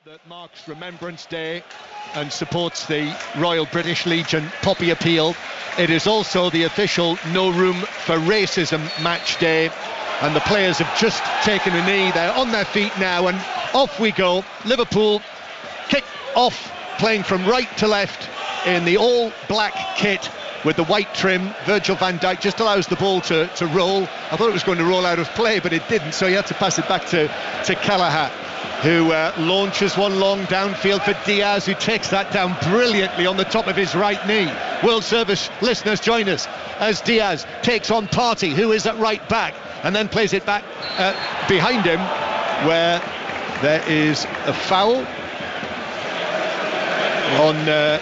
that marks Remembrance Day and supports the Royal British Legion poppy appeal. It is also the official No Room for Racism match day, and the players have just taken a knee. They're on their feet now, and off we go. Liverpool kick off, playing from right to left in the all-black kit with the white trim. Virgil van Dijk just allows the ball to roll. I thought it was going to roll out of play, but it didn't, so he had to pass it back to Kelleher, who launches one long downfield for Diaz, who takes that down brilliantly on the top of his right knee. World Service listeners, join us as Diaz takes on Partey, who is at right back, and then plays it back behind him, where there is a foul on...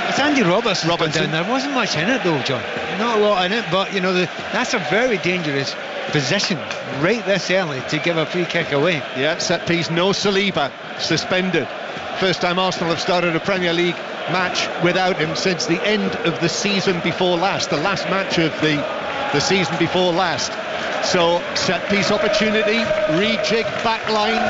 It's Andy Robertson. There wasn't much in it though, John. Not a lot in it, but you know, that's a very dangerous position right this early to give a free kick away. Yeah, set piece, no Saliba, suspended. First time Arsenal have started a Premier League match without him since the end of the season before last, the last match of the season before last. So set piece opportunity, rejig, back line,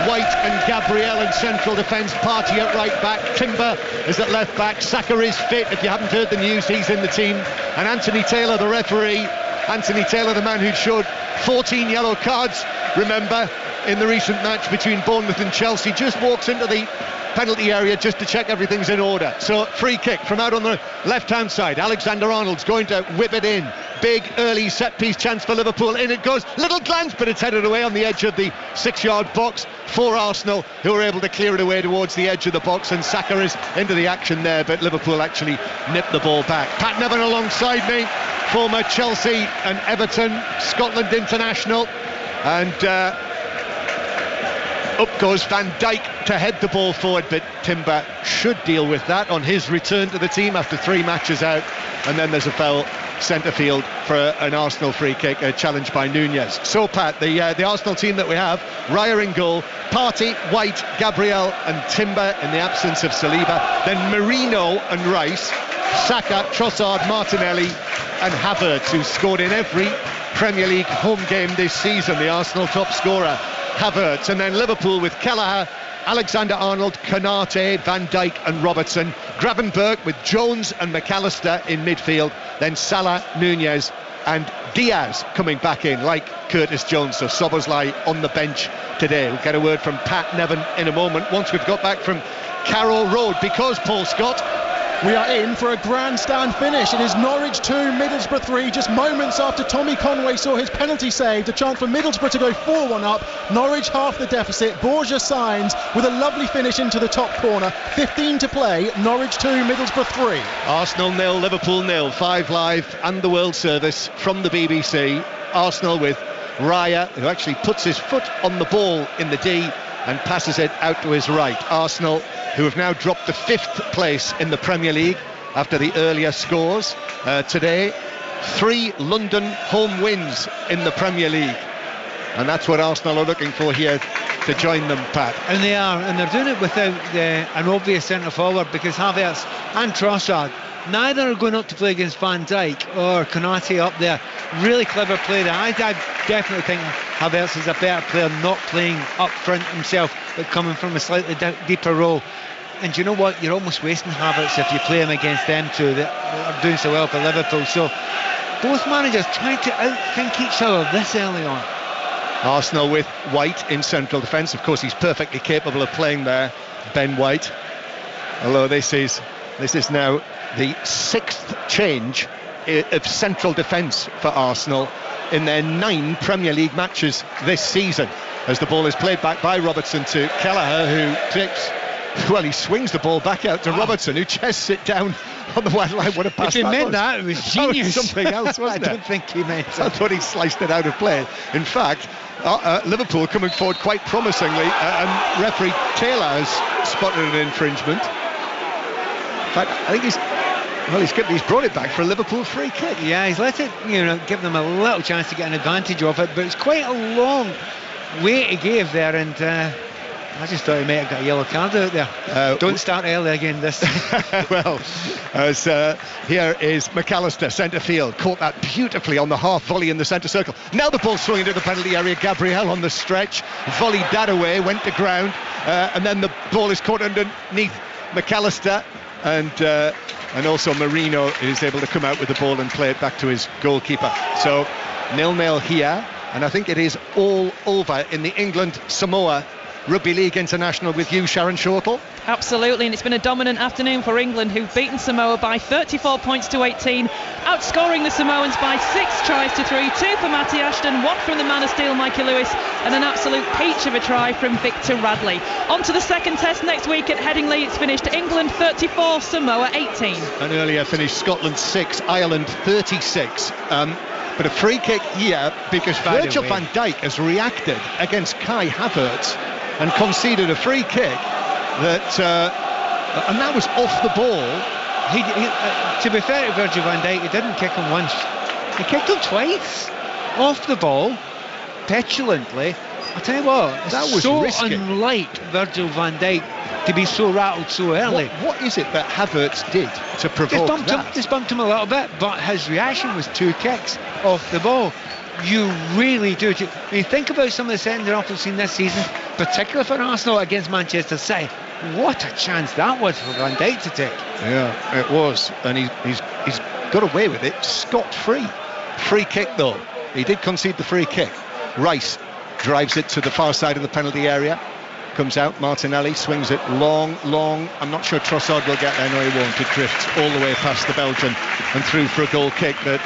White and Gabriel in central defence, Partey at right back, Timber is at left back, Saka is fit. If you haven't heard the news, he's in the team, and Anthony Taylor, the referee. Anthony Taylor, the man who'd showed 14 yellow cards, remember, in the recent match between Bournemouth and Chelsea, just walks into the penalty area just to check everything's in order. So free kick from out on the left-hand side. Alexander-Arnold's going to whip it in. Big early set-piece chance for Liverpool. In it goes. Little glance, but it's headed away on the edge of the 6-yard box for Arsenal, who are able to clear it away towards the edge of the box, and Saka is into the action there, but Liverpool actually nipped the ball back. Pat Nevin alongside me, former Chelsea and Everton Scotland international, and up goes Van Dijk to head the ball forward, but Timber should deal with that on his return to the team after 3 matches out. And then there's a foul centre field for an Arsenal free kick, a challenge by Nunez. So Pat, the Arsenal team that we have: Raya in goal, Partey, White, Gabriel and Timber in the absence of Saliba, then Merino and Rice, Saka, Trossard, Martinelli and Havertz, who scored in every Premier League home game this season, the Arsenal top scorer Havertz. And then Liverpool with Kelleher, Alexander-Arnold, Konate, Van Dijk and Robertson, Gravenberch with Jones and McAllister in midfield, then Salah, Nunez and Diaz coming back in like Curtis Jones. So Szoboszlai on the bench today. We'll get a word from Pat Nevin in a moment once we've got back from Carroll Road, because Paul Scott, we are in for a grandstand finish. It is Norwich 2, Middlesbrough 3, just moments after Tommy Conway saw his penalty saved. A chance for Middlesbrough to go 4-1 up. Norwich half the deficit. Borgia signs with a lovely finish into the top corner. 15 to play. Norwich 2, Middlesbrough 3. Arsenal 0, Liverpool 0. 5 Live and the World Service from the BBC. Arsenal with Raya, who actually puts his foot on the ball in the D and passes it out to his right. Arsenal, who have now dropped to 5th place in the Premier League after the earlier scores today. 3 London home wins in the Premier League, and that's what Arsenal are looking for here to join them, Pat. And they are, and they're doing it without an obvious centre forward, because Havertz and Trossard, neither are going up to play against Van Dijk or Konate up there. Really clever play there. I definitely think Havertz is a better player not playing up front himself, but coming from a slightly deeper role. And you know what? You're almost wasting Havertz if you play him against them two that are doing so well for Liverpool. So both managers trying to outthink each other this early on. Arsenal with White in central defence. Of course, he's perfectly capable of playing there, Ben White. Although this is now the 6th change of central defence for Arsenal in their 9 Premier League matches this season, as the ball is played back by Robertson to Kelleher, who takes... Well, he swings the ball back out to Robertson, who chests it down on the wide line. What a pass! If he meant that, it was genius. That was something else, wasn't I don't think he meant that. I thought he sliced it out of play. In fact, Liverpool coming forward quite promisingly, and referee Taylor has spotted an infringement. In fact, I think he's brought it back for a Liverpool free kick. Yeah, he's let it, give them a little chance to get an advantage of it, but it's quite a long way to give there, and I just thought he might have got a yellow card out there. Don't start early again this time. Well, as here is McAllister, centre field, caught that beautifully on the half volley in the centre circle. Now the ball swung into the penalty area. Gabriel on the stretch, volleyed that away, went to ground, and then the ball is caught underneath McAllister, and also Marino is able to come out with the ball and play it back to his goalkeeper. So 0-0 here, and I think it is all over in the England-Samoa Rugby League International with you, Sharon Shortle. Absolutely, and it's been a dominant afternoon for England, who've beaten Samoa by 34 points to 18, outscoring the Samoans by 6 tries to 3, 2 for Matty Ashton, 1 from the man of steel Mikey Lewis, and an absolute peach of a try from Victor Radley. On to the second test next week at Headingley. It's finished England 34, Samoa 18. And earlier finished Scotland 6, Ireland 36. But a free kick here because Virgil van Dijk has reacted against Kai Havertz and conceded a free kick and that was off the ball. To be fair to Virgil van Dijk, he didn't kick him once. He kicked him twice off the ball, petulantly. I tell you what, that was so risky. Unlike Virgil van Dijk to be so rattled so early. What is it that Havertz did to provoke just bumped him a little bit, but his reaction was 2 kicks off the ball. You really do. I mean, think about some of the sending-off we've seen this season, particularly for Arsenal against Manchester City. What a chance that was for Van Dijk to take. Yeah, it was, and he's got away with it scot-free. Free kick though. He did concede the free kick. Rice drives it to the far side of the penalty area. Comes out, Martinelli swings it long. I'm not sure Trossard will get there. No, he won't. It drifts all the way past the Belgian and through for a goal kick. But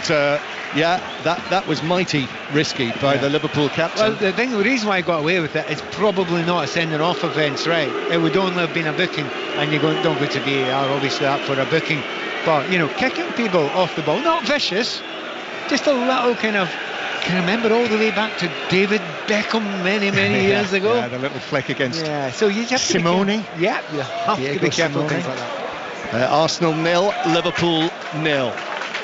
that was mighty risky by the Liverpool captain. Well, the reason why I got away with it is probably not a sending off offence, right? It would only have been a booking, and you don't go to VAR, obviously, that for a booking. But kicking people off the ball, not vicious, just a little kind of. Can remember all the way back to David Beckham many years ago. Yeah, the little flick against so you have Simone. You have to be careful with things like that. Arsenal 0, Liverpool 0,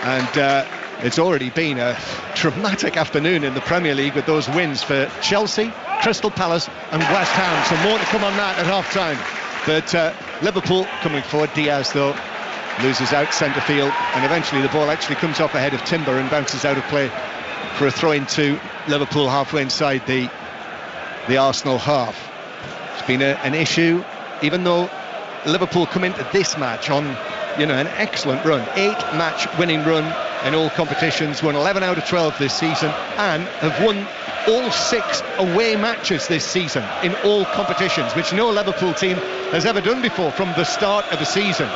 and it's already been a dramatic afternoon in the Premier League with those wins for Chelsea, Crystal Palace and West Ham. So more to come on that at half-time. But Liverpool coming forward. Diaz though loses out centre field, and eventually the ball actually comes off ahead of Timber and bounces out of play for a throw into Liverpool halfway inside the Arsenal half. It's been an issue, even though Liverpool come into this match on an excellent run, 8-match winning run in all competitions, won 11 out of 12 this season, and have won all 6 away matches this season in all competitions, which no Liverpool team has ever done before from the start of the season.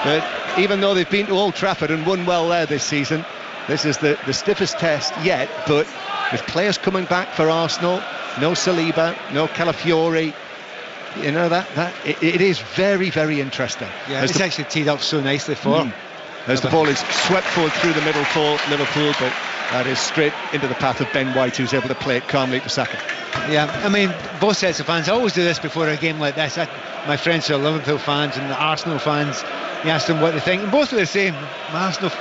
But even though they've been to Old Trafford and won well there this season, this is the stiffest test yet. But with players coming back for Arsenal, no Saliba, no Calafiori, it is very, very interesting. Yeah, it's actually teed up so nicely for him. As the ball is swept forward through the middle for Liverpool, but that is straight into the path of Ben White, who's able to play it calmly to Saka. Yeah, I mean, both sets of fans, I always do this before a game like this. My friends who are Liverpool fans and the Arsenal fans, you ask them what they think, and both are the same. My Arsenal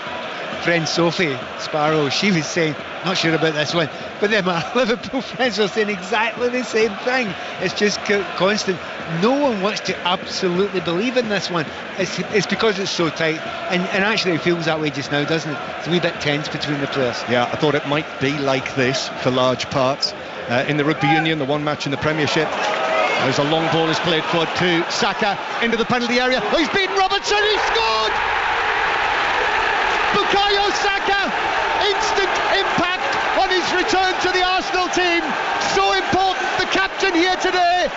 friend Sophie Sparrow, she was saying, not sure about this one, but then my Liverpool friends were saying exactly the same thing. It's just constant. No one wants to absolutely believe in this one. It's because it's so tight, and actually it feels that way just now, doesn't it? It's a wee bit tense between the players. Yeah, I thought it might be like this for large parts. In the Rugby Union, the one match in the Premiership, there's a long ball is played forward to Saka into the penalty area. Oh, he's beaten Robertson, he scored! Bukayo Saka, instant impact on his return to the Arsenal team. So important, the captain here today.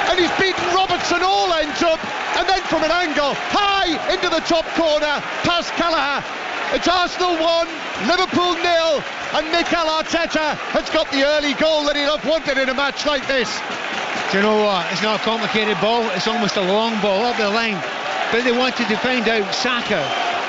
And he's beaten Robertson, all ends up, and then from an angle, high into the top corner, past Callagher. It's Arsenal 1, Liverpool 0, and Mikel Arteta has got the early goal that he'd have wanted in a match like this. Do you know what? It's not a complicated ball, it's almost a long ball up the line. But they wanted to find out, Saka,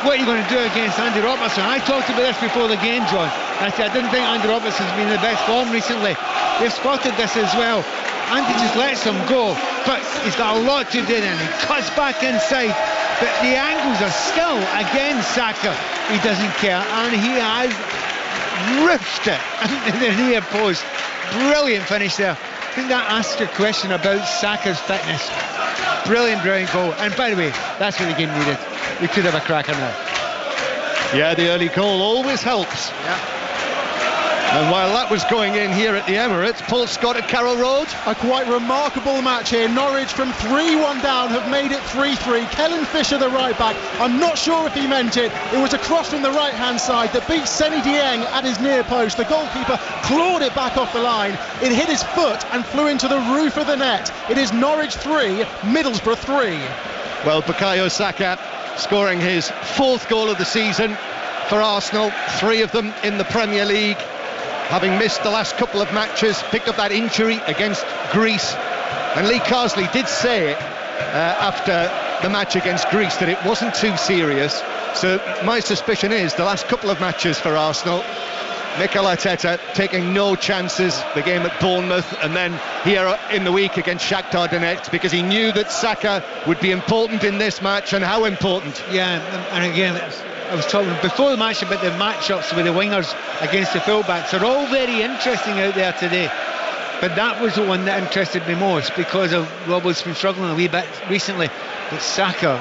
what are you going to do against Andy Robertson? I talked about this before the game, John. I said I didn't think Andy Robertson's been in the best form recently. They've spotted this as well. Andy just lets him go, but he's got a lot to do then. He cuts back inside, but the angles are still against Saka. He doesn't care, and he has roofed it into the near post. Brilliant finish there think that asks a question about Saka's fitness. Brilliant goal. And by the way, that's what the game needed. We could have a cracker now. Yeah, the early goal always helps. Yeah. And while that was going in here at the Emirates, Paul Scott at Carrow Road. A quite remarkable match here. Norwich from 3-1 down have made it 3-3. Kellen Fisher, the right back, I'm not sure if he meant it. It was a cross from the right hand side that beat Seny Dieng at his near post. The goalkeeper clawed it back off the line. It hit his foot and flew into the roof of the net. It is Norwich 3, Middlesbrough 3. Well, Bukayo Saka scoring his 4th goal of the season for Arsenal, 3 of them in the Premier League. Having missed the last couple of matches, picked up that injury against Greece. And Lee Carsley did say after the match against Greece that it wasn't too serious. So my suspicion is the last couple of matches for Arsenal, Mikel Arteta taking no chances, the game at Bournemouth and then here in the week against Shakhtar Donetsk, because he knew that Saka would be important in this match. And how important. Yeah, and again, I was talking before the match about the matchups with the wingers against the fullbacks. They're all very interesting out there today, but that was the one that interested me most because of Robbo's been struggling a wee bit recently. But Saka,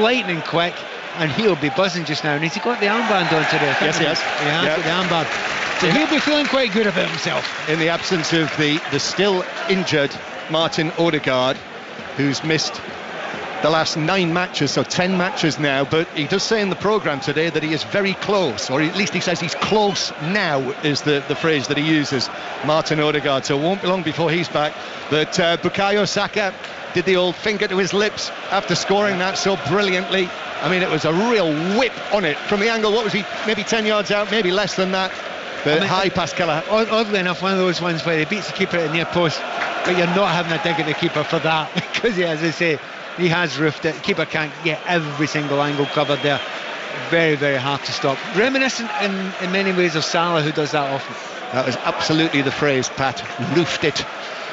lightning quick, and he'll be buzzing just now. And has he got the armband on today? Yes, he has. He has got the armband. So he'll be feeling quite good about himself. In the absence of the still injured Martin Odegaard, who's missed the last 9 matches, so 10 matches now, but he does say in the programme today that he is very close, or at least he says he's close now, is the phrase that he uses, Martin Odegaard, so it won't be long before he's back. But Bukayo Saka did the old finger to his lips after scoring that so brilliantly. I mean, it was a real whip on it from the angle. What was he, maybe 10 yards out, maybe less than that, but high past Kelleher. Oddly enough, one of those ones where he beats the keeper at the near post, but you're not having a dig at the keeper for that, because as I say, he has roofed it. Keeper can't get every single angle covered there. Very, very hard to stop. Reminiscent in many ways of Salah, who does that often. That was absolutely the phrase, Pat. Roofed it.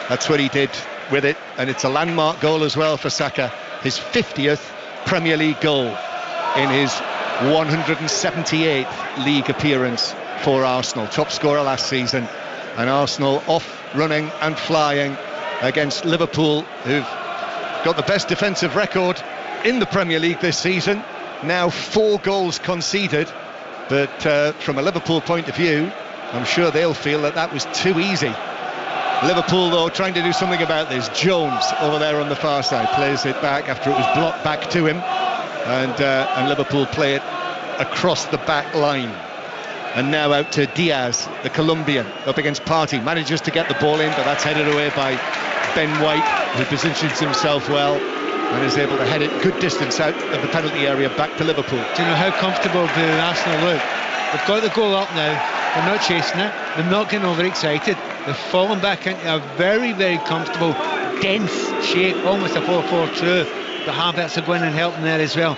That's what he did with it. And it's a landmark goal as well for Saka. His 50th Premier League goal in his 178th league appearance for Arsenal. Top scorer last season. And Arsenal off running and flying against Liverpool, who've got the best defensive record in the Premier League this season. Now 4 goals conceded, but from a Liverpool point of view, I'm sure they'll feel that was too easy. Liverpool, though, trying to do something about this. Jones over there on the far side plays it back after it was blocked back to him, and Liverpool play it across the back line. And now out to Diaz, the Colombian, up against Partey. Manages to get the ball in, but that's headed away by Ben White, who positions himself well and is able to head it good distance out of the penalty area back to Liverpool. Do you know how comfortable the Arsenal look? They've got the goal up now. They're not chasing it. They're not getting overexcited. They've fallen back into a very, very comfortable, dense shape, almost a 4-4-2. The Havertz are going and helping there as well.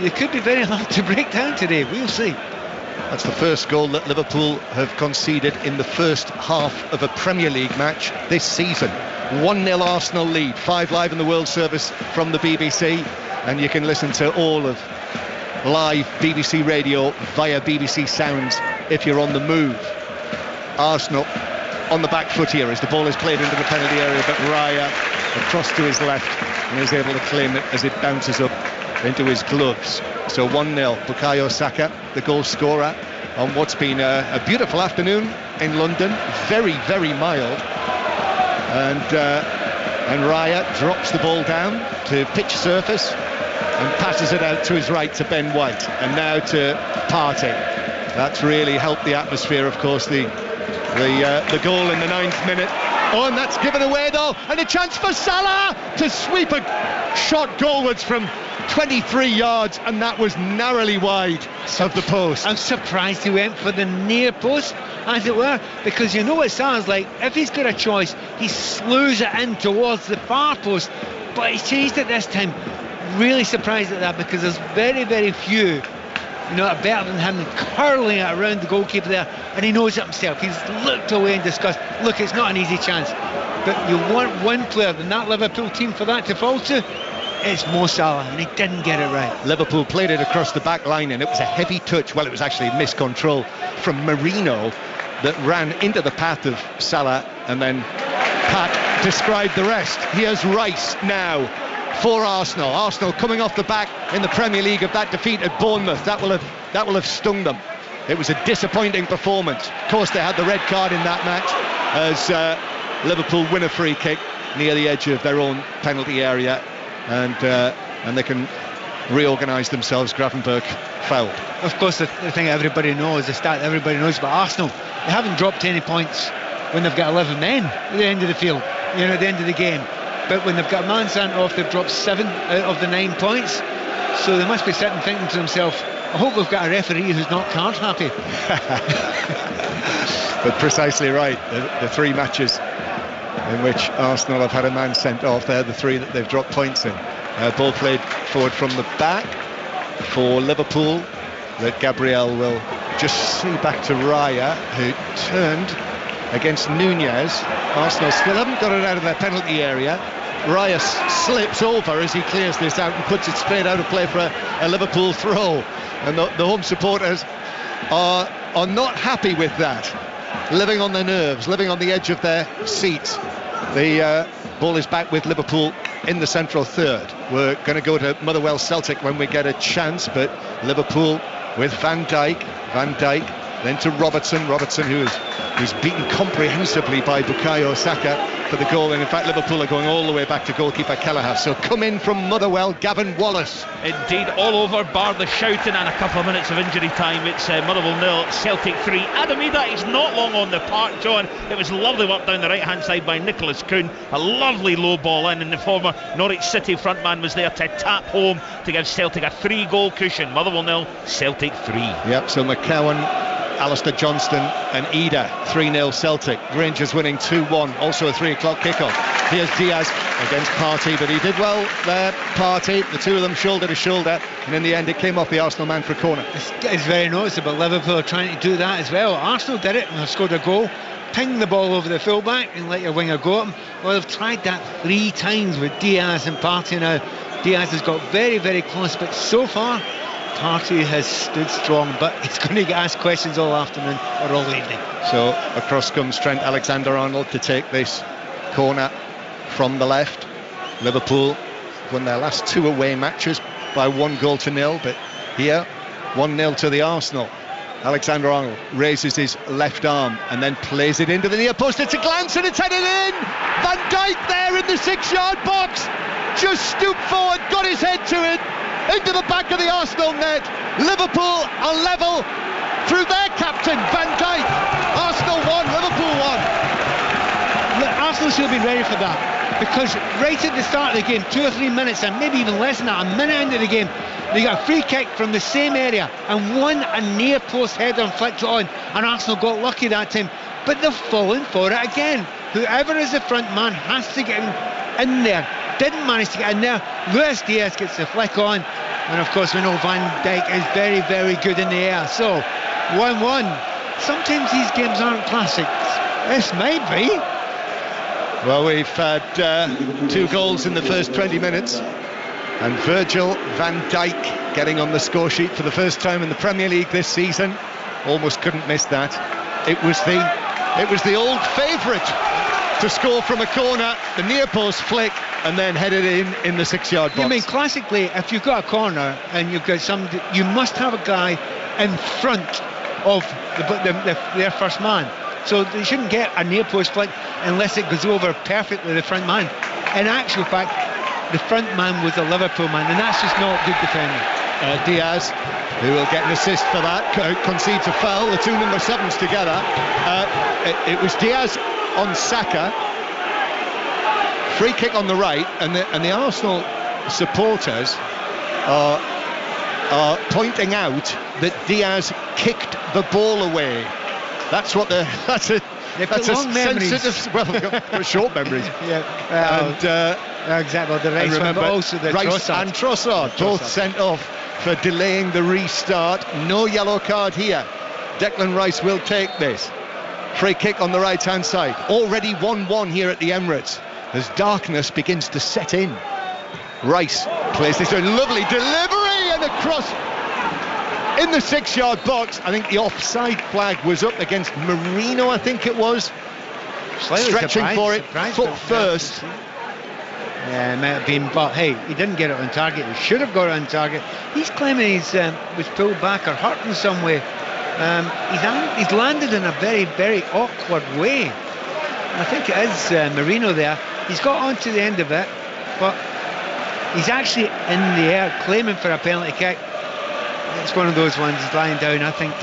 They could be very hard to break down today. We'll see. That's the first goal that Liverpool have conceded in the first half of a Premier League match this season. 1-0 Arsenal lead. 5 live in the World Service from the BBC, and you can listen to all of live BBC radio via BBC Sounds if you're on the move. Arsenal on the back foot here as the ball is played into the penalty area, but Raya across to his left and is able to claim it as it bounces up into his gloves. So 1-0, Bukayo Saka, the goal scorer on what's been a beautiful afternoon in London. Very, very mild. And Raya drops the ball down to pitch surface and passes it out to his right to Ben White, and now to Partey. That's really helped the atmosphere, of course, the goal in the 9th minute. Oh, and that's given away though, and a chance for Salah to sweep a shot goalwards from 23 yards, and that was narrowly wide of the post. I'm surprised he went for the near post, as it were, because you know what Salah's like. If he's got a choice, he slews it in towards the far post, but he's changed it this time. Really surprised at that, because there's very, very few are better than him, curling it around the goalkeeper there, and he knows it himself. He's looked away in disgust. Look, it's not an easy chance, but you want one player in that Liverpool team for that to fall to. It's Mo Salah, and he didn't get it right. Liverpool played it across the back line, and it was a heavy touch. Well, it was actually miscontrol from Marino that ran into the path of Salah and then Pat described the rest. Here's Rice now for Arsenal. Arsenal coming off the back in the Premier League of that defeat at Bournemouth. That will have stung them. It was a disappointing performance. Of course, they had the red card in that match as Liverpool win a free kick near the edge of their own penalty area, and they can reorganise themselves. Gravenberch fouled. Of course, the thing everybody knows, the stat everybody knows about Arsenal, they haven't dropped any points when they've got 11 men at the end of the field, at the end of the game. But when they've got a man sent off, they've dropped 7 out of the 9 points. So they must be sitting thinking to themselves, I hope we've got a referee who's not card happy. But precisely right. The 3 matches in which Arsenal have had a man sent off, they're the 3 that they've dropped points in. Ball played forward from the back for Liverpool, that Gabriel will just see back to Raya, who turned against Nunez. Arsenal still haven't got it out of their penalty area. Raya slips over as he clears this out and puts it straight out of play for a Liverpool throw, and the home supporters are not happy with that, living on their nerves, living on the edge of their seats. The ball is back with Liverpool in the central third. We're going to go to Motherwell Celtic when we get a chance, but Liverpool with Van Dijk, then to Robertson, who's beaten comprehensively by Bukayo Saka for the goal, and in fact Liverpool are going all the way back to goalkeeper Kelleher. So come in from Motherwell, Gavin Wallace. Indeed, all over, bar the shouting and a couple of minutes of injury time. It's Motherwell 0, Celtic 3. Adamida is not long on the park, John. It was lovely work down the right hand side by Nicholas Kuhn, a lovely low ball in, and the former Norwich City frontman was there to tap home to give Celtic a 3-goal cushion. Motherwell 0, Celtic 3. Yep, so McCowan, Alistair Johnston and Ida, 3-0 Celtic. Rangers winning 2-1, also a 3 o'clock kickoff. Here's Diaz against Partey, but he did well there, Partey. The two of them shoulder to shoulder, and in the end it came off the Arsenal man for a corner. It's very noticeable. Liverpool are trying to do that as well. Arsenal did it and have scored a goal. Ping the ball over the fullback and let your winger go at him. Well, they've tried that 3 times with Diaz and Partey now. Diaz has got very, very close, but so far Partey has stood strong, but he's going to get asked questions all afternoon or all evening. So across comes Trent Alexander-Arnold to take this corner from the left. Liverpool won their last 2 away matches by 1-0, but here 1-0 to the Arsenal. Alexander-Arnold raises his left arm and then plays it into the near post. It's a glance and it's headed in. Van Dijk there in the 6-yard box, just stooped forward, got his head to it, into the back of the Arsenal net. Liverpool are level through their captain, Van Dijk. Arsenal 1, Liverpool 1. Arsenal should have been ready for that, because right at the start of the game, 2 or 3 minutes, and maybe even less than that, a minute into the game, they got a free kick from the same area and won a near post header and flicked it on, and Arsenal got lucky that time, but they've fallen for it again. Whoever is the front man has to get in there. Didn't manage to get in there. Luis Diaz gets the flick on, and of course we know Van Dijk is very, very good in the air. So 1-1. Sometimes these games aren't classics. This might be. Well, we've had 2 goals in the first 20 minutes, and Virgil van Dijk getting on the score sheet for the first time in the Premier League this season. Almost couldn't miss that. It was the old favourite to score from a corner, the near post flick, and then headed in the 6-yard box. You mean classically, if you've got a corner and you've got somebody, you must have a guy in front of their first man. So they shouldn't get a near post flick unless it goes over perfectly the front man. In actual fact, the front man was a Liverpool man, and that's just not good defending. Diaz, who will get an assist for that, concedes a foul. The 2 number 7s together. It was Diaz on Saka. Free kick on the right, and the Arsenal supporters are pointing out that Diaz kicked the ball away. That's what that's a sensitive. Well, short memories. Yeah, exactly. The Rice one, but also the Rice and Trossard both sent off for delaying the restart. No yellow card here. Declan Rice will take this. Free kick on the right hand side. Already 1-1 here at the Emirates as darkness begins to set in. Rice plays this a lovely delivery and across in the 6-yard box. I think the offside flag was up against Marino, I think it was. Slightly stretching for it, foot first. Yeah, it might have been, but hey, he didn't get it on target. He should have got it on target. He's claiming he's was pulled back or hurt in some way. He's landed in a very, very awkward way. I think it is Marino there. He's got onto the end of it, but he's actually in the air claiming for a penalty kick. It's one of those ones. He's lying down, I think,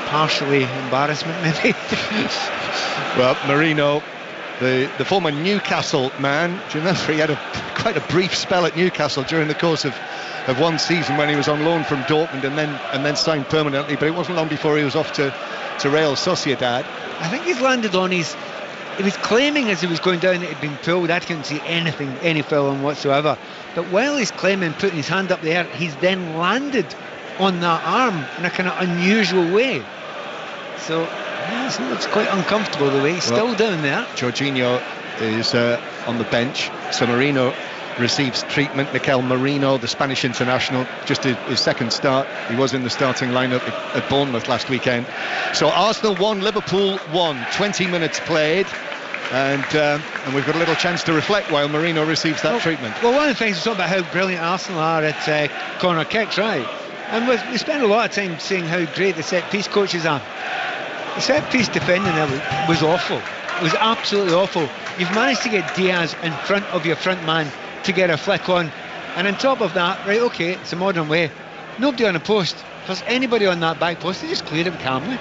partially embarrassment maybe. Well, Marino, the former Newcastle man, do you remember he had quite a brief spell at Newcastle during the course of one season when he was on loan from Dortmund and then signed permanently, but it wasn't long before he was off to Real Sociedad. I think he's landed on his... He was claiming as he was going down that he'd been pulled. I couldn't see any film whatsoever. But while he's claiming, putting his hand up there, he's then landed on that arm in a kind of unusual way. So yeah, it's quite uncomfortable the way he's still down there. Jorginho is on the bench. So Marino receives treatment. Mikel Merino, the Spanish international, just his second start. He was in the starting lineup at Bournemouth last weekend. So Arsenal 1, Liverpool 1. 20 minutes played, and we've got a little chance to reflect while Merino receives that treatment. Well, one of the things we talk about how brilliant Arsenal are at corner kicks, right? And we spend a lot of time saying how great the set piece coaches are. The set piece defending there was awful. It was absolutely awful. You've managed to get Diaz in front of your front man to get a flick on, and on top of that, right, okay, it's a modern way, nobody on a post. If there's anybody on that back post, they just clear him calmly,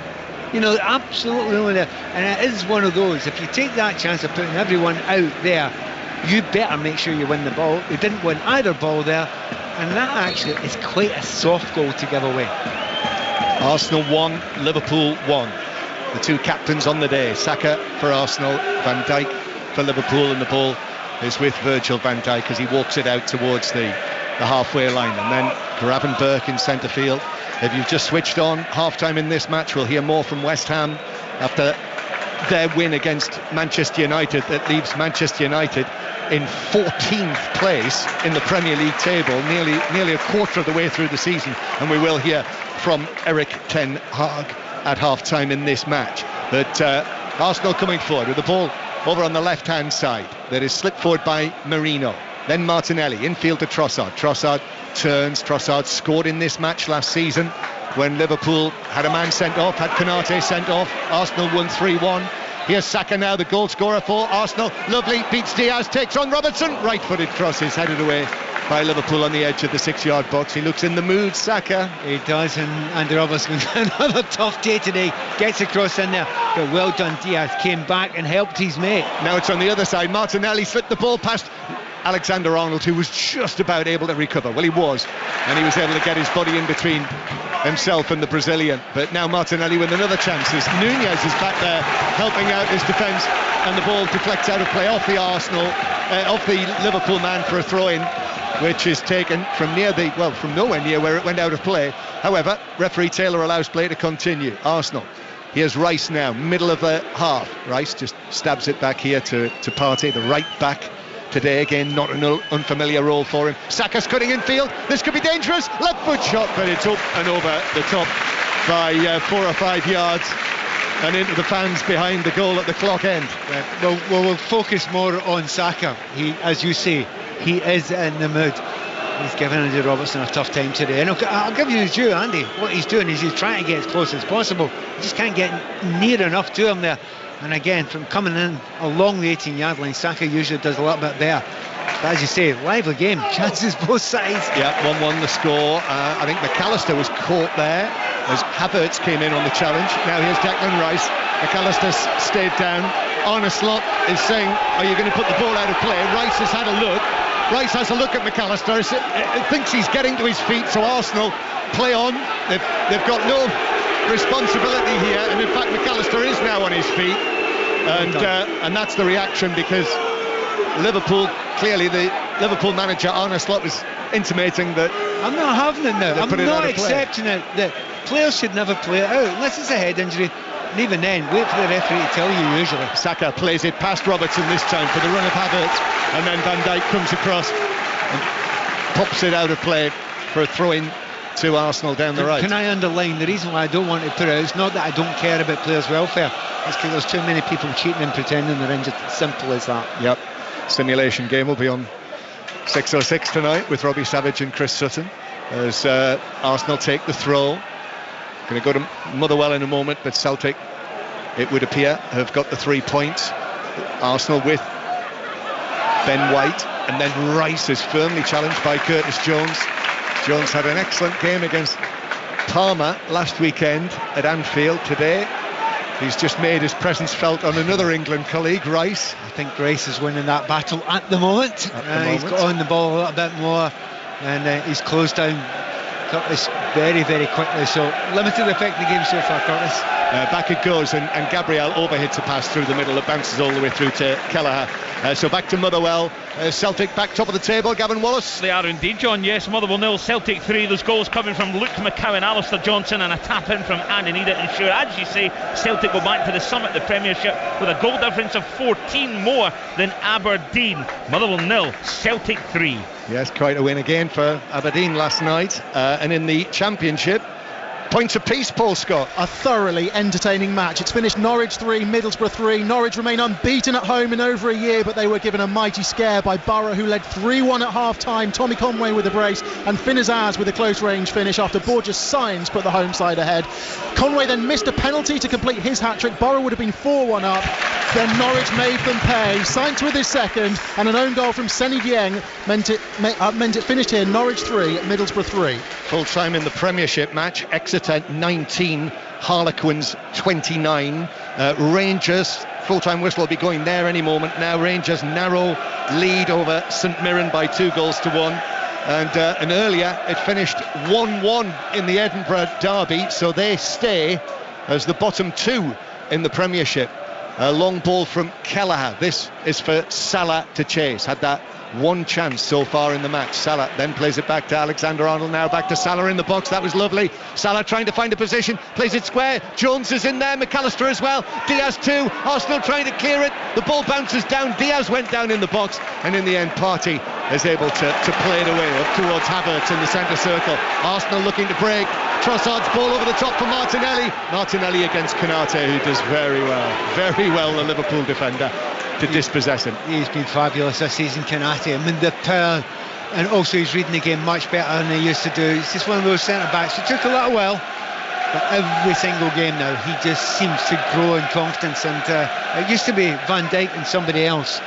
you know, absolutely no one there. And it is one of those, if you take that chance of putting everyone out there, you better make sure you win the ball. They didn't win either ball there, and that actually is quite a soft goal to give away. Arsenal 1, Liverpool 1. The two captains on the day, Saka for Arsenal, Van Dijk for Liverpool, and the ball is with Virgil van Dijk as he walks it out towards the halfway line. And then Gravenberch in centre field. If you've just switched on, half-time in this match, we'll hear more from West Ham after their win against Manchester United. That leaves Manchester United in 14th place in the Premier League table, nearly a quarter of the way through the season. And we will hear from Erik ten Hag at half-time in this match. But Arsenal coming forward with the ball over on the left-hand side. That is slipped forward by Marino. Then Martinelli, infield to Trossard. Trossard turns. Trossard scored in this match last season when Liverpool had a man sent off, had Konate sent off. Arsenal won 3-1. Here's Saka now, the goal scorer for Arsenal. Lovely, beats Diaz, takes on Robertson. Right-footed cross is headed away by Liverpool on the edge of the 6-yard box. He looks in the mood, Saka. He does, and Andy Robertson, another tough day today, gets across in there. But well done, Diaz came back and helped his mate. Now it's on the other side. Martinelli slipped the ball past Alexander-Arnold, who was just about able to recover. Well, he was, and he was able to get his body in between himself and the Brazilian. But now Martinelli with another chance as Nunez is back there helping out his defence, and the ball deflects out of play off the Liverpool man for a throw-in, which is taken from from nowhere near where it went out of play. However, referee Taylor allows play to continue. Arsenal. Here's Rice now, middle of the half. Rice just stabs it back here to Partey, the right back. Today again, not an unfamiliar role for him. Saka's cutting in field. This could be dangerous. Left foot shot, but it's up and over the top by 4 or 5 yards and into the fans behind the goal at the clock end. We'll focus more on Saka. He, as you say, he is in the mood. He's giving Andy Robertson a tough time today. And I'll give you his due, Andy. What he's doing is he's trying to get as close as possible. He just can't get near enough to him there. And again, from coming in along the 18-yard line, Saka usually does a little bit there. But as you say, lively game, chances both sides. Yeah, 1-1 the score. I think McAllister was caught there as Havertz came in on the challenge. Now here's Declan Rice. McAllister stayed down. Arne Slot is saying, are you going to put the ball out of play? Rice has had a look. Rice has a look at McAllister. Thinks he's getting to his feet, so Arsenal play on. They've got no responsibility here, and in fact McAllister is now on his feet, and that's the reaction, because Liverpool, clearly the Liverpool manager Arne Slot was intimating that I'm not having it now, I'm not accepting it, that players should never play it out unless it's a head injury, and even then wait for the referee to tell you usually. Saka plays it past Robertson this time for the run of Havertz, and then Van Dijk comes across and pops it out of play for a throw-in to Arsenal down the right. Can I underline the reason why I don't want to put it out? It's not that I don't care about players' welfare. It's because there's too many people cheating and pretending they're injured. Simple as that. Yep. Simulation game will be on 6:06 tonight with Robbie Savage and Chris Sutton as Arsenal take the throw. Going to go to Motherwell in a moment, but Celtic, it would appear, have got the 3 points. Arsenal with Ben White, and then Rice is firmly challenged by Curtis Jones. Jones had an excellent game against Parma last weekend at Anfield. Today he's just made his presence felt on another England colleague, Rice. I think Rice is winning that battle at the moment. He's got on the ball a little bit more, and he's closed down Curtis very, very quickly. So limited effect in the game so far, Curtis. Back it goes, and Gabriel overhits a pass through the middle. It bounces all the way through to Kelleher. So back to Motherwell. Celtic back top of the table. Gavin Wallace. They are indeed, John. Yes, Motherwell 0, Celtic 3. Those goals coming from Luke McCowan, Alistair Johnson, and a tap in from Ananida. And sure, as you say, Celtic go back to the summit, the Premiership, with a goal difference of 14 more than Aberdeen. Motherwell 0, Celtic 3. Yes, quite a win again for Aberdeen last night. And in the Championship, points apiece, Paul Scott. A thoroughly entertaining match. It's finished Norwich 3, Middlesbrough 3. Norwich remain unbeaten at home in over a year, but they were given a mighty scare by Borough, who led 3-1 at half-time. Tommy Conway with a brace, and Finn Azaz with a close-range finish after Borges Signs put the home side ahead. Conway then missed a penalty to complete his hat-trick. Borough would have been 4-1 up. Then Norwich made them pay. Sainz with his second, and an own goal from Seny Dieng meant it finished here Norwich 3, Middlesbrough 3. Full time in the Premiership match. Exeter 19, Harlequins 29. Rangers, full-time whistle will be going there any moment now. Rangers narrow lead over St Mirren by 2-1. And earlier it finished 1-1 in the Edinburgh derby, so they stay as the bottom two in the Premiership. A long ball from Kelleher. This is for Salah to chase. Had that one chance so far in the match. Salah then plays it back to Alexander-Arnold. Now back to Salah in the box. That was lovely. Salah trying to find a position, plays it square. Jones is in there, McAllister as well. Diaz too. Arsenal trying to clear it. The ball bounces down. Diaz went down in the box, and in the end Partey is able to play it away up towards Havertz in the centre circle. Arsenal looking to break. Trossard's ball over the top for Martinelli. Martinelli against Konate, who does very well, the Liverpool defender, to dispossess him. He's been fabulous this season, Konate. I mean, the power, and also he's reading the game much better than he used to do. He's just one of those centre-backs. It took a little while, but every single game now he just seems to grow in confidence. And it used to be Van Dijk and somebody else.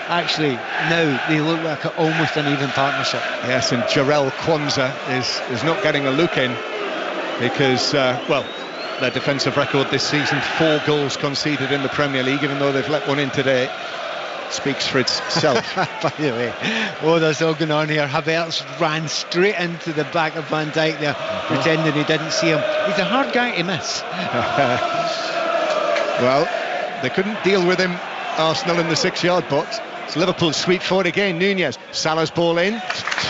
Actually, now they look like almost an even partnership. Yes, and Jarell Kwanzaa is not getting a look in because, their defensive record this season, 4 goals conceded in the Premier League, even though they've let one in today, speaks for itself. By the way, there's all going on here. Havertz ran straight into the back of Van Dijk there, pretending he didn't see him. He's a hard guy to miss. Well, they couldn't deal with him, Arsenal, in the 6-yard box. It's Liverpool's sweep forward again. Nunez, Salah's ball in,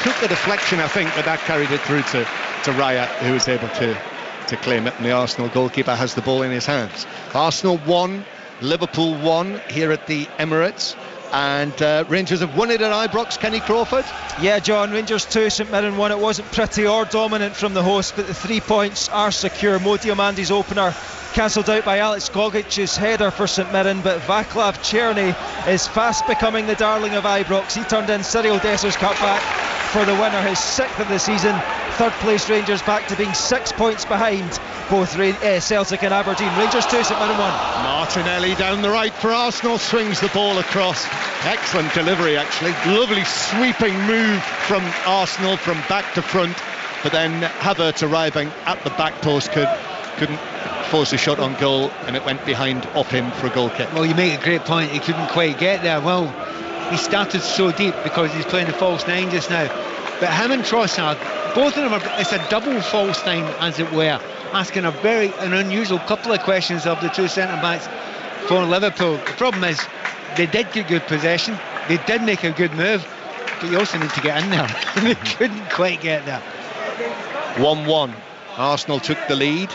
took the deflection, I think, but that carried it through to Raya, who was able to claim it, and the Arsenal goalkeeper has the ball in his hands. Arsenal 1, Liverpool 1 here at the Emirates, and Rangers have won it at Ibrox. Kenny Crawford? Yeah, John, Rangers 2, St Mirren 1. It wasn't pretty or dominant from the hosts, but the 3 points are secure. Mo Diamandi's opener cancelled out by Alex Gogic's header for St Mirren, but Vaclav Černý is fast becoming the darling of Ibrox. He turned in Cyril Desser's cutback for the winner, his 6th of the season. Third place Rangers back to being 6 points behind both Celtic and Aberdeen. Rangers 2, St Mirren 1. Martinelli down the right for Arsenal, swings the ball across. Excellent delivery, actually. Lovely sweeping move from Arsenal from back to front, but then Havertz arriving at the back post couldn't force a shot on goal, and it went behind off him for a goal kick. Well, you make a great point. He couldn't quite get there. Well, he started so deep because he's playing the false 9 just now, but him and Trossard, both of them it's a double false 9, as it were, asking an unusual couple of questions of the 2 centre-backs for Liverpool. The problem is they did get good possession, they did make a good move, but you also need to get in there. They couldn't quite get there. 1-1. Arsenal took the lead,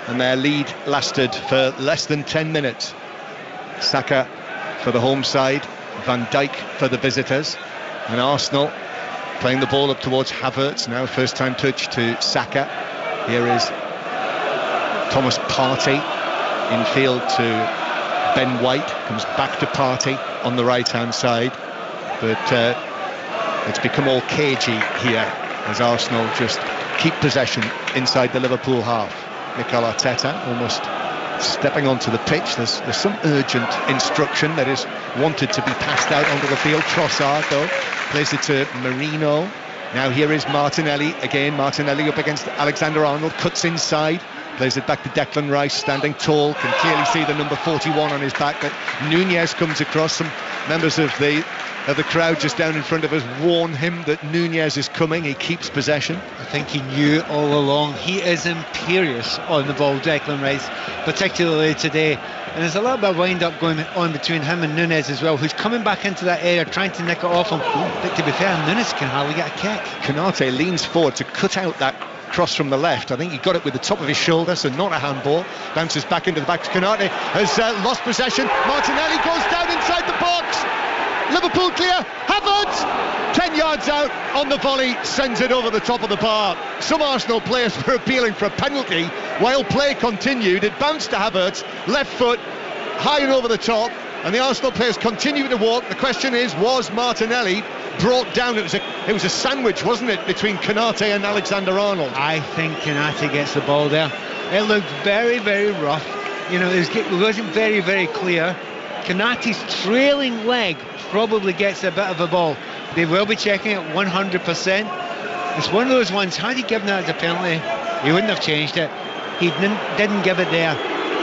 and their lead lasted for less than 10 minutes. Saka for the home side, Van Dijk for the visitors, and Arsenal playing the ball up towards Havertz now, first time touch to Saka. Here is Thomas Partey in field to Ben White, comes back to Partey on the right hand side, but it's become all cagey here as Arsenal just keep possession inside the Liverpool half. Mikel Arteta almost stepping onto the pitch. There's some urgent instruction that is wanted to be passed out onto the field. Trossard though plays it to Merino. Now here is Martinelli again. Martinelli up against Alexander-Arnold, cuts inside, plays it back to Declan Rice, standing tall, can clearly see the number 41 on his back, but Nunez comes across. Some members of the crowd just down in front of us warn him that Nunez is coming. He keeps possession. I think he knew all along. He is imperious on the ball, Declan Rice, particularly today. And there's a little bit of wind-up going on between him and Nunez as well, who's coming back into that area, trying to nick it off him. But to be fair, Nunez can hardly get a kick. Konate leans forward to cut out that cross from the left. I think he got it with the top of his shoulder, so not a handball. Bounces back into the back. Konate has lost possession. Martinelli goes down inside the box. Liverpool clear. Havertz 10 yards out on the volley, sends it over the top of the bar. Some Arsenal players were appealing for a penalty while play continued. It bounced to Havertz, left foot high and over the top, and the Arsenal players continued to walk. The question is, was Martinelli brought down? It was a sandwich, wasn't it, between Konate and Alexander-Arnold? I think Konate gets the ball there. It looked very, very rough. You know, it wasn't very, very clear. Konate's trailing leg probably gets a bit of a ball. They will be checking it 100%. It's one of those ones, had he given that as a penalty, he wouldn't have changed it. He didn't give it there,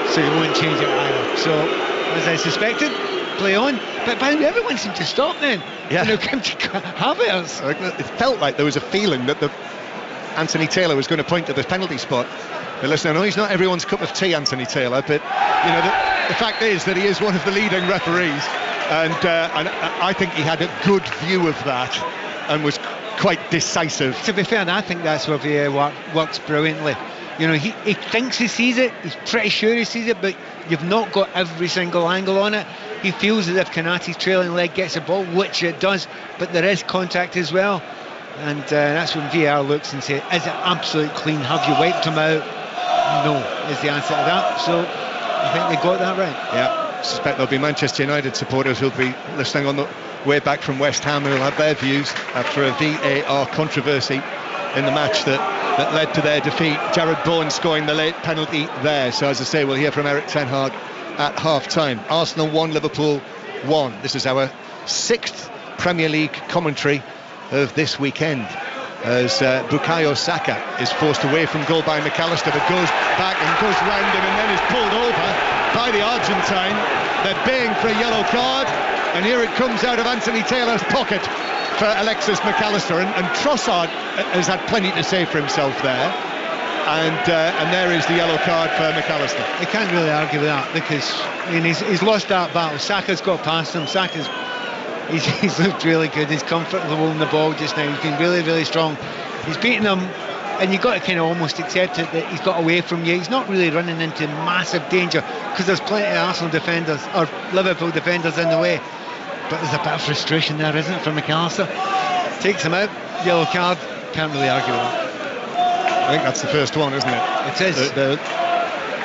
so he wouldn't change it either. So, as I suspected, play on. But everyone seemed to stop then. Yeah. You know, come to Havertz. It felt like there was a feeling that Anthony Taylor was going to point to the penalty spot. But listen, I know he's not everyone's cup of tea, Anthony Taylor, but you know the fact is that he is one of the leading referees, and I think he had a good view of that and was quite decisive. To be fair, I think that's where VAR works brilliantly. You know, he thinks he sees it, he's pretty sure he sees it, but you've not got every single angle on it. He feels as if Konate's trailing leg gets a ball, which it does, but there is contact as well. And that's when VAR looks and says, is it absolute clean? Have you wiped him out? No, is the answer to that. So I think they got that right. Yeah, I suspect there'll be Manchester United supporters who'll be listening on the way back from West Ham, who'll have their views after a VAR controversy in the match that led to their defeat. Jared Bowen scoring the late penalty there. So as I say, we'll hear from Eric Ten Hag at half-time. Arsenal 1, Liverpool 1. This is our 6th Premier League commentary of this weekend, as Bukayo Saka is forced away from goal by McAllister, but goes back and goes round him and then is pulled over by the Argentine. They're baying for a yellow card, and here it comes out of Anthony Taylor's pocket for Alexis McAllister, and Trossard has had plenty to say for himself there, and there is the yellow card for McAllister. You can't really argue with that, because I mean, he's lost that battle. Saka's got past him. He's looked really good. He's comfortable in the ball just now. He's been really, really strong. He's beaten him, and you've got to kind of almost accept it that he's got away from you. He's not really running into massive danger, because there's plenty of Arsenal defenders or Liverpool defenders in the way. But there's a bit of frustration there, isn't it, for McAllister? Takes him out, yellow card. Can't really argue with that. I think that's the first one, isn't it? It is.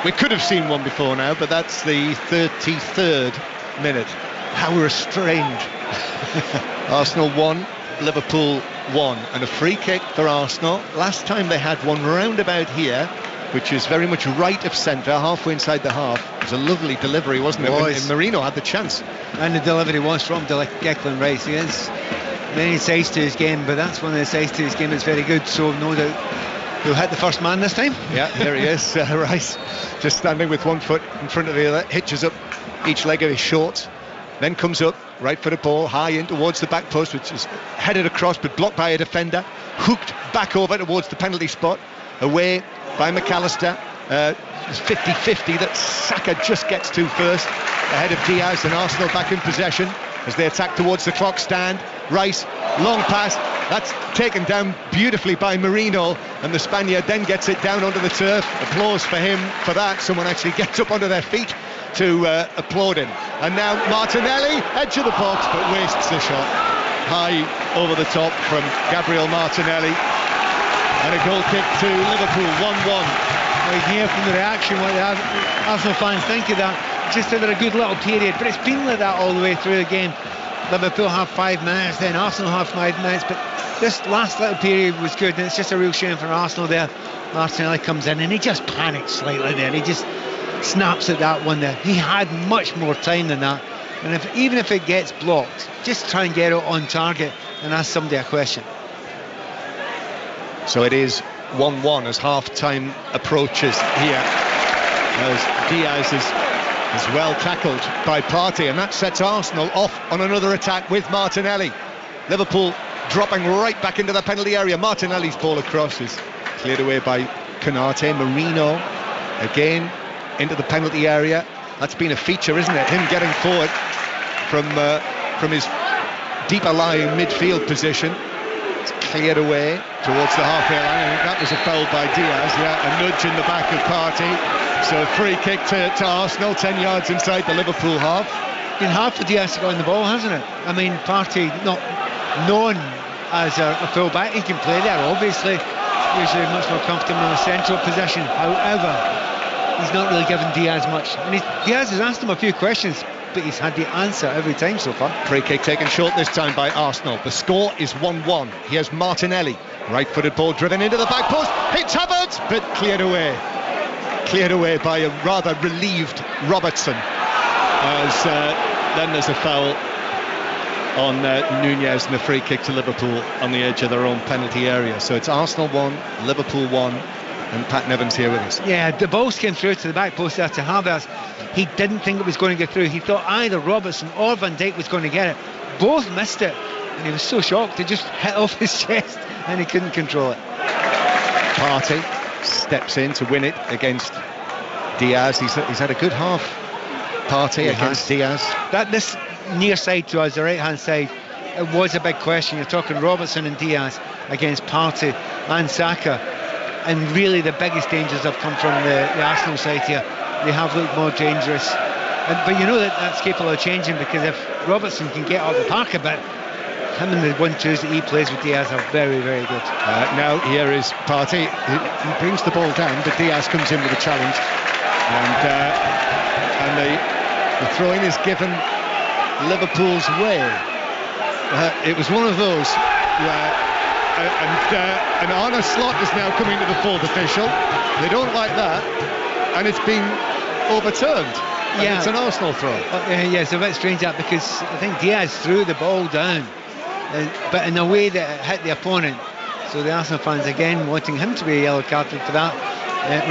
We could have seen one before now, but that's the 33rd minute. How restrained. Arsenal 1, Liverpool 1, and a free kick for Arsenal. Last time they had one round about here, which is very much right of centre, halfway inside the half. It was a lovely delivery, wasn't it? And Marino had the chance. And the delivery was from Declan Rice. He has many sides to his game, but that's one of the sides to his game that's very good, so no doubt he'll hit the first man this time. Yeah, here he is, Rice, just standing with one foot in front of the other, hitches up each leg of his shorts, then comes up, right-footed ball, high in towards the back post, which is headed across but blocked by a defender, hooked back over towards the penalty spot, away by McAllister. It's 50-50 that Saka just gets to first, ahead of Diaz, and Arsenal back in possession as they attack towards the clock stand. Rice, long pass, that's taken down beautifully by Merino, and the Spaniard then gets it down onto the turf. Applause for him for that. Someone actually gets up onto their feet to applaud him. And now Martinelli, edge of the box, but wastes the shot. high over the top from Gabriel Martinelli, and a goal kick to Liverpool, 1-1. Well, you can hear from the reaction what the Arsenal fans think of that. Just had a good little period, but it's been like that all the way through the game. Liverpool have 5 minutes, then Arsenal have 5 minutes, but this last little period was good, and it's just a real shame for Arsenal there. Martinelli comes in and he just panics slightly there. He just snaps at that one there. He had much more time than that, and even if it gets blocked, just try and get it on target and ask somebody a question. So it is 1-1 as half-time approaches here, as Diaz is well tackled by Partey, and that sets Arsenal off on another attack with Martinelli. Liverpool dropping right back into the penalty area. Martinelli's ball across is cleared away by Konate. Marino again into the penalty area. That's been a feature, isn't it? Him getting forward from his deeper lying midfield position. It's cleared away towards the halfway line. I think that was a foul by Diaz. Yeah, a nudge in the back of Partey. So a free kick to Arsenal, 10 yards inside the Liverpool half. Been hard for Diaz to go on the ball, hasn't it? I mean, Partey not known as a full-back. He can play there, obviously. Usually much more comfortable in a central position. However, he's not really given Diaz much. And Diaz has asked him a few questions, but he's had the answer every time so far. Free kick taken short this time by Arsenal. The score is 1-1. Here's Martinelli. Right-footed ball driven into the back post. Hits Havertz, but cleared away. Cleared away by a rather relieved Robertson. As then there's a foul on Nunez, and a free kick to Liverpool on the edge of their own penalty area. So it's Arsenal 1, Liverpool 1, and Pat Nevins here with us. Yeah, the balls came through to the back post there to Havertz. He didn't think it was going to get through. He thought either Robertson or Van Dijk was going to get it. Both missed it, and he was so shocked. It just hit off his chest, and he couldn't control it. Partey steps in to win it against Diaz. He's had a good half, Partey, against Diaz. This near side to us, the right hand side, it was a big question. You're talking Robertson and Diaz against Partey and Saka, and really the biggest dangers have come from the Arsenal side here. They have looked more dangerous, but you know that's capable of changing, because if Robertson can get out of the park a bit, him and the 1-2s that he plays with Diaz are very, very good. Now here is Partey. He brings the ball down, but Diaz comes in with a challenge, and the throw-in is given Liverpool's way. It was one of those where and Arne Slot is now coming to the fourth official. They don't like that, and it's been overturned. Yeah, it's an Arsenal throw. Yeah, it's a bit strange that, because I think Diaz threw the ball down, but in a way that it hit the opponent. So the Arsenal fans again wanting him to be a yellow card for that.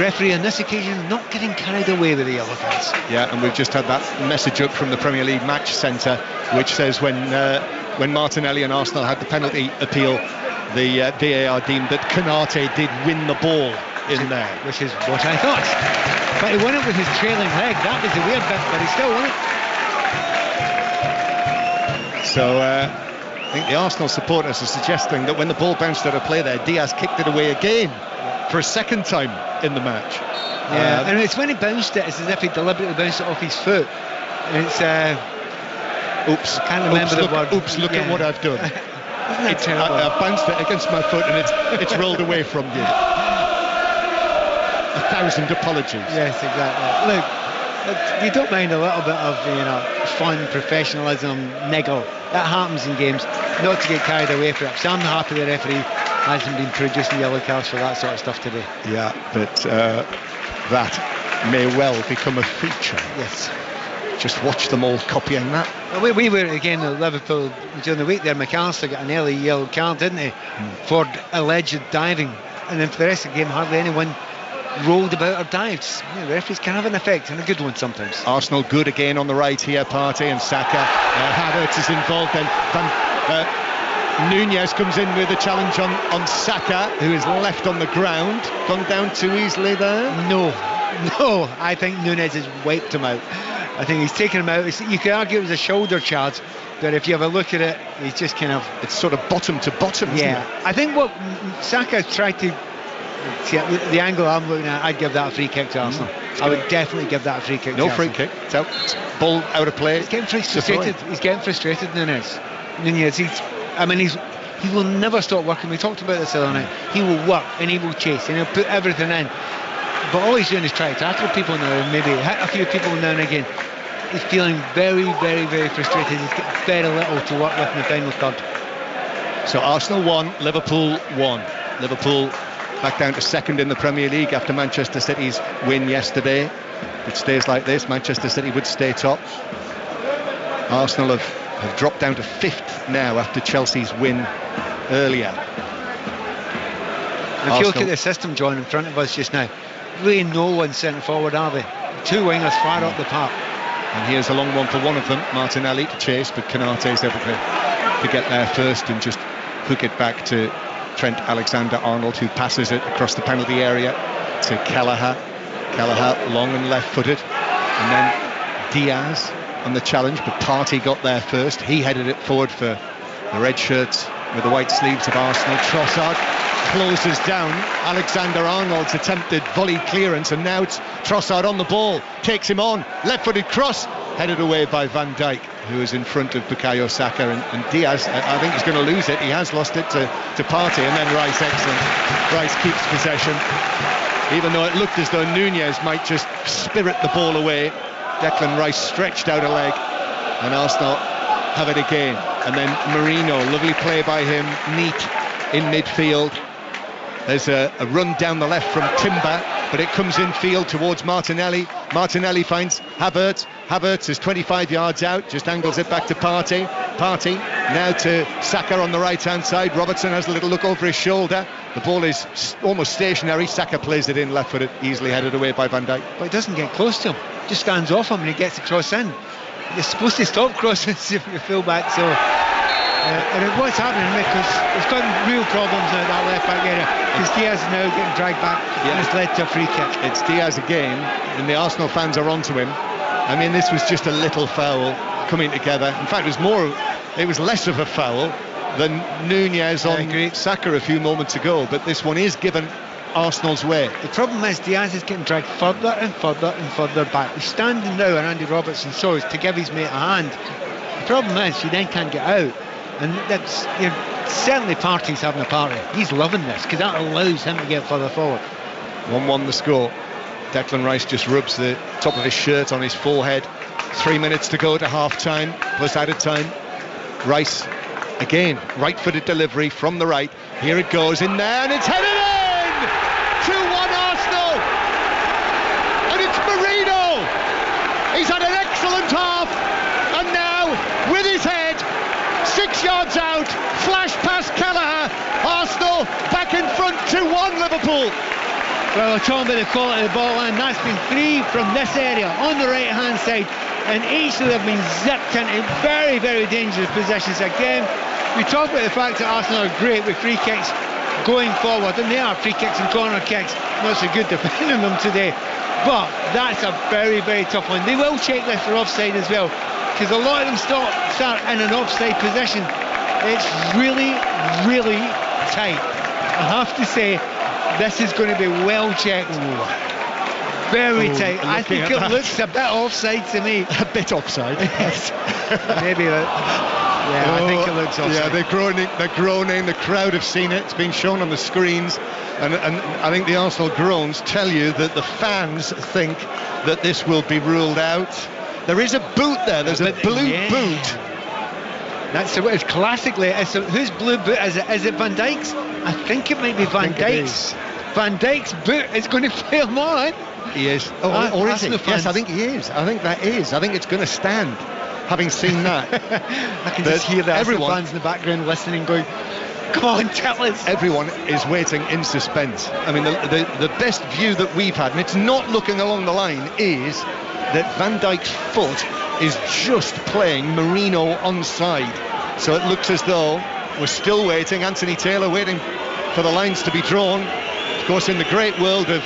Referee on this occasion not getting carried away with the yellow cards. Yeah, and we've just had that message up from the Premier League Match Centre, which says when Martinelli and Arsenal had the penalty appeal, the VAR deemed that Konate did win the ball in there, which is what I thought. But he won it with his trailing leg. That was the weird bit, but he still won it. So I think the Arsenal supporters are suggesting that when the ball bounced out of play there, Diaz kicked it away again for a second time in the match. Yeah, and it's when he bounced it, it's as if he deliberately bounced it off his foot. And it's oops, I can't remember the word. Oops, look at what I've done. I bounced it against my foot, and it's rolled away from you. 1,000 apologies. Yes, exactly. Look, you don't mind a little bit of fun, professionalism, niggle. That happens in games. Not to get carried away for it. So I'm happy the referee hasn't been producing yellow cards for that sort of stuff today. Yeah, but that may well become a feature. Yes. Just watch them all copying that. Well, we were again at Liverpool during the week there. McAllister got an early yellow card, didn't he, for alleged diving, and then for the rest of the game hardly anyone rolled about or dived. The referees can have an effect, and a good one sometimes. Arsenal good again on the right here. Partey and Saka. Havertz is involved then. Nunez comes in with a challenge on Saka, who is left on the ground. Gone down too easily there? No, I think Nunez has wiped him out. I think he's taken him out. You could argue it was a shoulder charge, but if you have a look at it, he's just kind of... It's sort of bottom to bottom, isn't it? I think what Saka tried to... See, the angle I'm looking at, I'd give that a free kick to Arsenal. I would definitely give that a free kick to Arsenal. No free kick. It's out. Ball out of play. He's getting frustrated. Nunez. I mean, he will never stop working. We talked about this the other night. He will work and he will chase and he'll put everything in. But all he's doing is trying to tackle people now, and maybe hit a few people now and again. He's feeling very, very, very frustrated. He's got very little to work with in the final third. So Arsenal 1, Liverpool 1. Liverpool back down to second in the Premier League after Manchester City's win yesterday. If it stays like this, Manchester City would stay top. Arsenal have dropped down to fifth now after Chelsea's win earlier. If you look at the system, John, in front of us just now, really no one centre forward, are they? Two wingers far up the park. And here's a long one for one of them, Martinelli, to chase, but Konate's able to get there first and just hook it back to Trent Alexander-Arnold, who passes it across the penalty area to Kelleher. Kelleher long and left-footed, and then Diaz on the challenge, but Partey got there first. He headed it forward for the red shirts with the white sleeves of Arsenal. Trossard closes down Alexander-Arnold's attempted volley clearance, and now it's Trossard on the ball, takes him on, left-footed cross, headed away by Van Dijk, who is in front of Bukayo Saka, and Diaz, I think he's going to lose it. He has lost it to Partey, and then Rice, excellent. Rice keeps possession, even though it looked as though Nunez might just spirit the ball away. Declan Rice stretched out a leg, and Arsenal have it again. And then Marino, lovely play by him, neat in midfield. There's a run down the left from Timber, but it comes in field towards Martinelli. Martinelli finds Havertz. Havertz is 25 yards out, just angles it back to Partey. Partey now to Saka on the right-hand side. Robertson has a little look over his shoulder. The ball is almost stationary. Saka plays it in left-footed, easily headed away by Van Dijk. But he doesn't get close to him. Just stands off him and he gets the cross in. You're supposed to stop crosses if you're full-back, so... and what's happening, because it's got real problems now at that left back area, because Diaz is now getting dragged back, and it's led to a free kick. It's Diaz again, and the Arsenal fans are onto him. I mean, this was just a little foul coming together. In fact, it was less of a foul than Nunez on Saka a few moments ago, but this one is given Arsenal's way. The problem is Diaz is getting dragged further and further and further back. He's standing now, and Andy Robertson shows to give his mate a hand. The problem is you then can't get out. And that's, certainly Partey's having a party. He's loving this because that allows him to get further forward. 1-1 the score. Declan Rice just rubs the top of his shirt on his forehead. 3 minutes to go to half-time, plus added time. Rice, again, right-footed delivery from the right. Here it goes, in there, and it's headed in! 2-1 Arsenal! And it's Marino! He's had an excellent half, and now, with his head, 6 yards out, flash past Kelleher. Arsenal back in front, 2-1 Liverpool. Well, we're talking about the quality of the ball, and that's been three from this area on the right hand side, and each of them have been zipped into very, very dangerous positions again. We talk about the fact that Arsenal are great with free kicks going forward, and they are free kicks and corner kicks. Not so good defending them today, but that's a very, very tough one. They will check this for offside as well, because a lot of them start in an offside position. It's really, really tight. I have to say, this is going to be well checked. Very tight. I think it looks a bit offside to me. A bit offside. Yes. Maybe I think it looks offside. Yeah, they're groaning. The crowd have seen it. It's been shown on the screens. And I think the Arsenal groans tell you that the fans think that this will be ruled out. There is a boot there. There's a blue boot. That's the way it's classically. Whose blue boot is it? Is it Van Dijk's? I think it might be Van Dijk's. Van Dijk's boot is going to play him on. He is. Or is it? Yes, I think he is. I think that is. I think it's going to stand. Having seen that, I can just hear the Arsenal fans in the background listening, going, "Come on, tell us." Everyone is waiting in suspense. I mean, the best view that we've had, and it's not looking along the line, is that Van Dijk's foot is just playing Marino onside. So it looks as though we're still waiting. Anthony Taylor waiting for the lines to be drawn. Of course, in the great world of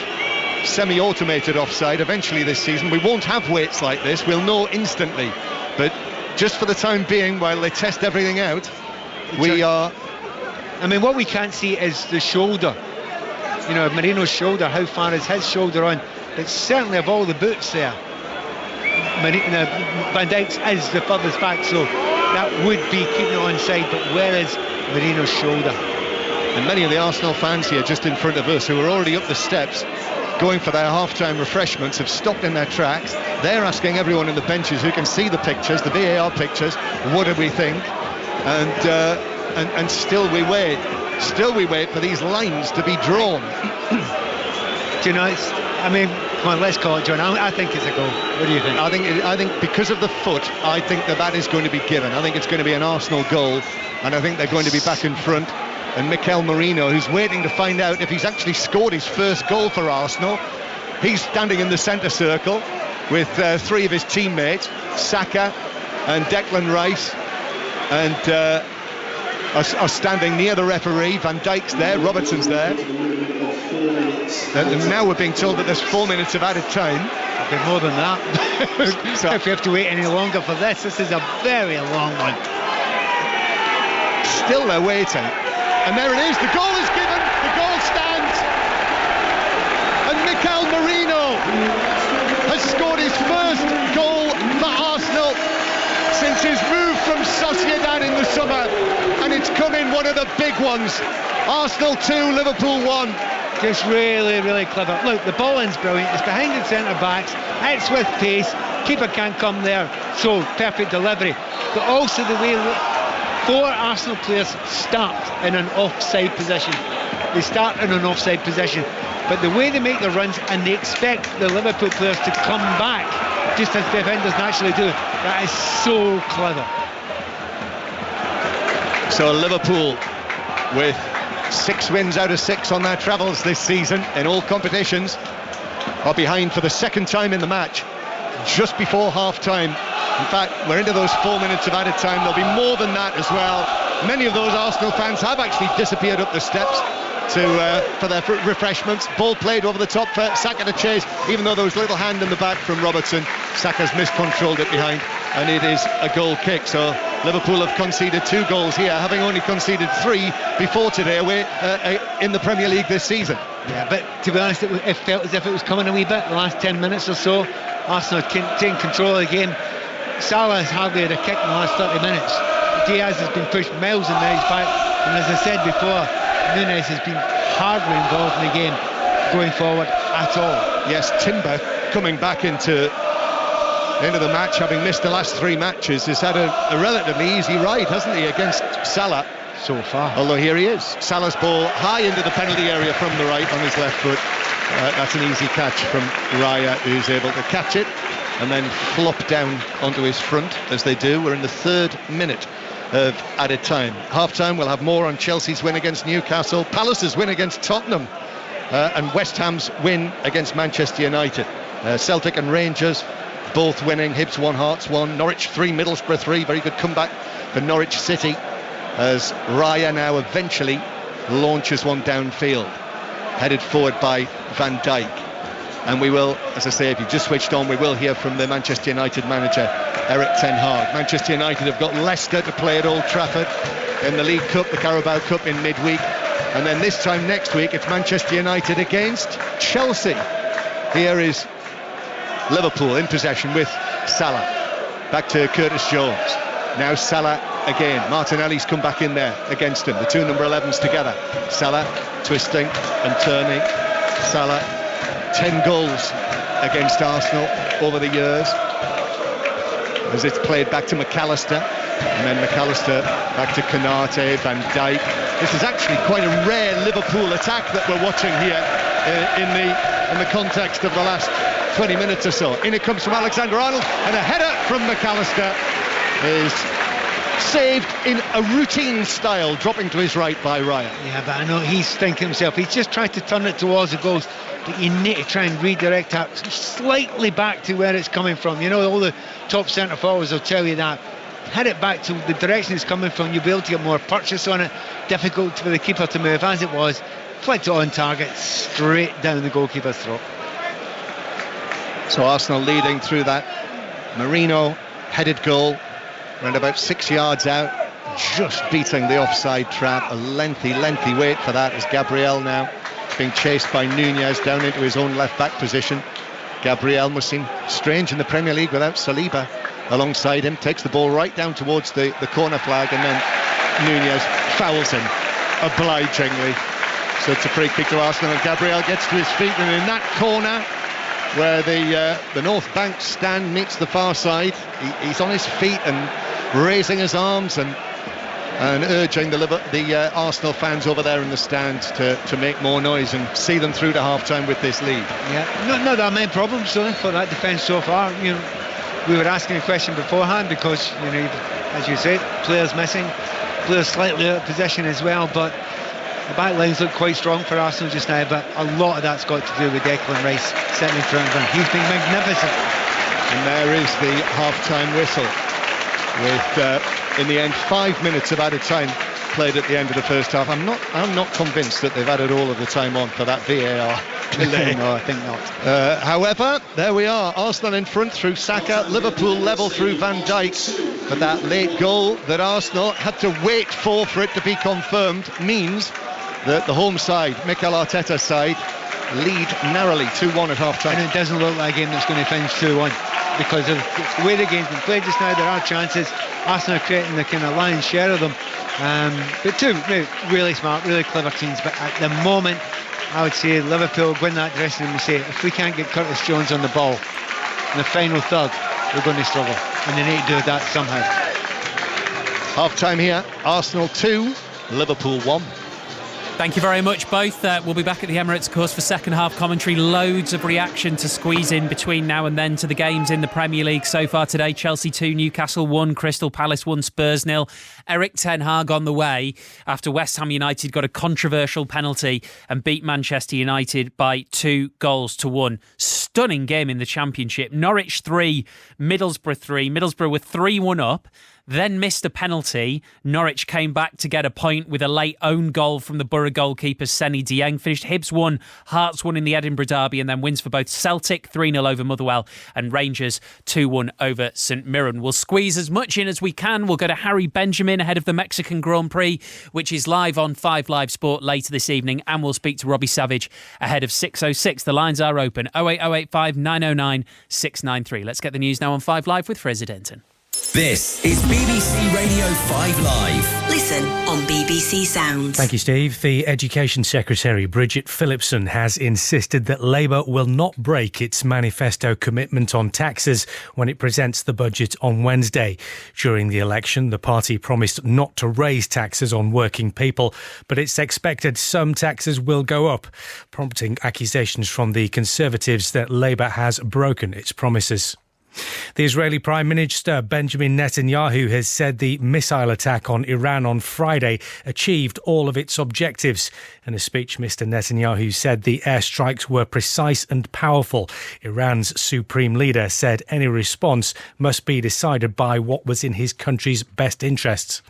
semi-automated offside, eventually this season we won't have waits like this. We'll know instantly. But just for the time being, while they test everything out, I mean, what we can't see is the shoulder. Marino's shoulder. How far is his shoulder on? But certainly of all the boots there, Van Dijk's is the furthest back, so that would be keeping it onside, but where is Marino's shoulder? And many of the Arsenal fans here just in front of us, who are already up the steps going for their half-time refreshments, have stopped in their tracks. They're asking everyone in the benches who can see the pictures, the VAR pictures, what do we think? And still we wait for these lines to be drawn. Do you know, come on, let's call it, John. I think it's a goal. What do you think? I think because of the foot, I think that is going to be given. I think it's going to be an Arsenal goal, and I think they're going to be back in front. And Mikel Merino, who's waiting to find out if he's actually scored his first goal for Arsenal, he's standing in the centre circle with three of his teammates, Saka and Declan Rice, and are standing near the referee. Van Dijk's there, Robertson's there. And now we're being told that there's 4 minutes of added time. A bit more than that. So if you have to wait any longer for this is a very long one. Still they're waiting. And there it is, the goal is given, the goal stands. And Mikel Merino has scored his first goal for Arsenal since his move from Sociedad in the summer. And it's come in one of the big ones. Arsenal 2, Liverpool 1. Just really, really clever. Look, the ball in's brilliant. It's behind the centre backs. It's with pace. Keeper can't come there. So, perfect delivery. But also the way 4 Arsenal players start in an offside position. They start in an offside position. But the way they make the runs, and they expect the Liverpool players to come back, just as defenders naturally do, that is so clever. So Liverpool with 6 wins out of 6 on their travels this season in all competitions are behind for the second time in the match, just before half-time. In fact, we're into those 4 minutes of added time. There'll be more than that as well. Many of those Arsenal fans have actually disappeared up the steps for their refreshments. Ball played over the top for Saka to chase, even though there was a little hand in the back from Robertson. Saka's miscontrolled it behind, and it is a goal kick. So Liverpool have conceded 2 goals here, having only conceded 3 before today away in the Premier League this season. Yeah, but to be honest, it felt as if it was coming a wee bit the last 10 minutes or so. Arsenal taking control of the game. Salah has hardly had a kick in the last 30 minutes. Diaz has been pushed miles and miles back, and as I said before, Núñez has been hardly involved in the game going forward at all. Yes, Timber coming back into the match, having missed the last 3 matches, has had a relatively easy ride, hasn't he, against Salah so far. Although here he is, Salah's ball high into the penalty area from the right on his left foot. That's an easy catch from Raya, who's able to catch it and then flop down onto his front, as they do. We're in the 3rd minute of added time. Half-time, we'll have more on Chelsea's win against Newcastle, Palace's win against Tottenham, and West Ham's win against Manchester United. Celtic and Rangers both winning. Hibs 1, Hearts 1, Norwich 3, Middlesbrough 3. Very good comeback for Norwich City, as Raya now eventually launches one downfield, headed forward by Van Dijk. And we will, as I say, if you've just switched on, we will hear from the Manchester United manager, Erik ten Hag. Manchester United have got Leicester to play at Old Trafford in the League Cup, the Carabao Cup, in midweek. And then this time next week, it's Manchester United against Chelsea. Here is Liverpool in possession with Salah. Back to Curtis Jones. Now Salah again. Martinelli's come back in there against him. The 2 number 11s together. Salah twisting and turning. Salah, 10 goals against Arsenal over the years, as it's played back to McAllister, and then McAllister back to Konate, Van Dijk. This is actually quite a rare Liverpool attack that we're watching here in the context of the last 20 minutes or so. In it comes from Alexander-Arnold, and a header from McAllister is saved in a routine style, dropping to his right by Raya. Yeah, but I know he's thinking himself, he's just trying to turn it towards the goals, but you need to try and redirect that slightly back to where it's coming from. You know, all the top centre forwards will tell you that. Head it back to the direction it's coming from, you'll be able to get more purchase on it. Difficult for the keeper to move, as it was. Flicked it on target, straight down the goalkeeper's throat. So Arsenal leading through that Merino headed goal, around about 6 yards out, just beating the offside trap. A lengthy wait for that, as Gabriel now being chased by Núñez down into his own left back position. Gabriel must seem strange in the Premier League without Saliba alongside him, takes the ball right down towards the corner flag, and then Nunez fouls him obligingly. So it's a free kick to Arsenal, and Gabriel gets to his feet, and in that corner where the North Bank stand meets the far side, he's on his feet and raising his arms and urging the Arsenal fans over there in the stands to make more noise and see them through to half-time with this lead. Yeah, not that many problems, Sonny, for that defence so far. We were asking a question beforehand because, as you said, players missing, players slightly out of position as well, but the back lines look quite strong for Arsenal just now, but a lot of that's got to do with Declan Rice sitting in front of him. He's been magnificent. And there is the half-time whistle with, in the end, 5 minutes of added time played at the end of the first half. I'm not convinced that they've added all of the time on for that VAR delay. No, I think not. However, there we are. Arsenal in front through Saka. Liverpool level through Van Dijk. But that late goal that Arsenal had to wait for it to be confirmed means that the home side, Mikel Arteta's side, lead narrowly 2-1 at half-time. And it doesn't look like a game that's going to finish 2-1 because of the way the game's been played just now. There are chances. Arsenal are creating the kind of lion's share of them. But two really smart, really clever teams. But at the moment, I would say Liverpool go in that dressing room and say, if we can't get Curtis Jones on the ball in the final third, we're going to struggle. And they need to do that somehow. Half-time here, Arsenal 2, Liverpool 1. Thank you very much, both. We'll be back at the Emirates, of course, for second half commentary. Loads of reaction to squeeze in between now and then to the games in the Premier League so far today. Chelsea 2, Newcastle 1, Crystal Palace 1, Spurs 0. Erik ten Hag on the way after West Ham United got a controversial penalty and beat Manchester United by 2-1. Stunning game in the Championship. Norwich 3, Middlesbrough 3. Middlesbrough were 3-1 up. Then missed a penalty. Norwich came back to get a point with a late own goal from the Borough goalkeeper Seny Dieng. Finished Hibs 1, Hearts 1 in the Edinburgh derby, and then wins for both Celtic 3-0 over Motherwell and Rangers 2-1 over St Mirren. We'll squeeze as much in as we can. We'll go to Harry Benjamin ahead of the Mexican Grand Prix, which is live on 5 Live Sport later this evening, and we'll speak to Robbie Savage ahead of 6:06. The lines are open 08085 909 693. Let's get the news now on 5 Live with Fraser Denton. This is BBC Radio 5 Live. Listen on BBC Sounds. Thank you, Steve. The Education Secretary, Bridget Phillipson, has insisted that Labour will not break its manifesto commitment on taxes when it presents the budget on Wednesday. During the election, the party promised not to raise taxes on working people, but it's expected some taxes will go up, prompting accusations from the Conservatives that Labour has broken its promises. The Israeli Prime Minister Benjamin Netanyahu has said the missile attack on Iran on Friday achieved all of its objectives. In a speech, Mr. Netanyahu said the airstrikes were precise and powerful. Iran's supreme leader said any response must be decided by what was in his country's best interests.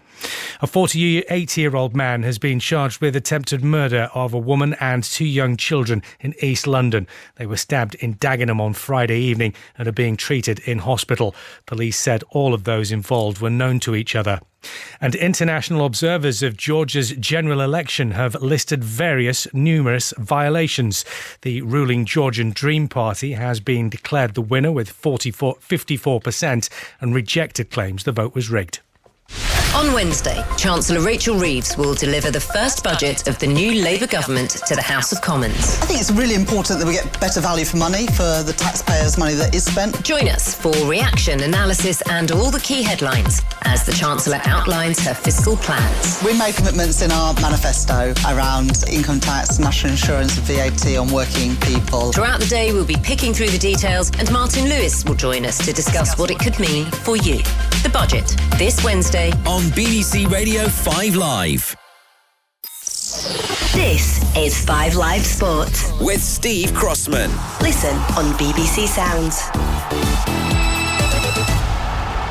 A 48-year-old man has been charged with attempted murder of a woman and 2 young children in East London. They were stabbed in Dagenham on Friday evening and are being treated in hospital. Police said all of those involved were known to each other. And international observers of Georgia's general election have listed numerous violations. The ruling Georgian Dream Party has been declared the winner with 54% and rejected claims the vote was rigged. On Wednesday, Chancellor Rachel Reeves will deliver the first budget of the new Labour government to the House of Commons. I think it's really important that we get better value for money, for the taxpayers' money that is spent. Join us for reaction, analysis and all the key headlines as the Chancellor outlines her fiscal plans. We made commitments in our manifesto around income tax, national insurance and VAT on working people. Throughout the day, we'll be picking through the details and Martin Lewis will join us to discuss what it could mean for you. The budget, this Wednesday on BBC Radio 5 Live. This is 5 Live Sport with Steve Crossman. Listen on BBC Sounds.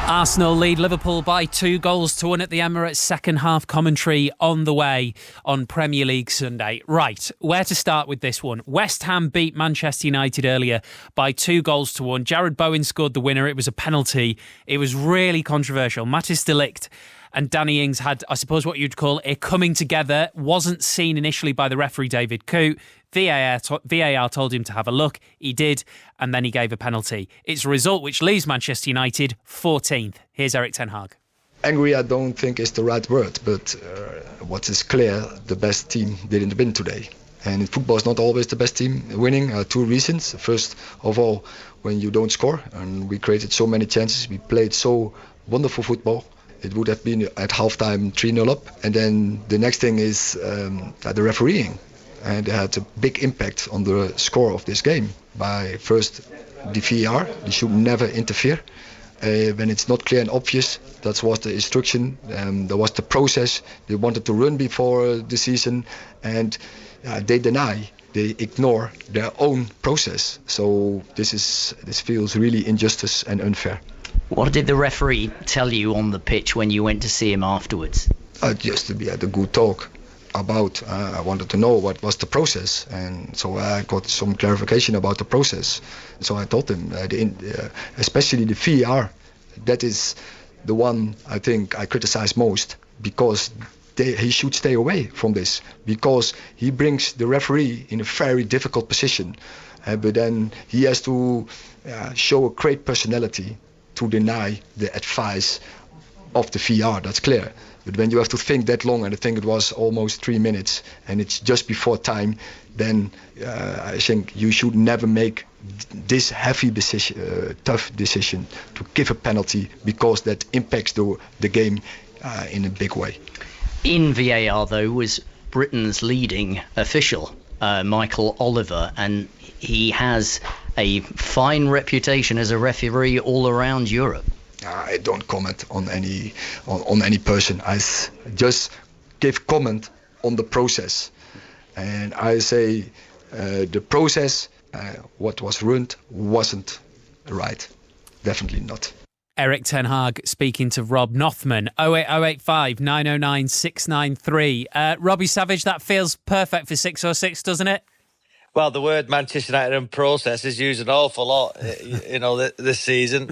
Arsenal lead Liverpool by 2-1 at the Emirates. Second half commentary on the way on Premier League Sunday. Right, where to start with this one? West Ham beat Manchester United earlier by 2-1. Jared Bowen scored the winner. It was a penalty. It was really controversial. Matthijs de Ligt and Danny Ings had, I suppose, what you'd call a coming together. Wasn't seen initially by the referee, David Coote. VAR told him to have a look. He did, and then he gave a penalty. It's a result which leaves Manchester United 14th. Here's Erik ten Hag. Angry, I don't think is the right word, but what is clear, the best team didn't win today. And in football, it's not always the best team winning. Two reasons. First of all, when you don't score, and we created so many chances, we played so wonderful football. It would have been at halftime 3-0 up. And then the next thing is the refereeing. And it had a big impact on the score of this game. By first, the VAR, they should never interfere. When it's not clear and obvious, that was the instruction, there was the process. They wanted to run before the season, and they ignore their own process. So this feels really injustice and unfair. What did the referee tell you on the pitch when you went to see him afterwards? Just we had a good talk about, I wanted to know what was the process, and so I got some clarification about the process. So I told him, especially the VAR, that is the one I think I criticize most, because he should stay away from this, because he brings the referee in a very difficult position, but then he has to show a great personality to deny the advice of the VAR, that's clear. But when you have to think that long, and I think it was almost 3 minutes, and it's just before time, then I think you should never make this heavy decision, tough decision to give a penalty, because that impacts the game in a big way. In VAR, though, was Britain's leading official, Michael Oliver, and he has a fine reputation as a referee all around Europe. I don't comment on any person. I just give comment on the process, and I say the process, what was ruined, wasn't right. Definitely not. Erik ten Hag speaking to Rob Nothman. 08085 909 693. Robbie Savage, that feels perfect for 606, doesn't it? Well, the word Manchester United and process is used an awful lot, this season.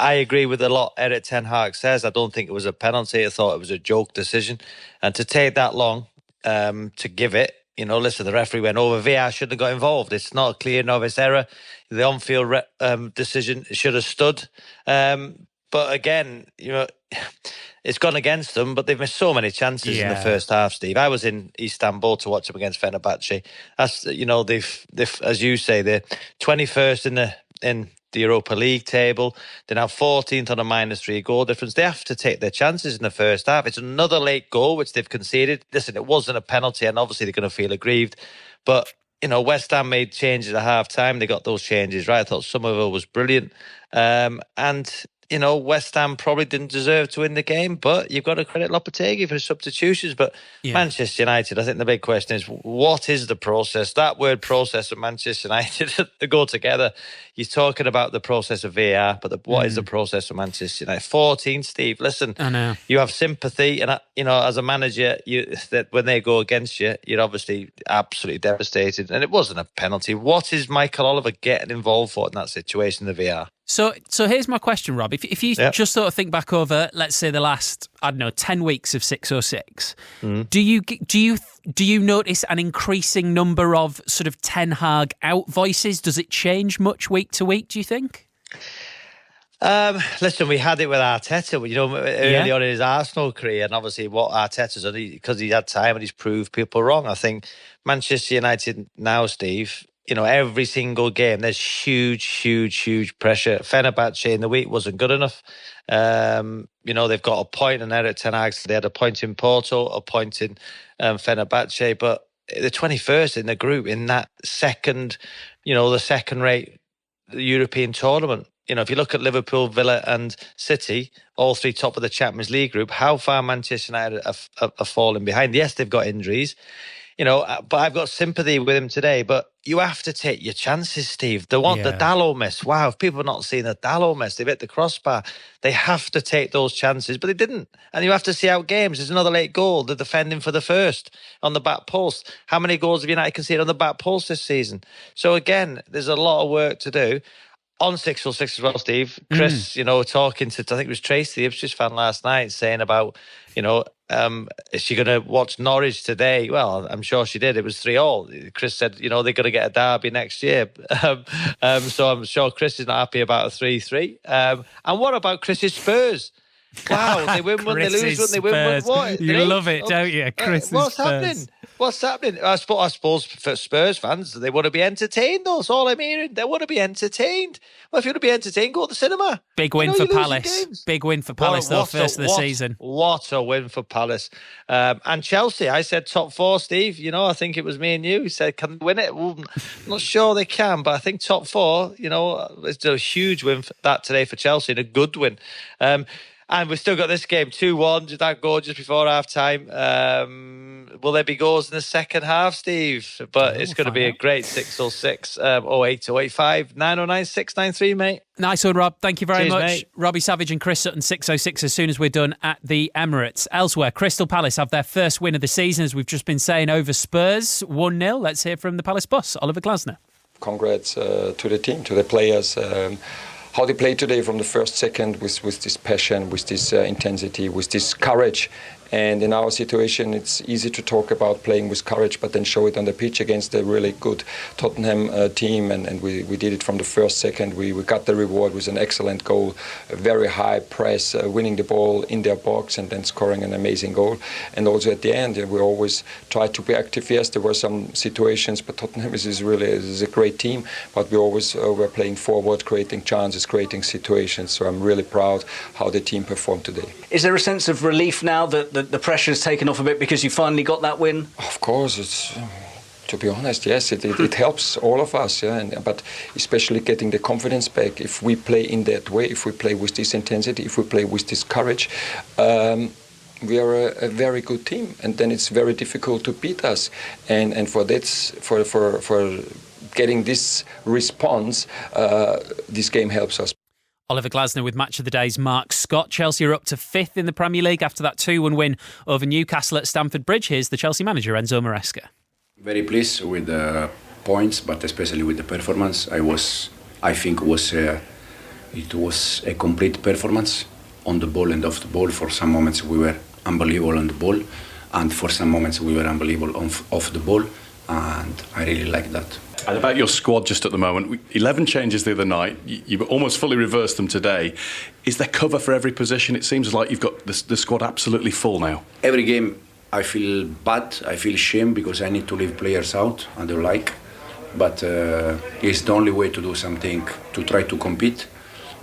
I agree with a lot Erik ten Hag says. I don't think it was a penalty. I thought it was a joke decision. And to take that long to give it, listen, the referee went over. VAR shouldn't have got involved. It's not a clear novice error. The on-field decision should have stood. But again, it's gone against them, but they've missed so many chances in the first half, Steve. I was in Istanbul to watch them against Fenerbahce. That's, they've as you say, they're 21st in the Europa League table. They're now 14th on a -3 goal difference. They have to take their chances in the first half. It's another late goal, which they've conceded. Listen, it wasn't a penalty, and obviously they're going to feel aggrieved. But, West Ham made changes at half-time. They got those changes right. I thought Somerville was brilliant. West Ham probably didn't deserve to win the game, but you've got to credit Lopetegui for his substitutions. But Manchester United, I think the big question is, what is the process? That word process of Manchester United, they go together. You're talking about the process of VAR, but what is the process of Manchester United? 14, Steve. Listen, I know. You have sympathy, and as a manager, that when they go against you, you're obviously absolutely devastated. And it wasn't a penalty. What is Michael Oliver getting involved for in that situation, the VAR? So here's my question, Rob. If you just sort of think back over, let's say, the last, 10 weeks of 606, do you notice an increasing number of sort of Ten Hag out voices? Does it change much week to week, do you think? Listen, we had it with Arteta, early on in his Arsenal career, and obviously what Arteta's done, because he had time and he's proved people wrong. I think Manchester United now, Steve, every single game, there's huge pressure. Fenerbahce in the week wasn't good enough. They've got a point in Erik ten Hag. They had a point in Porto, a point in Fenerbahce, but the 21st in the group in that second, the second-rate European tournament. If you look at Liverpool, Villa and City, all three top of the Champions League group, how far Manchester United are falling behind. Yes, they've got injuries. But I've got sympathy with him today. But you have to take your chances, Steve. They want the Dalot miss. Wow, if people have not seen the Dalot miss, they've hit the crossbar. They have to take those chances, but they didn't. And you have to see out games. There's another late goal. They're defending for the first on the back post. How many goals have United conceded on the back post this season? So again, there's a lot of work to do. On 606 as well, Steve. Chris, talking to, I think it was Tracy, the Ipswich fan last night, saying about, is she going to watch Norwich today? Well, I'm sure she did. It was 3-3. Chris said, they're going to get a derby next year. So I'm sure Chris is not happy about a 3-3. And what about Chris's Spurs? Wow, they win when they lose when they win when what? You love it, don't you? Chris's What's Spurs. happening? What's happening? I suppose for Spurs fans, they want to be entertained. That's all I'm hearing. They want to be entertained. Well, if you want to be entertained, go to the cinema. Big win for Palace. Big win for Palace, though, first of the season. What a win for Palace. And Chelsea, I said top 4, Steve. I think it was me and you. He said, can they win it? Well, I'm not sure they can, but I think top 4, it's a huge win for that today for Chelsea and a good win. And we've still got this game, 2-1, just that goal just before half-time. Will there be goals in the second half, Steve? But it's going to be a great 606, 08285 909 693, mate. Nice one, Rob. Thank you very Cheers, much. Mate. Robbie Savage and Chris Sutton, 606 as soon as we're done at the Emirates. Elsewhere, Crystal Palace have their first win of the season, as we've just been saying, over Spurs, 1-0. Let's hear from the Palace boss, Oliver Glasner. Congrats to the team, to the players. How they played today from the first second with this passion, with this intensity, with this courage. And in our situation, it's easy to talk about playing with courage, but then show it on the pitch against a really good Tottenham team. And we did it from the first second. We got the reward with an excellent goal, a very high press, winning the ball in their box and then scoring an amazing goal. And also at the end, we always tried to be active. Yes, there were some situations, but Tottenham is a great team. But we always were playing forward, creating chances, creating situations. So I'm really proud how the team performed today. Is there a sense of relief now that the pressure's taken off a bit because you finally got that win? Of course, it's to be honest, yes, it helps all of us, but especially getting the confidence back. If we play in that way, if we play with this intensity, if we play with this courage, we are a very good team, and then it's very difficult to beat us. And for getting this response, this game helps us. Oliver Glasner with Match of the Day's Mark Scott. Chelsea are up to 5th in the Premier League after that 2-1 win over Newcastle at Stamford Bridge. Here's the Chelsea manager, Enzo Maresca. Very pleased with the points, but especially with the performance. I think it was a complete performance on the ball and off the ball. For some moments we were unbelievable on the ball, and for some moments we were unbelievable off the ball, and I really like that. And about your squad just at the moment, 11 changes the other night. You've almost fully reversed them today. Is there cover for every position? It seems like you've got the squad absolutely full now. Every game I feel bad, I feel shame because I need to leave players out, I don't like. But it's the only way to do something, to try to compete.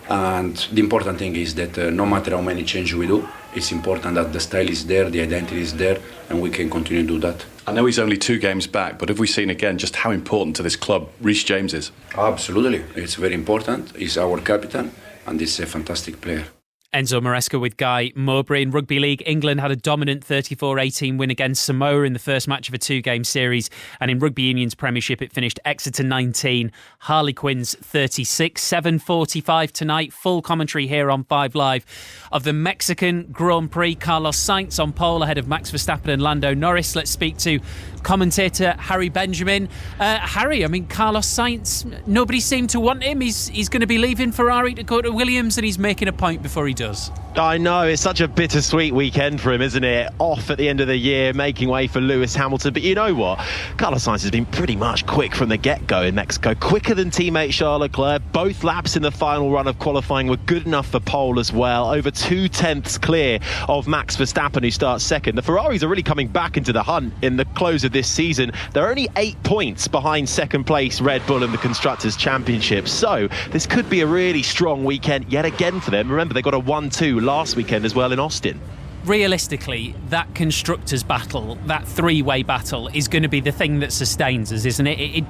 And the important thing is that no matter how many changes we do, it's important that the style is there, the identity is there, and we can continue to do that. I know he's only 2 games back, but have we seen again just how important to this club Reece James is? Absolutely, it's very important. He's our captain, and he's a fantastic player. Enzo Maresca with Guy Mowbray. In Rugby League, England had a dominant 34-18 win against Samoa in the first match of a 2-game series. And in Rugby Union's Premiership, it finished Exeter 19, Harlequins 36. 7:45 tonight. Full commentary here on 5 Live of the Mexican Grand Prix. Carlos Sainz on pole ahead of Max Verstappen and Lando Norris. Let's speak to commentator Harry Benjamin. Harry, I mean, Carlos Sainz, nobody seemed to want him. He's going to be leaving Ferrari to go to Williams, and he's making a point before he does. I know, it's such a bittersweet weekend for him, isn't it? Off at the end of the year, making way for Lewis Hamilton. But you know what? Carlos Sainz has been pretty much quick from the get-go in Mexico. Quicker than teammate Charles Leclerc. Both laps in the final run of qualifying were good enough for pole as well. Over 2/10 clear of Max Verstappen, who starts second. The Ferraris are really coming back into the hunt in the close of this season. They're only 8 points behind second place Red Bull in the Constructors' Championship. So this could be a really strong weekend yet again for them. Remember, they got a 1-2 last weekend as well in Austin. Realistically, that constructors battle, that 3-way battle, is going to be the thing that sustains us, isn't it? It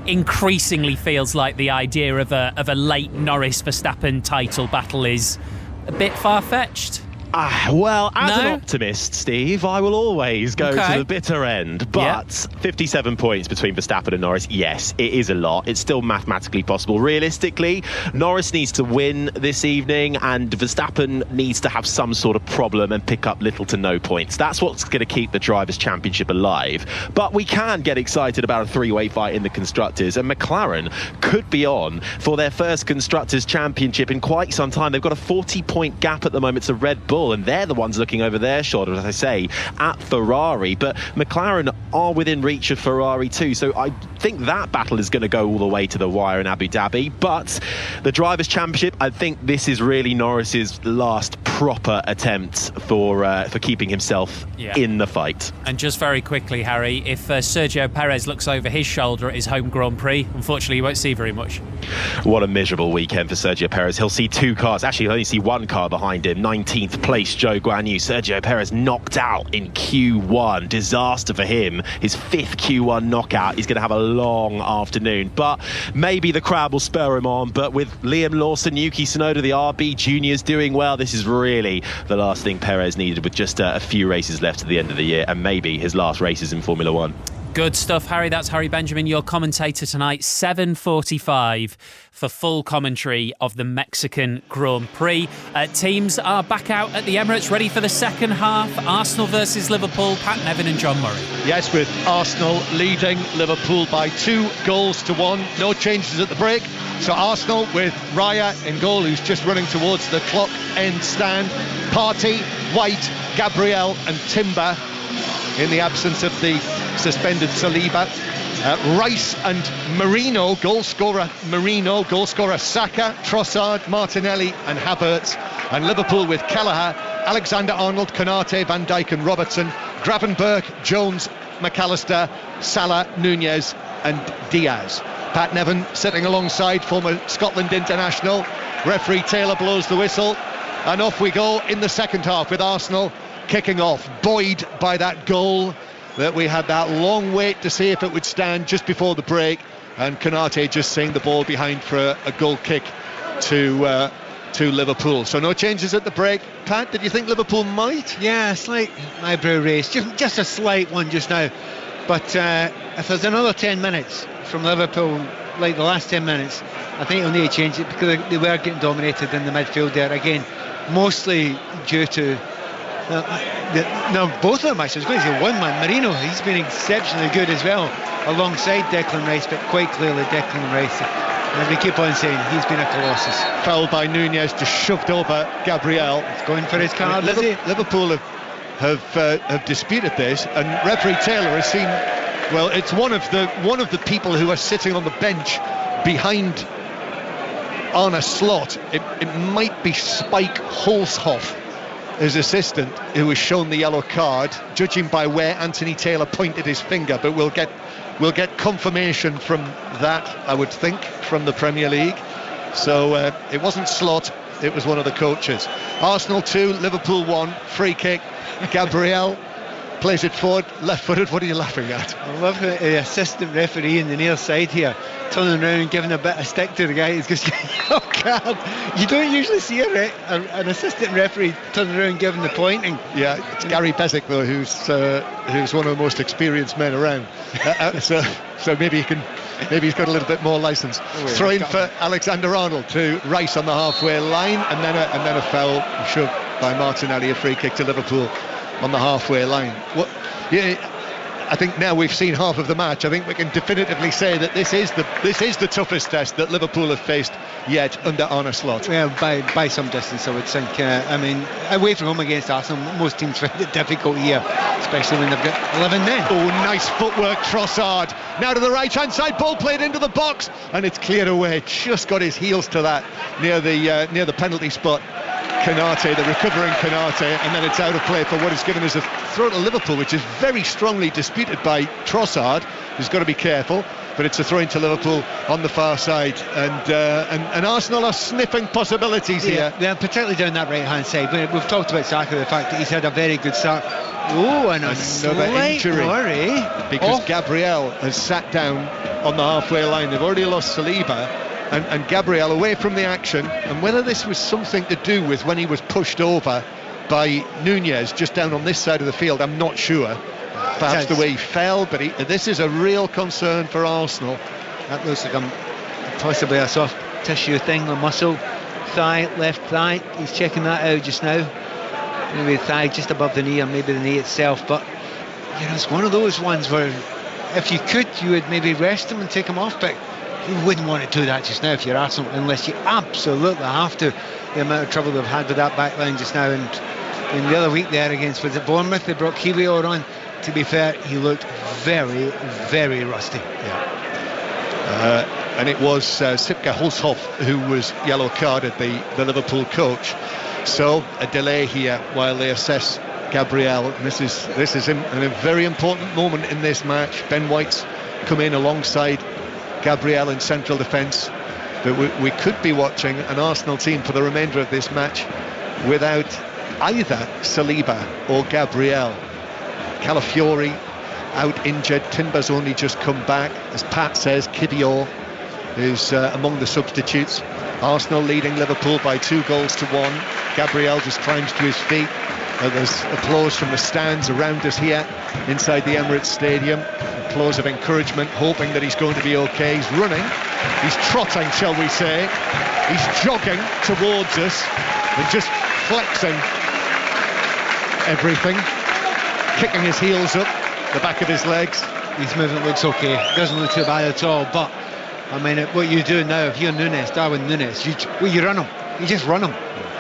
increasingly feels like the idea of a late Norris Verstappen title battle is a bit far-fetched. Well, as an optimist, Steve, I will always go to the bitter end. But 57 points between Verstappen and Norris, yes, it is a lot. It's still mathematically possible. Realistically, Norris needs to win this evening, and Verstappen needs to have some sort of problem and pick up little to no points. That's what's going to keep the Drivers' Championship alive. But we can get excited about a three-way fight in the Constructors, and McLaren could be on for their first Constructors' Championship in quite some time. They've got a 40-point gap at the moment to Red Bull, and they're the ones looking over their shoulder, as I say, at Ferrari. But McLaren are within reach of Ferrari too, so I think that battle is going to go all the way to the wire in Abu Dhabi. But the Drivers' Championship, I think this is really Norris's last proper attempt for keeping himself in the fight. And just very quickly, Harry, if Sergio Perez looks over his shoulder at his home Grand Prix, unfortunately you won't see very much. What a miserable weekend for Sergio Perez. He'll see two cars, actually he'll only see one car behind him. 19th place Zhou Guanyu. Sergio Perez knocked out in Q1. Disaster for him. His 5th Q1 knockout. He's going to have a long afternoon, but maybe the crowd will spur him on. But with Liam Lawson, Yuki Tsunoda, the RB juniors doing well, this is really the last thing Perez needed, with just a few races left at the end of the year, and maybe his last races in Formula One. Good stuff, Harry. That's Harry Benjamin, your commentator tonight. 7:45 for full commentary of the Mexican Grand Prix. Teams are back out at the Emirates, ready for the second half. Arsenal versus Liverpool. Pat Nevin and John Murray. Yes, with Arsenal leading Liverpool by 2-1. No changes at the break. So Arsenal with Raya in goal, who's just running towards the clock end stand. Partey, White, Gabriel and Timber in the absence of the suspended Saliba. Rice and Marino, goal scorer Saka, Trossard, Martinelli and Havertz. And Liverpool with Kelleher, Alexander-Arnold, Konate, Van Dijk and Robertson, Gravenberch, Jones, McAllister, Salah, Nunez and Diaz. Pat Nevin sitting alongside former Scotland international. Referee Taylor blows the whistle, and off we go in the second half with Arsenal kicking off, buoyed by that goal that we had that long wait to see if it would stand just before the break, and Konate just seeing the ball behind for a goal kick to Liverpool. So no changes at the break. Pat, did you think Liverpool might? Yeah, a slight eyebrow raise, just a slight one just now. But if there's another 10 minutes from Liverpool, like the last 10 minutes, I think they'll need to change it, because they were getting dominated in the midfield there again, mostly due to both of them. I was going to say one man, Marino. He's been exceptionally good as well, alongside Declan Rice, but quite clearly Declan Rice, as we keep on saying, he's been a colossus. Fouled by Nunez, just shoved over Gabriel. He's going for his card. Liverpool have disputed this, and referee Taylor has seen. Well, it's one of the people who are sitting on the bench behind Arne Slot. It might be Spike Holzhoff, his assistant, who was shown the yellow card, judging by where Anthony Taylor pointed his finger. But we'll get confirmation from that, I would think, from the Premier League. So it wasn't Slot, it was one of the coaches. Arsenal 2, Liverpool 1, free kick. Gabriel plays it forward, left-footed. What are you laughing at? I love the assistant referee in the near side here, turning around and giving a bit of stick to the guy who's got a yellow card. You don't usually see an assistant referee turning around and giving the pointing. Yeah, it's Gary Beswick though, who's one of the most experienced men around. So maybe he's got a little bit more license. Throw in for Alexander-Arnold to Rice on the halfway line, and then a foul shoved by Martinelli, a free kick to Liverpool on the halfway line. I think now we've seen half of the match. I think we can definitively say that this is the toughest test that Liverpool have faced yet under Arne Slot. Well, by some distance, I would think. I mean, away from home against Arsenal, most teams find it difficult here, especially when they've got 11 men. Oh, nice footwork, Trossard. Now to the right-hand side, ball played into the box, and it's cleared away. Just got his heels to that near the penalty spot. Konate, the recovering Konate, and then it's out of play for what is given as a throw to Liverpool, which is very strongly disputed by Trossard, who's got to be careful, but it's a throw into Liverpool on the far side, and Arsenal are sniffing possibilities here. Yeah, particularly down that right-hand side. We've talked about Saka, the fact that he's had a very good start. Oh, and another injury worry. Because Gabriel has sat down on the halfway line. They've already lost Saliba. And Gabriel away from the action, and whether this was something to do with when he was pushed over by Nunez just down on this side of the field? I'm not sure. Perhaps the way he fell, but this is a real concern for Arsenal. That looks like possibly a soft tissue thing, a muscle, thigh, left thigh. He's checking that out just now. Maybe the thigh just above the knee, or maybe the knee itself. But it's one of those ones where if you could, you would maybe rest him and take him off, but you wouldn't want to do that just now if you're Arsenal, unless you absolutely have to. The amount of trouble they've had with that back line just now, and the other week there against, was it Bournemouth, they brought Kiwior on. To be fair, he looked very, very rusty. And it was Sipke Hulshoff who was yellow carded, the Liverpool coach. So a delay here while they assess Gabriel. This is a very important moment in this match. Ben White's come in alongside Gabriel in central defence, but we could be watching an Arsenal team for the remainder of this match without either Saliba or Gabriel. Calafiori out injured, Timber's only just come back. As Pat says, Kiwior is among the substitutes. Arsenal leading Liverpool by 2-1. Gabriel just climbs to his feet. There's applause from the stands around us here inside the Emirates Stadium. Applause of encouragement, hoping that he's going to be okay. He's running, he's trotting, shall we say. He's jogging towards us and just flexing everything, kicking his heels up the back of his legs. His movement looks okay, doesn't look too bad at all. But I mean, what you do now, if you're Darwin Núñez, you run him. You just run him.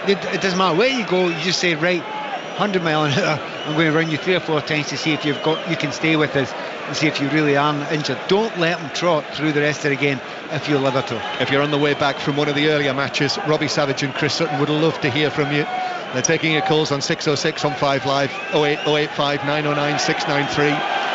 It doesn't matter where you go. You just say, right, 100 mile an hour, I'm going to run you 3 or 4 times to see if you can stay with us and see if you really are injured. Don't let him trot through the rest of the game if you're Liverpool. If you're on the way back from one of the earlier matches, Robbie Savage and Chris Sutton would love to hear from you. They're taking your calls on 606 on 5 Live, 08085 909 693.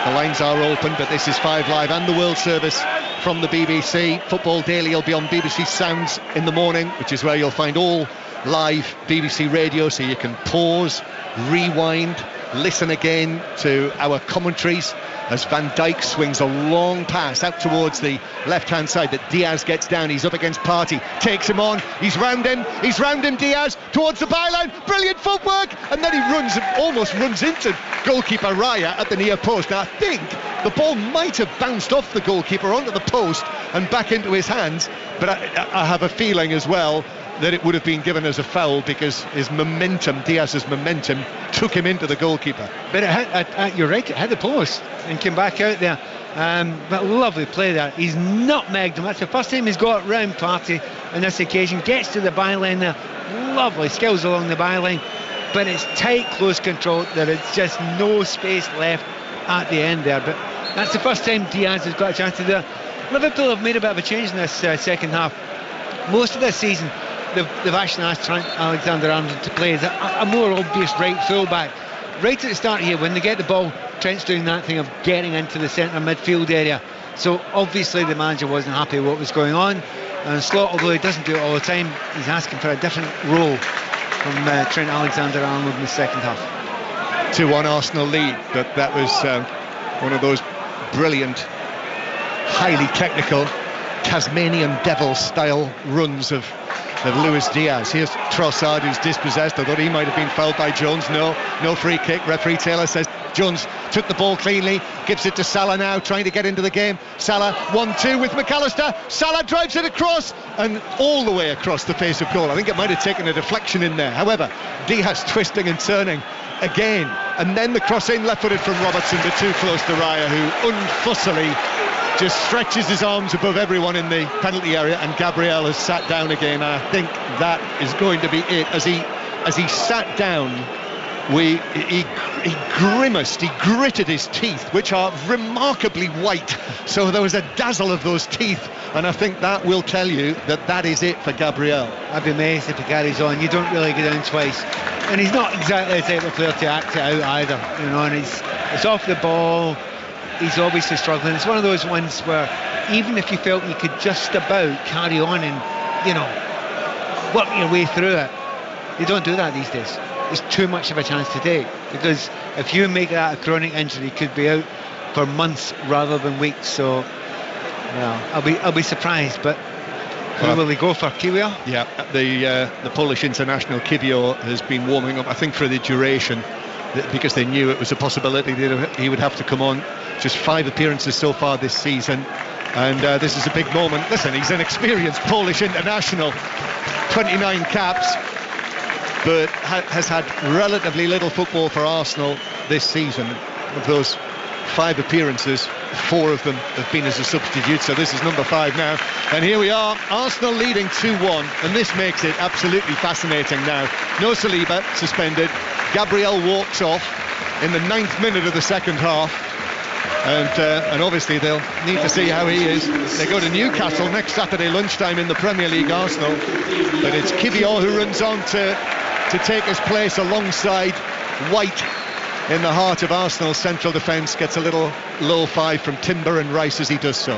The lines are open, but this is 5 Live and the World Service from the BBC. Football Daily will be on BBC Sounds in the morning, which is where you'll find all live BBC radio, so you can pause, rewind, listen again to our commentaries as Van Dijk swings a long pass out towards the left-hand side that Diaz gets down. He's up against Partey, takes him on, he's round him, Diaz towards the byline, brilliant footwork, and then he almost runs into goalkeeper Raya at the near post. Now I think the ball might have bounced off the goalkeeper onto the post and back into his hands, but I have a feeling as well that it would have been given as a foul because Diaz's momentum took him into the goalkeeper. But you're right, it hit the post and came back out there. But lovely play there. He's nutmegged him. That's the first time he's got round Partey on this occasion. Gets to the byline there. Lovely skills along the byline. But it's tight, close control. There is just no space left at the end there. But that's the first time Diaz has got a chance to do it. Liverpool have made a bit of a change in this second half. Most of this season, they've actually asked Trent Alexander-Arnold to play as a more obvious right full-back. Right at the start here, when they get the ball, Trent's doing that thing of getting into the centre midfield area. So obviously the manager wasn't happy with what was going on. And Slot, although he doesn't do it all the time, he's asking for a different role from Trent Alexander-Arnold in the second half. 2-1 Arsenal lead, but that was one of those brilliant, highly technical Tasmanian Devil style runs of Luis Diaz. Here's Trossard, who's dispossessed. I thought he might have been fouled by Jones. No free kick. Referee Taylor says Jones took the ball cleanly, gives it to Salah now, trying to get into the game. Salah 1-2 with McAllister. Salah drives it across and all the way across the face of goal. I think it might have taken a deflection in there. However, Diaz twisting and turning again, and then the cross in left-footed from Robertson, but too close to Raya, who unfussily just stretches his arms above everyone in the penalty area, and Gabriel has sat down again. I think that is going to be it. As he sat down, he grimaced, he gritted his teeth, which are remarkably white, so there was a dazzle of those teeth, and I think that will tell you that is it for Gabriel. I'd be amazed if he carries on. You don't really go down twice, and he's not exactly the type of player to act it out either, and it's off the ball. He's obviously struggling. It's one of those ones where even if you felt you could just about carry on and work your way through it, you don't do that these days. It's too much of a chance to take, because if you make that a chronic injury, you could be out for months rather than weeks. So I'll be surprised, but Who will he go for, Kiwior? Yeah, the Polish international Kiwior has been warming up, I think, for the duration, because they knew it was a possibility that he would have to come on. Just 5 appearances so far this season, and this is a big moment. Listen, he's an experienced Polish international, 29 caps, but has had relatively little football for Arsenal this season. Of those 5 appearances, 4 of them have been as a substitute, so this is number 5 now. And here we are, Arsenal leading 2-1, and this makes it absolutely fascinating now. No Saliba, suspended. Gabriel walks off in the 9th minute of the second half, and obviously they'll need to see how he is. They go to Newcastle next Saturday lunchtime in the Premier League, Arsenal, but it's Kiwior who runs on to take his place alongside White in the heart of Arsenal's central defence. Gets a little low 5 from Timber and Rice as he does so.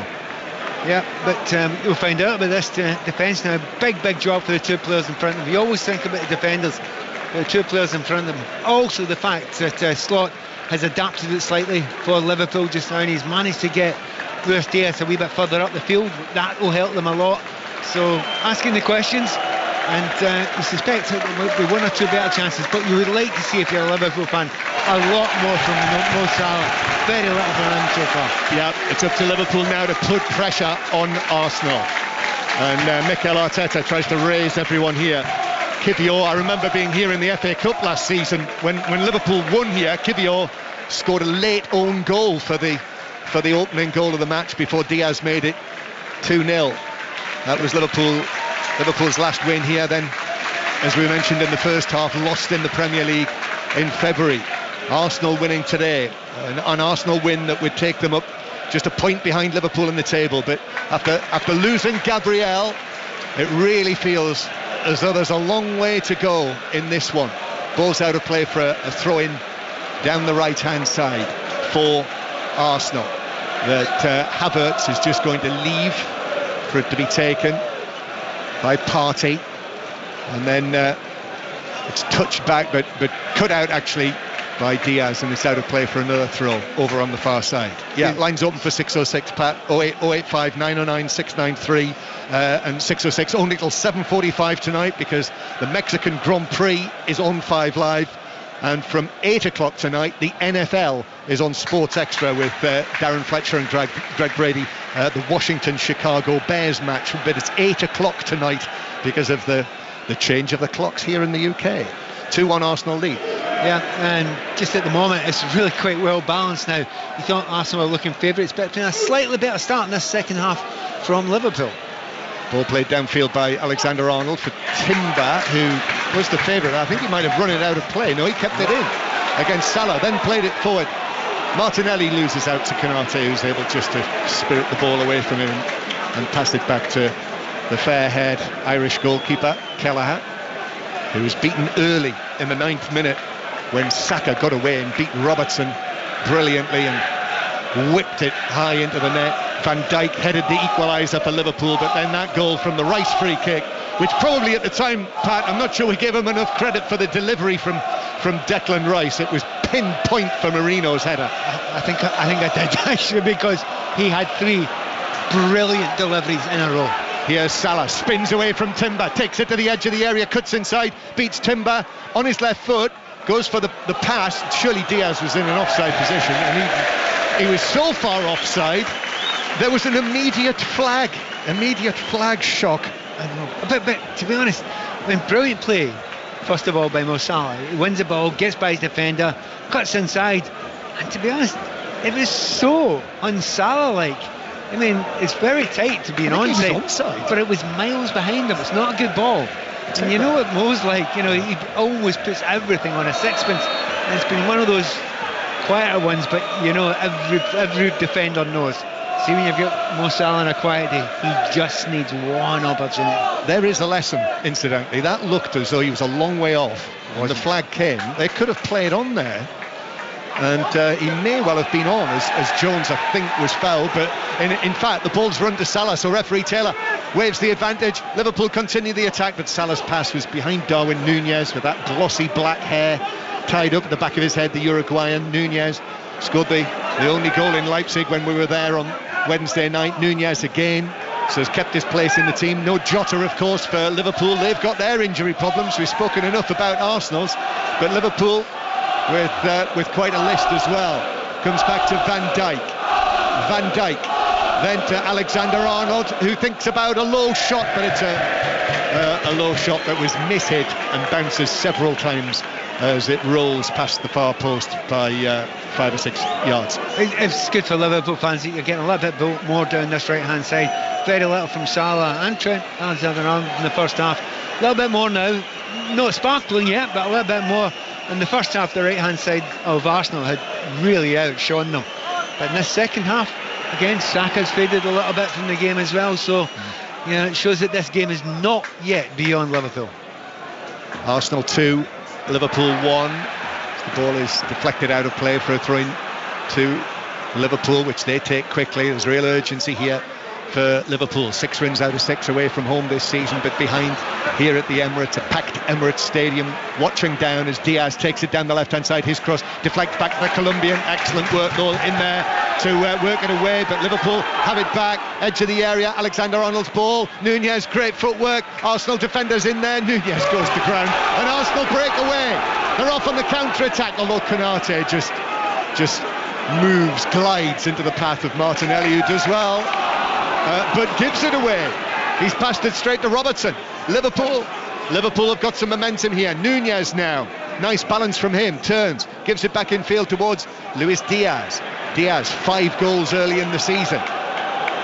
Yeah, but we'll find out about this defence now. Big job for the 2 players in front of them. You always think about the defenders, the 2 players in front of them. Also the fact that Slot has adapted it slightly for Liverpool just now, and he's managed to get Luis Diaz a wee bit further up the field. That will help them a lot. So asking the questions, and you suspect that there might be 1 or 2 better chances, but you would like to see, if you're a Liverpool fan, a lot more from Mo Salah. Very little from him so far. Yeah, it's up to Liverpool now to put pressure on Arsenal, and Mikel Arteta tries to raise everyone here. Kiwior, I remember being here in the FA Cup last season when Liverpool won here. Kiwior scored a late own goal for the opening goal of the match before Diaz made it 2-0. That was Liverpool's last win here. Then, as we mentioned in the first half, lost in the Premier League in February. Arsenal winning today, an Arsenal win that would take them up just a point behind Liverpool in the table. But after losing Gabriel, it really feels as though there's a long way to go in this one. Ball's out of play for a throw-in down the right-hand side for Arsenal. That Havertz is just going to leave for it to be taken by Partey, and then it's touched back but cut out actually by Diaz, and it's out of play for another throw over on the far side. Yeah, lines open for 606, Pat. 085 909 693 and 606 only till 7:45 tonight, because the Mexican Grand Prix is on 5 Live, and from 8 o'clock tonight the NFL is on Sports Extra with Darren Fletcher and Greg Brady, the Washington-Chicago Bears match. But it's 8 o'clock tonight because of the change of the clocks here in the UK. 2-1 Arsenal lead. Yeah, and just at the moment it's really quite well balanced now. You thought Arsenal were looking favourites, but it's been a slightly better start in this second half from Liverpool. Ball played downfield by Alexander Arnold for Timber, who was the favourite. I think he might have run it out of play. No, he kept it in against Salah, then played it forward. Martinelli loses out to Konate, who's able just to spirit the ball away from him and pass it back to the fair-haired Irish goalkeeper Kelleher, who was beaten early in the 9th minute when Saka got away and beat Robertson brilliantly and whipped it high into the net. Van Dijk headed the equaliser for Liverpool, but then that goal from the Rice free kick, which probably at the time, Pat, I'm not sure we gave him enough credit for the delivery from Declan Rice. It was pinpoint for Marino's header. I think I did actually, because he had 3 brilliant deliveries in a row. Here's Salah, spins away from Timber, takes it to the edge of the area, cuts inside, beats Timber on his left foot, goes for the pass. Surely Diaz was in an offside position, and he was so far offside, there was an immediate flag shock. I know. But to be honest, brilliant play, first of all, by Mo Salah. He wins the ball, gets by his defender, cuts inside, and to be honest, it was so un-Salah-like. I mean, it's very tight to be an onside, but it was miles behind him. It's not a good ball. And you know what Mo's like, you know, he always puts everything on a sixpence, and it's been one of those quieter ones, but you know, every defender knows. See, when you've got Mo Salah on a quiet day, he just needs one opportunity. There is a lesson, incidentally. That looked as though he was a long way off when the flag came. They could have played on there, and he may well have been on, as Jones, I think, was fouled. But in fact, the ball's run to Salah, so referee Taylor waves the advantage. Liverpool continue the attack, but Salah's pass was behind Darwin Nunez with that glossy black hair tied up at the back of his head. The Uruguayan Nunez scored the only goal in Leipzig when we were there on Wednesday night. Nunez again so has kept his place in the team. No Jota, of course, for Liverpool. They've got their injury problems. We've spoken enough about Arsenal's, but Liverpool with quite a list as well. Comes back to Van Dijk, then to Alexander-Arnold, who thinks about a low shot, but it's a low shot that was mishit and bounces several times as it rolls past the far post by 5 or 6 yards. It's good for Liverpool fans. You're getting a little bit more down this right hand side. Very little from Salah and Trent Alexander-Arnold in the first half. A little bit more now. Not sparkling yet, but a little bit more. In the first half, the right hand side of Arsenal had really outshone them. But in this second half, again, Saka's faded a little bit from the game as well. So, it shows that this game is not yet beyond Liverpool. Arsenal 2, Liverpool 1. The ball is deflected out of play for a throw-in to Liverpool, which they take quickly. There's real urgency here for Liverpool. 6 wins out of 6 away from home this season, but behind here at the Emirates, a packed Emirates Stadium, watching down as Diaz takes it down the left-hand side. His cross deflects back to the Colombian. Excellent work though in there to work it away, but Liverpool have it back, edge of the area. Alexander-Arnold's ball. Nunez, great footwork. Arsenal defenders in there. Nunez goes to ground, and Arsenal break away. They're off on the counter-attack, although Konate just moves, glides into the path of Martinelli, who does well. But gives it away. He's passed it straight to Robertson. Liverpool have got some momentum here. Nunez now, nice balance from him, turns, gives it back in field towards Luis Diaz. 5 goals early in the season,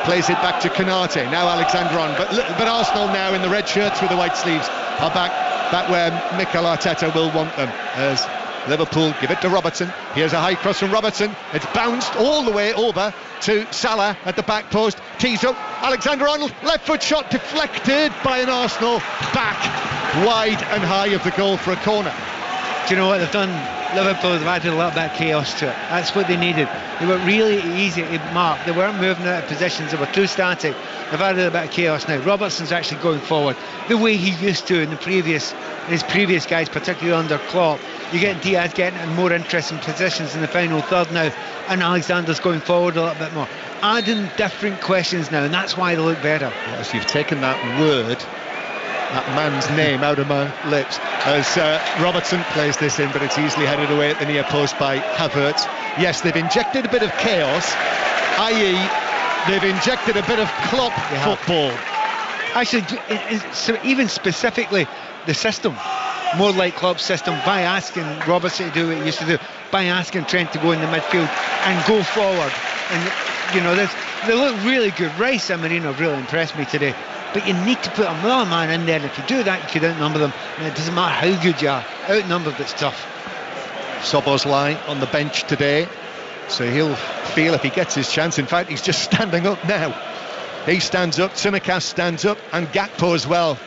plays it back to Konate. Now Alexander-Arnold, but Arsenal now in the red shirts with the white sleeves are back where Mikel Arteta will want them, as Liverpool give it to Robertson. Here's a high cross from Robertson. It's bounced all the way over to Salah at the back post. Tees up. Alexander-Arnold, left foot shot deflected by an Arsenal back wide and high of the goal for a corner. Do you know what they've done? Liverpool have added a little bit of chaos to it. That's what they needed. They were really easy to mark. They weren't moving out of positions. They were too static. They've added a bit of chaos now. Robertson's actually going forward the way he used to in his previous guys, particularly under Klopp. You get Diaz getting in more interesting positions in the final third now, and Alexander's going forward a little bit more. Adding different questions now, and that's why they look better. Yes, you've taken that word, that man's name, out of my lips, as Robertson plays this in, but it's easily headed away at the near post by Havertz. Yes, they've injected a bit of chaos, i.e. they've injected a bit of Klopp football. Actually, so even specifically the system, more like Klopp's system, by asking Robertson to do what he used to do, by asking Trent to go in the midfield and go forward. And they look really good. Rice and Marino really impressed me today, but you need to put another man in there, and if you do that, you could outnumber them, and it doesn't matter how good you are. Outnumbered, it's tough. Szoboszlai on the bench today, so he'll feel if he gets his chance. In fact, he's just standing up now. He stands up, Tsimikas stands up, and Gakpo as well.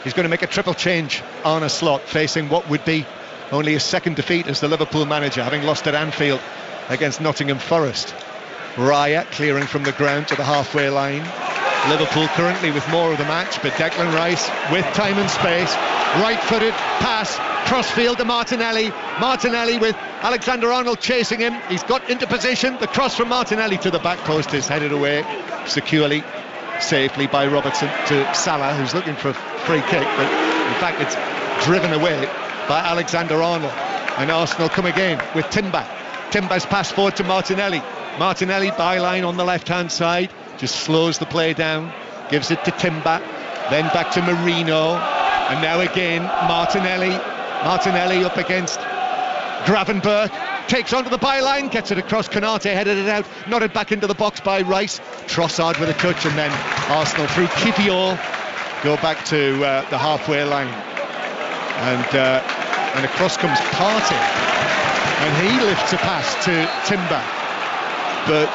He's going to make a triple change on a slot, facing what would be only his second defeat as the Liverpool manager, having lost at Anfield against Nottingham Forest. Raya clearing from the ground to the halfway line. Liverpool currently with more of the match, but Declan Rice with time and space, right-footed pass, crossfield to Martinelli. Martinelli with Alexander-Arnold chasing him. He's got into position. The cross from Martinelli to the back post is headed away securely, safely by Robertson to Salah, who's looking for a free kick, but in fact it's driven away by Alexander-Arnold. And Arsenal come again with Timber. Timber's pass forward to Martinelli. Martinelli byline on the left-hand side, just slows the play down, gives it to Timber, then back to Marino, and now again Martinelli up against Gravenberch, takes onto the byline, gets it across. Konate headed it out, nodded back into the box by Rice. Trossard with a touch, and then Arsenal through Kivior go back to the halfway line, and across comes Partey, and he lifts a pass to Timber, but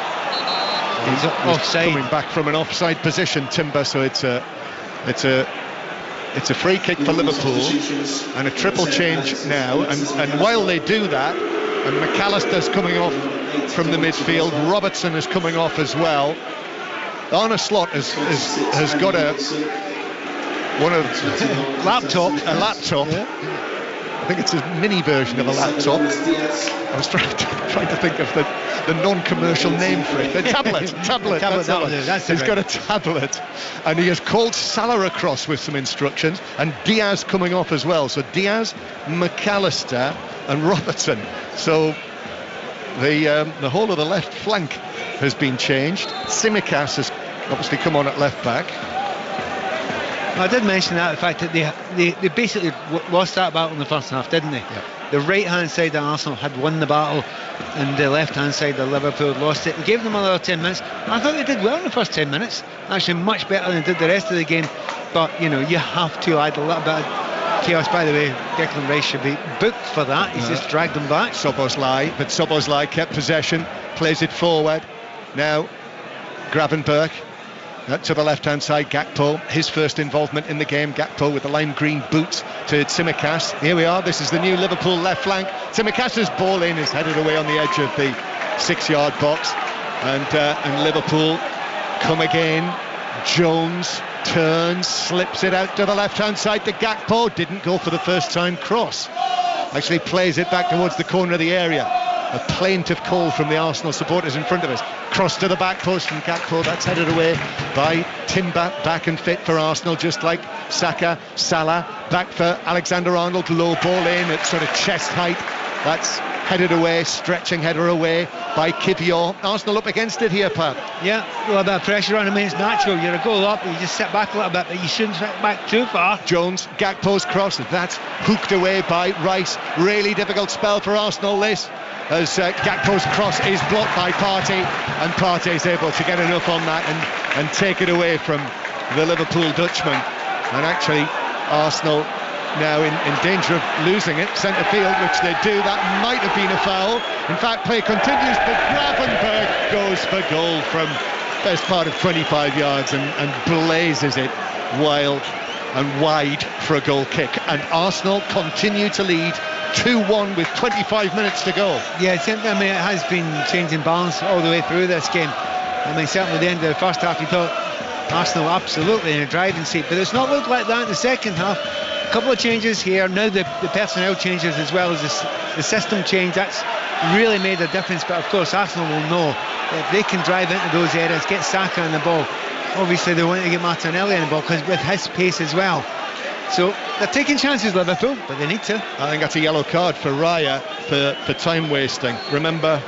he's offside, coming back from an offside position, Timber. So it's a free kick for Liverpool and a triple change now, and while they do that, and McAllister's coming off from the midfield, Robertson is coming off as well. Arne Slot has got a laptop. Yeah. I think it's a mini version of a laptop. I was trying to think of the non-commercial name for it. The tablet. He's got a tablet, and he has called Salah across with some instructions, and Diaz coming off as well. So Diaz, McAllister, and Robertson. So the whole of the left flank has been changed. Tsimikas has obviously come on at left back. I did mention that, the fact that they basically lost that battle in the first half, didn't they? Yeah. The right hand side of Arsenal had won the battle, and the left hand side of Liverpool had lost it. They gave them another 10 minutes. I thought they did well in the first 10 minutes, actually much better than they did the rest of the game. But you have to add a little bit of chaos. By the way, Declan Rice should be booked for that. He's just dragged them back. Szoboszlai kept possession, plays it forward. Now Gravenberch to the left-hand side. Gakpo, his first involvement in the game. Gakpo with the lime green boots to Tsimikas. Here we are. This is the new Liverpool left flank. Tsimikas's ball in is headed away on the edge of the 6-yard box, and Liverpool come again. Jones turns, slips it out to the left-hand side to Gakpo. Didn't go for the first-time cross. Actually plays it back towards the corner of the area. A plaintive call from the Arsenal supporters in front of us. Cross to the back post from Gakpo. That's headed away by Timber. Back and fit for Arsenal, just like Saka. Salah back for Alexander-Arnold. Low ball in at sort of chest height. That's headed away, stretching header away by Kivior. Arsenal up against it here, Pat. Yeah, a little bit of pressure on him. It's natural. You're a goal up, you just sit back a little bit, but you shouldn't sit back too far. Jones, Gakpo's cross. That's hooked away by Rice. Really difficult spell for Arsenal, this. As Gakpo's cross is blocked by Partey, and Partey is able to get enough on that and take it away from the Liverpool Dutchman. And actually Arsenal now in danger of losing it, centre field, which they do. That might have been a foul. In fact, play continues, but Gravenberch goes for goal from best part of 25 yards and blazes it wild and wide for a goal kick. And Arsenal continue to lead 2-1 with 25 minutes to go. Yeah, it has been changing balance all the way through this game. Certainly at the end of the first half you thought Arsenal absolutely in a driving seat, but it's not looked like that in the second half. A couple of changes here, now the personnel changes as well as the system change. That's really made a difference, but of course Arsenal will know that if they can drive into those areas, get Saka on the ball. Obviously they want to get Martinelli on the ball because with his pace as well. So they're taking chances, Liverpool, but they need to. I think that's a yellow card for Raya for time wasting. Remember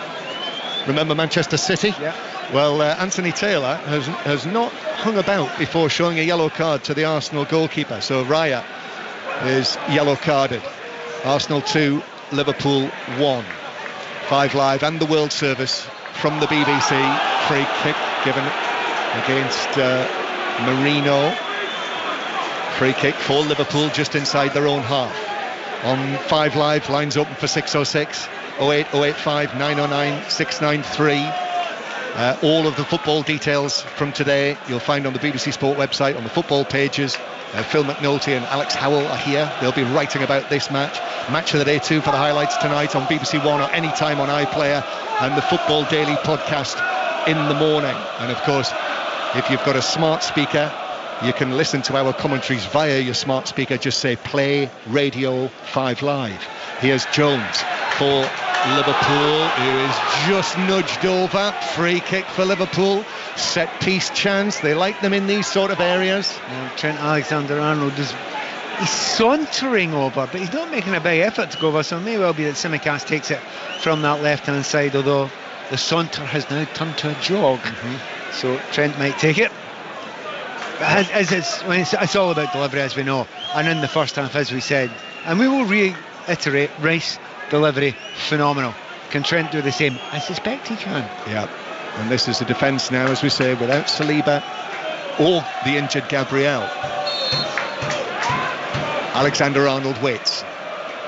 Manchester City? Yeah. Well, Anthony Taylor has not hung about before showing a yellow card to the Arsenal goalkeeper. So Raya is yellow carded. Arsenal 2, Liverpool 1. 5 Live and the World Service from the BBC. Free kick given against Marino. Free kick for Liverpool just inside their own half. On 5 Live, lines open for 606 08 085 909 693. All of the football details from today you'll find on the BBC Sport website on the football pages. Phil McNulty and Alex Howell are here. They'll be writing about this match of the day too, for the highlights tonight on BBC One or any time on iPlayer, and the Football Daily podcast in the morning. And of course, if you've got a smart speaker, you can listen to our commentaries via your smart speaker. Just say play Radio 5 Live. Here's Jones for Liverpool, who is just nudged over. Free kick for Liverpool. Set piece chance. They like them in these sort of areas. Now, Trent Alexander-Arnold he's sauntering over, but he's not making a big effort to go over, so it may well be that Tsimikas takes it from that left-hand side, although the saunter has now turned to a jog. So Trent might take it. It's all about delivery, as we know, and in the first half, as we said, and we will reiterate, Rice delivery phenomenal. Can Trent do the same? I suspect he can. Yeah, and this is the defence now, as we say, without Saliba or the injured Gabriel. Alexander-Arnold waits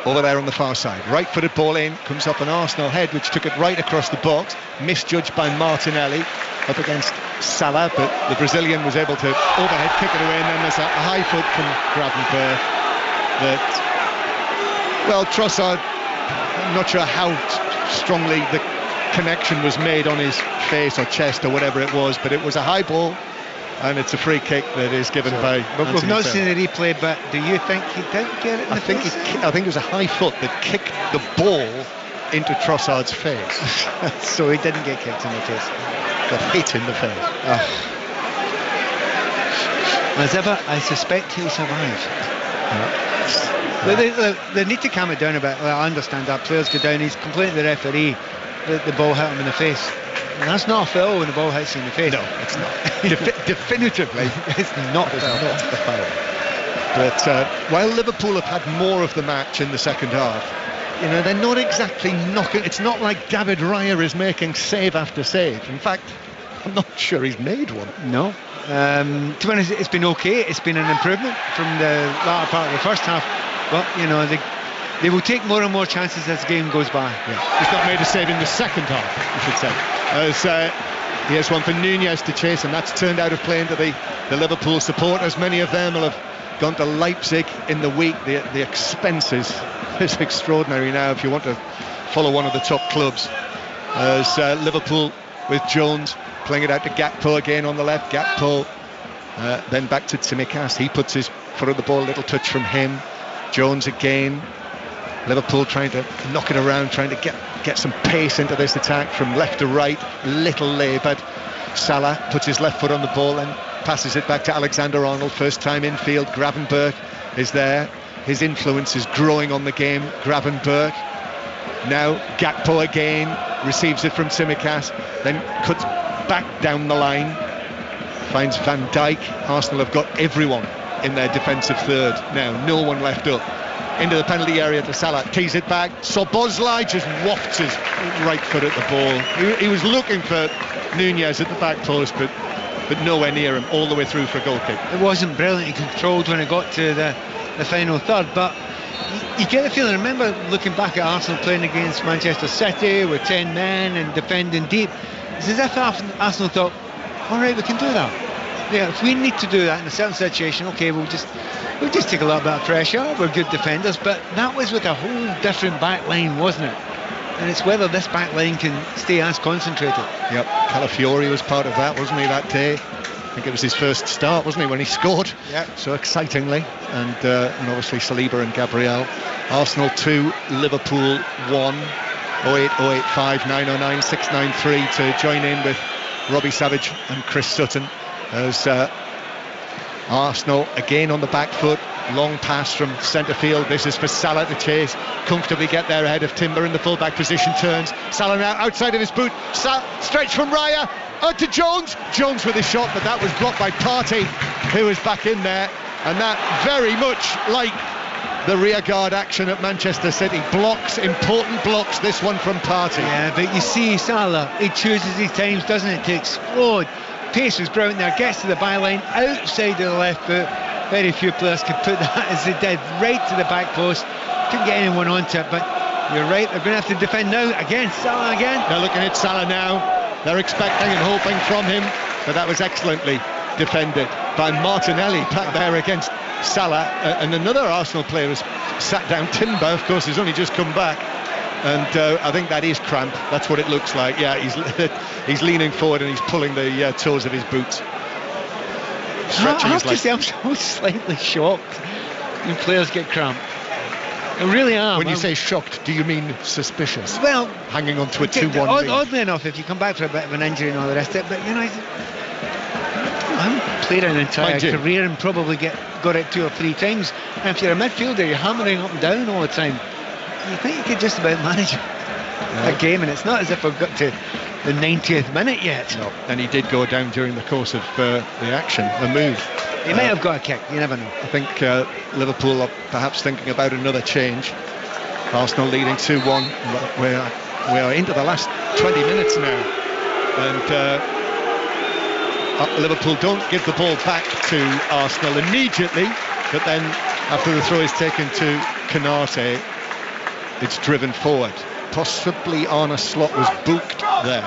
over there on the far side. Right-footed ball in, comes up an Arsenal head which took it right across the box, misjudged by Martinelli up against Salah, but the Brazilian was able to overhead kick it away, and then there's a high foot from Gravenberch that, well, Trossard, I'm not sure how strongly the connection was made on his face or chest or whatever it was, but it was a high ball, and it's a free kick that is given by But we've not seen the replay, but do you think he did get it in the face? I think it was a high foot that kicked the ball into Trossard's face. So he didn't get kicked in the face. Got hit in the face. As ever, I suspect he'll survive. They need to calm it down a bit. Well, I understand that players go down. He's complaining to the referee that the ball hit him in the face. And that's not a foul when the ball hits you in the face. No, it's not. Definitively, it's not a foul. But while Liverpool have had more of the match in the second half, they're not exactly knocking. It's not like David Raya is making save after save. In fact, I'm not sure he's made one. No. To be honest, it's been okay. It's been an improvement from the latter part of the first half. But, they will take more and more chances as the game goes by. Yeah. He's not made a save in the second half, I should say. As he has one for Nunez to chase, and that's turned out of play into the Liverpool supporters. Many of them will have gone to Leipzig in the week. The expenses is extraordinary now if you want to follow one of the top clubs. As Liverpool with Jones playing it out to Gakpo again on the left. Gakpo then back to Tsimikas. He puts his foot on the ball, a little touch from him. Jones again. Liverpool trying to knock it around, trying to get some pace into this attack from left to right. Little laboured. Salah puts his left foot on the ball and passes it back to Alexander-Arnold. First time infield. Gravenberch is there. His influence is growing on the game. Gravenberch. Now Gakpo again receives it from Tsimikas, then cuts back down the line, finds Van Dijk. Arsenal have got everyone in their defensive third now. No one left up. Into the penalty area to Salah, tees it back. Szoboszlai just wafts his right foot at the ball. He was looking for Nunez at the back post, but nowhere near him, all the way through for a goal kick. It wasn't brilliantly controlled when it got to the final third, but you get the feeling, remember looking back at Arsenal playing against Manchester City with 10 men and defending deep, it's as if Arsenal thought, alright, we can do that. Yeah, if we need to do that in a certain situation, okay, we'll just take a little bit of pressure. We're good defenders, but that was with a whole different back line, wasn't it? And it's whether this back line can stay as concentrated. Yep, Calafiori was part of that, wasn't he, that day? I think it was his first start, wasn't he, when he scored? Yeah. So excitingly, and obviously Saliba and Gabriel. Arsenal 2, Liverpool 1. 08085 909 693 to join in with Robbie Savage and Chris Sutton. As Arsenal again on the back foot, long pass from centre field. This is for Salah to chase, comfortably get there ahead of Timber in the full-back position. Turns Salah now outside of his boot, stretch from Raya to Jones with his shot, but that was blocked by Partey, who was back in there. And that very much like the rearguard action at Manchester City. Important blocks, this one from Partey. Yeah, but you see Salah, he chooses his times, doesn't it, to explode. Pace was brilliant there, gets to the byline, outside of the left foot. Very few players could put that as they did, right to the back post. Couldn't get anyone onto it, but you're right, they're going to have to defend now. Again, Salah again. They're looking at Salah now. They're expecting and hoping from him, but that was excellently defended by Martinelli back there against Salah. And another Arsenal player has sat down. Timber, of course, has only just come back. And I think that is cramp. That's what it looks like. Yeah, he's leaning forward and he's pulling the toes of his boots. I have to say, I'm so slightly shocked when players get cramp. I really am. When you say shocked, do you mean suspicious? Well, hanging on to a 2-1 lead. Oddly enough, if you come back for a bit of an injury and all the rest of it, but I haven't played an entire career and probably got it 2 or 3 times. And if you're a midfielder, you're hammering up and down all the time. You think you could just about manage a game, and it's not as if we've got to the 90th minute yet. No, and he did go down during the course of the action, a move. He may have got a kick, you never know. I think Liverpool are perhaps thinking about another change. Arsenal leading 2-1. We are into the last 20 minutes now, and Liverpool don't give the ball back to Arsenal immediately, but then after the throw is taken to Konate, it's driven forward. Possibly Arne Slot was booked there.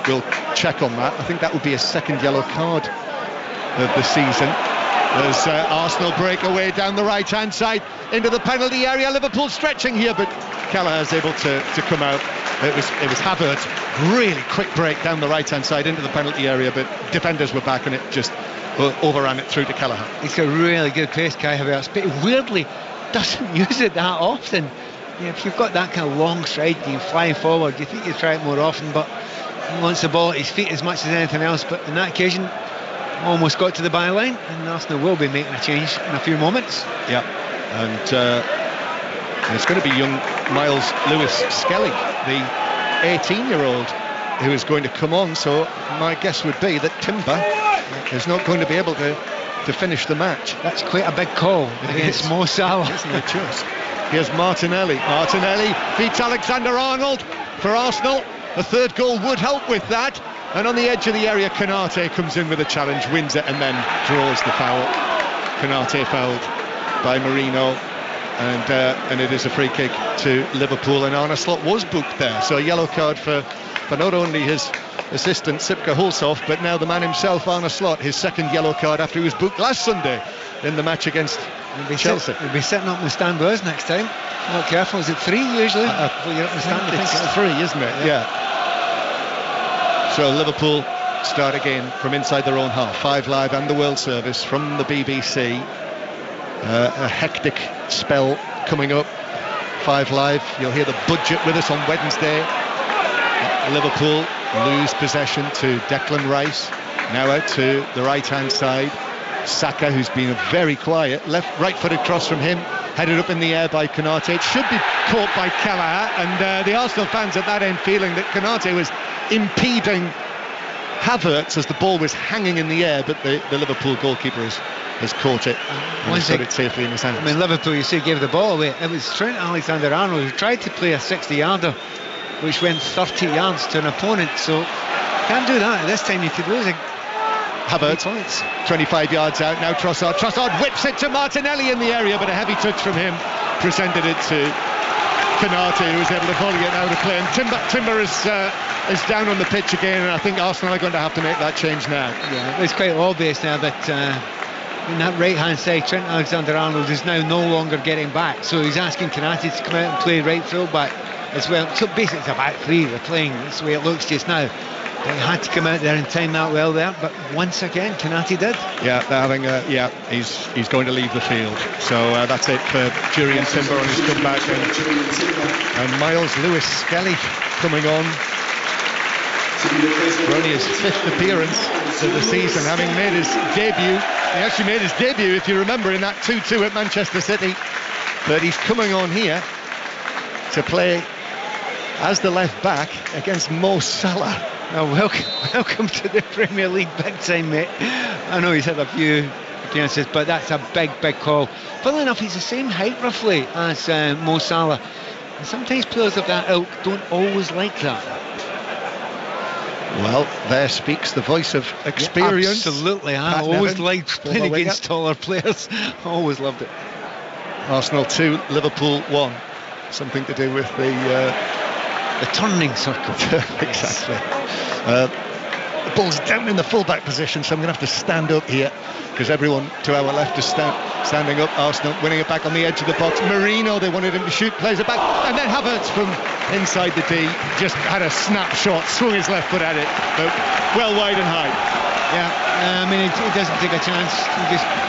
We'll check on that. I think that would be a second yellow card of the season. There's Arsenal break away down the right-hand side into the penalty area. Liverpool stretching here, but Kelleher's able to come out. It was Havertz, really quick break down the right-hand side into the penalty area, but defenders were back and it just overran it through to Kelleher. He's got really good pace, Kai Havertz, but he weirdly doesn't use it that often. if you've got that kind of long stride, you fly forward, you think you try it more often, but he wants the ball at his feet as much as anything else. But in that occasion, almost got to the byline, and Arsenal will be making a change in a few moments. Yeah, and it's going to be young Miles Lewis-Skelly, the 18-year-old, who is going to come on. So my guess would be that Timber is not going to be able to finish the match. That's quite a big call against Mo Salah, isn't it just? Here's Martinelli beats Alexander-Arnold for Arsenal. A third goal would help with that, and on the edge of the area Konate comes in with a challenge, wins it, and then draws the foul. Konate fouled by Merino, and it is a free kick to Liverpool, and Arne Slot was booked there, so a yellow card for not only his assistant Sipka Hulshoff, but now the man himself, Arne Slot, his second yellow card after he was booked last Sunday in the match against Chelsea. He'll be sitting up in the stand with us next time. Not careful. Is it 3 usually? Well, you're up in the stand. I think it's 3, isn't it? Yeah. So Liverpool start again from inside their own half. 5 Live and the World Service from the BBC. A hectic spell coming up. 5 Live. You'll hear the budget with us on Wednesday. Liverpool lose possession to Declan Rice. Now out to the right-hand side. Saka, who's been very quiet, right-footed cross from him, headed up in the air by Konate. It should be caught by Kelleher, and the Arsenal fans at that end feeling that Konate was impeding Havertz as the ball was hanging in the air, but the Liverpool goalkeeper has caught it and has got it safely in his hands. I mean, Liverpool, you see, gave the ball away. It was Trent Alexander-Arnold who tried to play a 60-yarder, which went 30 yards to an opponent, so can't do that. This time you could lose it. Havertz, 25 yards out, now Trossard whips it to Martinelli in the area, but a heavy touch from him presented it to Konate, who was able to volley it out of play, and Timber is down on the pitch again, and I think Arsenal are going to have to make that change now. Yeah, it's quite obvious now that in that right hand side Trent Alexander-Arnold is now no longer getting back, so he's asking Konate to come out and play right full back as well. So basically it's a back three they're playing, that's the way it looks just now. But he had to come out there and time that well there, but once again Konate did. Yeah, they're having he's going to leave the field, so that's it for Jurriën Timber on his comeback, and Miles Lewis-Skelly coming on for only his 5th appearance of the season, having made his debut. He actually made his debut, if you remember, in that 2-2 at Manchester City, but he's coming on here to play as the left back against Mo Salah. Now, welcome to the Premier League big time, mate. I know he's had a few appearances, but that's a big call. Funnily enough, he's the same height roughly as Mo Salah, and sometimes players of that ilk don't always like that. Well, there speaks the voice of experience. Yeah, absolutely, I always liked playing against taller players. Always loved it. Arsenal 2, Liverpool 1. Something to do with the turning circle. Exactly. The ball's down in the full-back position, so I'm going to have to stand up here because everyone to our left is standing up. Arsenal winning it back on the edge of the box. Merino, they wanted him to shoot, plays it back, and then Havertz from inside the D just had a snapshot, swung his left foot at it, but well wide and high. Yeah, I mean, he doesn't take a chance.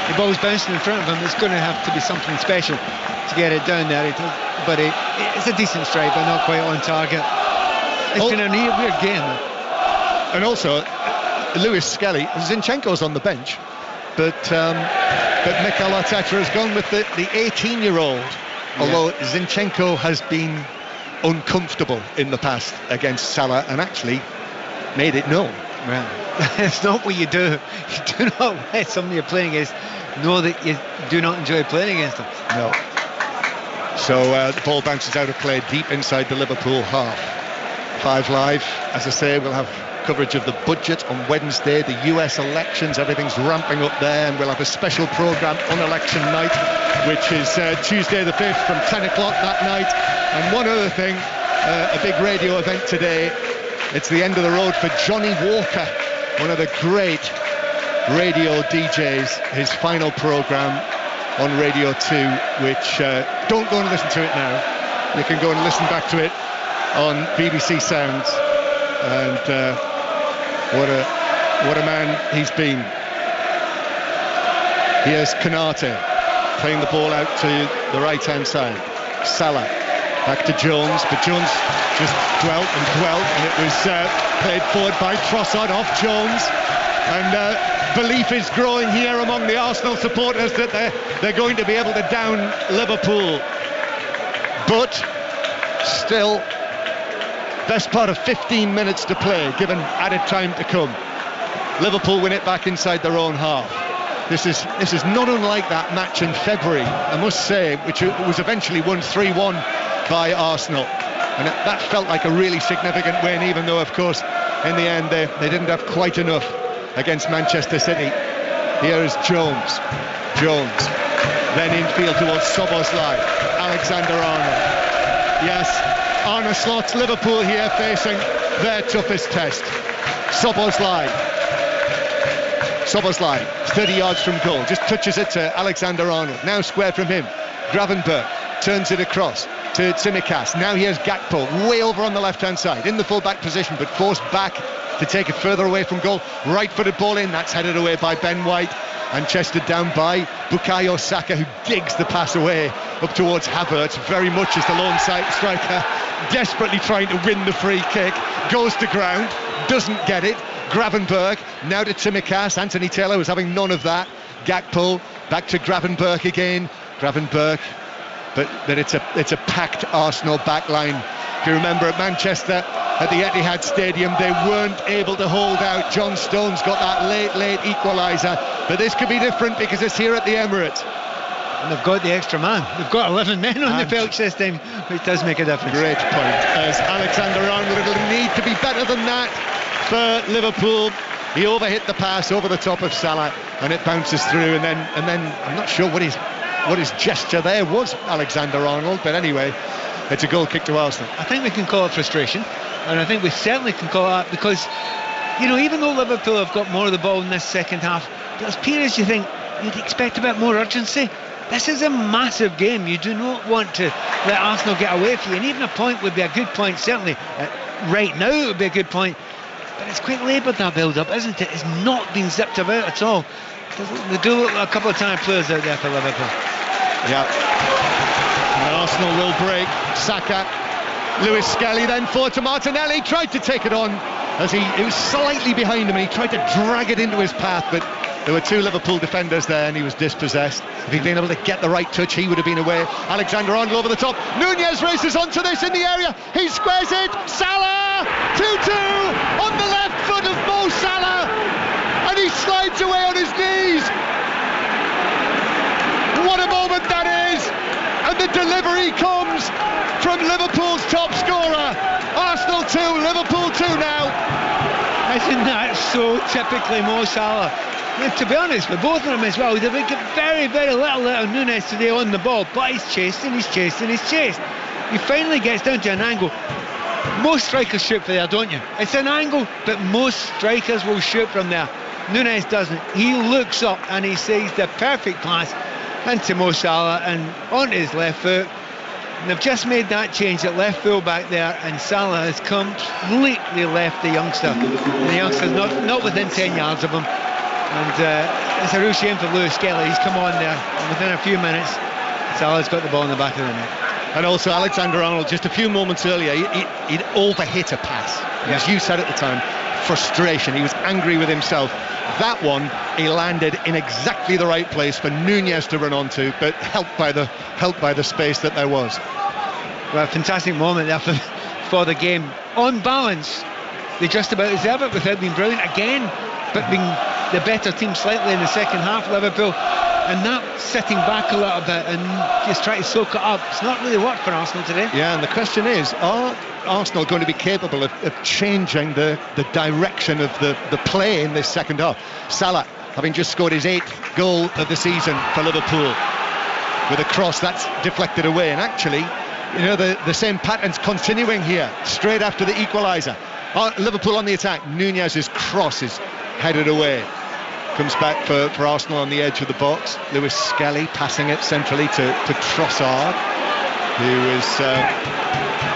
The ball's bouncing in front of him. It's going to have to be something special to get it down there. But it's a decent strike, but not quite on target. It's been a weird game. And also, Lewis-Skelly, Zinchenko's on the bench, but Mikel Arteta has gone with the 18-year-old, although Zinchenko has been uncomfortable in the past against Salah and actually made it known. Well, it's not what you do. You do not let somebody you're playing against know that you do not enjoy playing against them. No. So the ball bounces out of play deep inside the Liverpool half. 5 Live, as I say, we'll have coverage of the budget on Wednesday, the US elections, everything's ramping up there, and we'll have a special programme on election night, which is Tuesday the 5th from 10 o'clock that night. And one other thing, a big radio event today. It's the end of the road for Johnny Walker, one of the great radio DJs, his final programme on Radio 2, which don't go and listen to it now. You can go and listen back to it on BBC Sounds, and what a man he's been. Here's Konate playing the ball out to the right hand side. Salah Back to Jones, but Jones just dwelt, and it was played forward by Trossard off Jones. And belief is growing here among the Arsenal supporters that they're going to be able to down Liverpool. But still, best part of 15 minutes to play, given added time to come. Liverpool win it back inside their own half. This is not unlike that match in February, I must say, which was eventually won 3-1 by Arsenal. And that felt like a really significant win, even though, of course, in the end they didn't have quite enough against Manchester City. Here is Jones. Then infield towards Szoboszlai. Alexander-Arnold. Yes, Arne Slot's Liverpool here facing their toughest test. Szoboszlai, 30 yards from goal, just touches it to Alexander-Arnold. Now square from him. Gravenberch turns it across to Tsimikas. Now here's Gakpo, way over on the left-hand side, in the full-back position, but forced back to take it further away from goal. Right-footed ball in, that's headed away by Ben White and chested down by Bukayo Saka, who digs the pass away up towards Havertz, very much as the lone striker, desperately trying to win the free kick, goes to ground, doesn't get it. Gravenberch, now to Tsimikas. Anthony Taylor was having none of that. Gakpo, back to Gravenberch again. Gravenberch, but it's a packed Arsenal backline. If you remember at Manchester, at the Etihad Stadium, they weren't able to hold out. John Stones got that late equaliser, but this could be different because it's here at the Emirates. And they've got the extra man. They've got 11 men on the pitch this time, which does make a difference. Great point. As Alexander-Arnold, it'll need to be better than that for Liverpool. He overhit the pass over the top of Salah, and it bounces through. And then I'm not sure what his gesture there was, Alexander-Arnold. But anyway, it's a goal kick to Arsenal. I think we can call it frustration, and I think we certainly can call it that because, even though Liverpool have got more of the ball in this second half, there's periods you'd expect a bit more urgency. This is a massive game. You do not want to let Arsenal get away from you, and even a point would be a good point, certainly. Right now it would be a good point, but it's quite laboured, that build-up, isn't it? It's not been zipped about at all. They do look a couple of tired players out there for Liverpool. Yeah. And Arsenal will break. Saka, Lewis Skelly then forward to Martinelli, tried to take it on as he was slightly behind him and he tried to drag it into his path, but there were two Liverpool defenders there and he was dispossessed. If he'd been able to get the right touch, he would have been away. Alexander-Arnold over the top. Nunez races onto this in the area. He squares it. Salah! 2-2 on the left foot of Mo Salah. And he slides away on his knees. What a moment that is. And the delivery comes from Liverpool's top scorer. Arsenal 2, Liverpool 2 now. Isn't that so typically Mo Salah? And to be honest, with both of them as well, they've got very, very little out of Nunez today on the ball, but he's chased. He finally gets down to an angle. Most strikers shoot for there, don't you? It's an angle, but most strikers will shoot from there. Nunez doesn't. He looks up and he sees the perfect pass into Mo Salah and onto his left foot. And they've just made that change at left full back there, and Salah has completely left the youngster. And the youngster's not within 10 yards of him. And it's a real shame for Lewis Skelly. He's come on there, and within a few minutes, Salah's got the ball in the back of the net. And also Alexander-Arnold, just a few moments earlier, he'd overhit a pass. As you said at the time, frustration. He was angry with himself. That one, he landed in exactly the right place for Nunez to run onto, but helped by the space that there was. Well, a fantastic moment there for the game. On balance, they just about deserve it without being brilliant again, but being the better team slightly in the second half, Liverpool. And that sitting back a little bit and just trying to soak it up, it's not really worked for Arsenal today. Yeah, and the question is, are Arsenal going to be capable of changing the direction of the play in this second half? Salah, having just scored his 8th goal of the season for Liverpool, with a cross that's deflected away. And actually, the same pattern's continuing here, straight after the equaliser. Liverpool on the attack. Nunez's cross is headed away. Comes back for Arsenal on the edge of the box. Lewis Skelly passing it centrally to Trossard, who is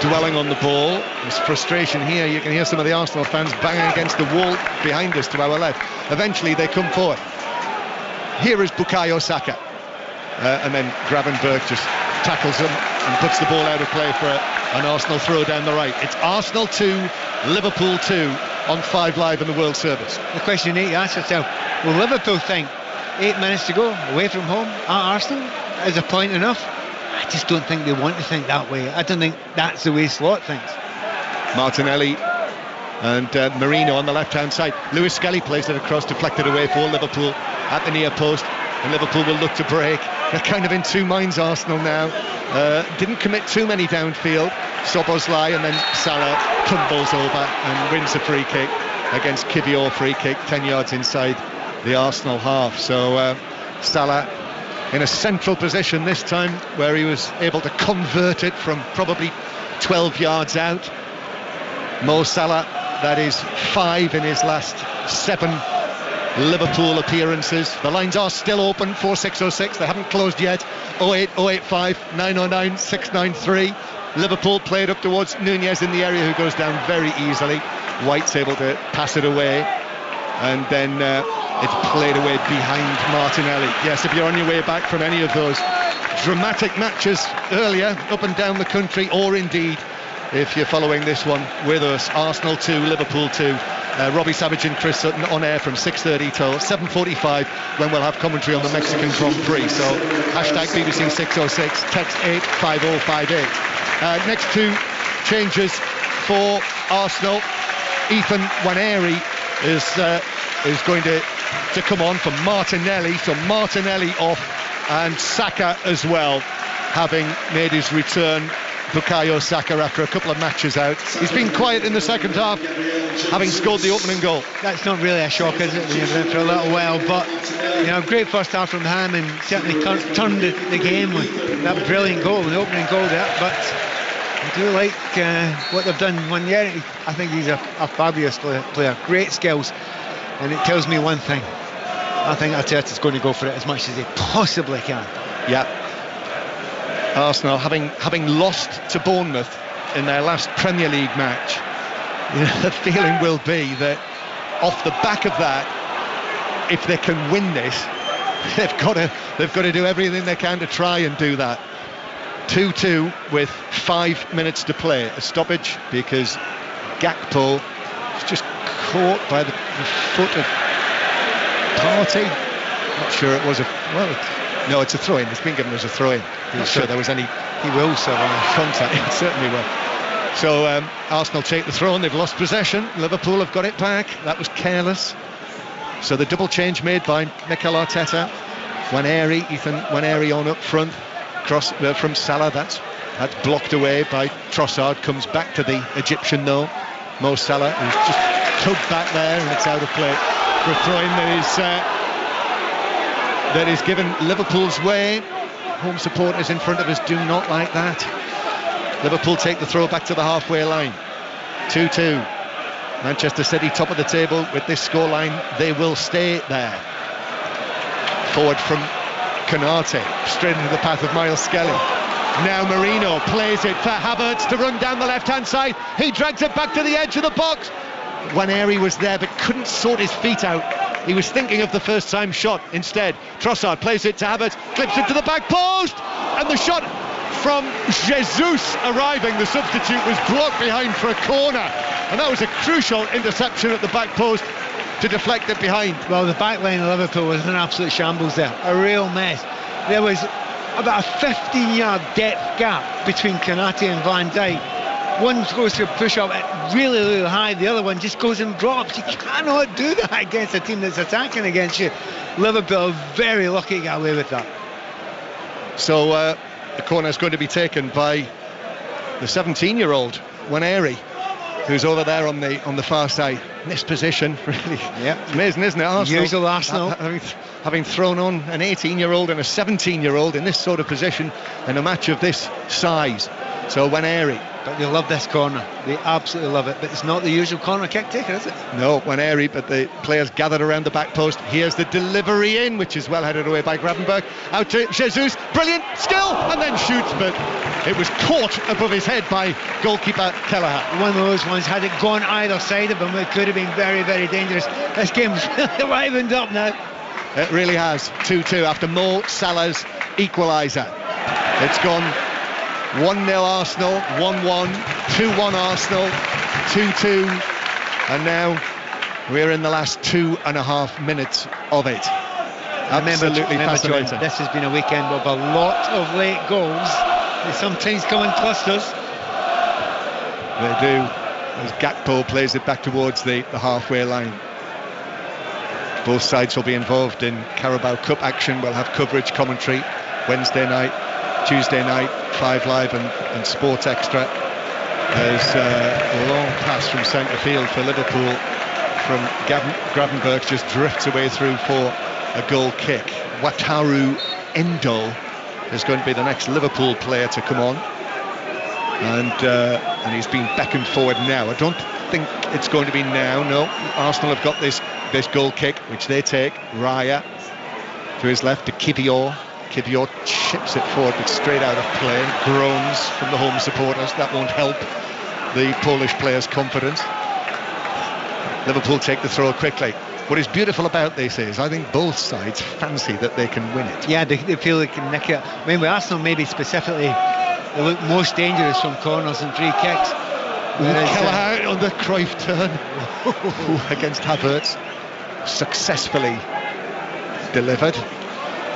dwelling on the ball. There's frustration here. You can hear some of the Arsenal fans banging against the wall behind us to our left. Eventually they come forward. Here is Bukayo Saka. And then Gravenberch just tackles him and puts the ball out of play for an Arsenal throw down the right. It's Arsenal 2, Liverpool 2 on 5 Live in the World Service. The question you need to ask yourself, will Liverpool think 8 minutes to go, away from home, at Arsenal, is a point enough? I just don't think they want to think that way. I don't think that's the way Slot thinks. Martinelli and Marino on the left-hand side. Lewis Skelly plays it across, deflected away for Liverpool at the near post, and Liverpool will look to break. They're kind of in two minds, Arsenal now. Didn't commit too many downfield. Szoboszlai, and then Salah tumbles over and wins a free kick against Kivior. Free kick 10 yards inside the Arsenal half. So Salah in a central position this time, where he was able to convert it from probably 12 yards out. Mo Salah, that is 5 in his last 7 Liverpool appearances. The lines are still open, 4606, they haven't closed yet. 08085 909 693. Liverpool played up towards Nunez in the area, who goes down very easily. White's able to pass it away, and then it's played away behind Martinelli. Yes, if you're on your way back from any of those dramatic matches earlier up and down the country, or indeed if you're following this one with us, Arsenal 2, Liverpool 2. Robbie Savage and Chris Sutton on air from 6:30 till 7:45, when we'll have commentary on the Mexican Grand Prix. So hashtag BBC 606, text 85058. Next 2 changes for Arsenal. Ethan Nwaneri is going to come on for Martinelli. So Martinelli off, and Saka as well, having made his return. Bukayo Saka, after a couple of matches out, he's been quiet in the second half, having scored the opening goal. That's not really a shock, is it, when you've been for a little while? But great first half from him, and certainly turned the game with that brilliant goal, the opening goal there. But I do like what they've done. Nwaneri, I think he's a fabulous player, great skills, and it tells me one thing: I think Arteta's going to go for it as much as he possibly can. Yeah. Arsenal, having lost to Bournemouth in their last Premier League match, the feeling will be that off the back of that, if they can win this, they've got to do everything they can to try and do that. 2-2 with 5 minutes to play. A stoppage because Gakpo was just caught by the foot of Partey. Not sure it was no, it's a throw-in. It's been given as a throw-in. Not sure there was any. He will survive contact. It certainly will. So Arsenal take the throw, and they've lost possession. Liverpool have got it back. That was careless. So the double change made by Mikel Arteta. Ethan Nwaneri on up front. Cross from Salah. That's blocked away by Trossard. Comes back to the Egyptian though. Mo Salah, who's just tugged back there, and it's out of play for a throw-in that is given Liverpool's way. Home supporters in front of us do not like that. Liverpool take the throw back to the halfway line. 2-2. Manchester City top of the table with this scoreline. They will stay there. Forward from Konate, straight into the path of Miles Skelly. Now Marino plays it for Havertz to run down the left-hand side. He drags it back to the edge of the box. Nwaneri was there but couldn't sort his feet out. He was thinking of the first time shot instead. Trossard plays it to Havertz, clips it to the back post, and the shot from Jesus arriving, the substitute, was blocked behind for a corner, and that was a crucial interception at the back post to deflect it behind. Well, the back line of Liverpool was an absolute shambles there, a real mess. There was about a 15-yard depth gap between Konate and Van Dijk. One goes to push up really, really high, the other one just goes and drops. You cannot do that against a team that's attacking against you. Liverpool are very lucky to get away with that. So the corner is going to be taken by the 17-year-old Nwaneri, who's over there on the far side. In this position, really, it's amazing, isn't it? Arsenal, usual Arsenal. Having thrown on an 18-year-old and a 17-year-old in this sort of position in a match of this size. So Nwaneri. But they love this corner. They absolutely love it. But it's not the usual corner kick taker, is it? No, Nwaneri, but the players gathered around the back post. Here's the delivery in, which is well headed away by Gravenberch. Out to Jesus. Brilliant. Still. And then shoots, but it was caught above his head by goalkeeper Kelleher. One of those ones, had it gone either side of him, it could have been very, very dangerous. This game's really livened up now. It really has. 2-2 after Mo Salah's equaliser. It's gone 1-0 Arsenal, 1-1, 2-1 Arsenal, 2-2, and now we're in the last 2.5 minutes of it. Absolutely fascinating. John, this has been a weekend with a lot of late goals. They sometimes come in clusters. They do, as Gakpo plays it back towards the halfway line. Both sides will be involved in Carabao Cup action. We'll have coverage, commentary, Wednesday night, Tuesday night, 5 Live and Sport Extra. There's a long pass from centre field for Liverpool from Gravenberch, just drifts away through for a goal kick. Wataru Endo is going to be the next Liverpool player to come on, and he's been beckoned forward now. I don't think it's going to be now. No, Arsenal have got this goal kick, which they take. Raya to his left to Kivior. Kivior chips it forward, but straight out of play. Groans from the home supporters. That won't help the Polish players' confidence. Liverpool take the throw quickly. What is beautiful about this is I think both sides fancy that they can win it. Yeah, they feel they can nick it. I mean, with Arsenal maybe specifically, they look most dangerous from corners and free kicks. Kelleher on the Cruyff turn against Havertz, successfully delivered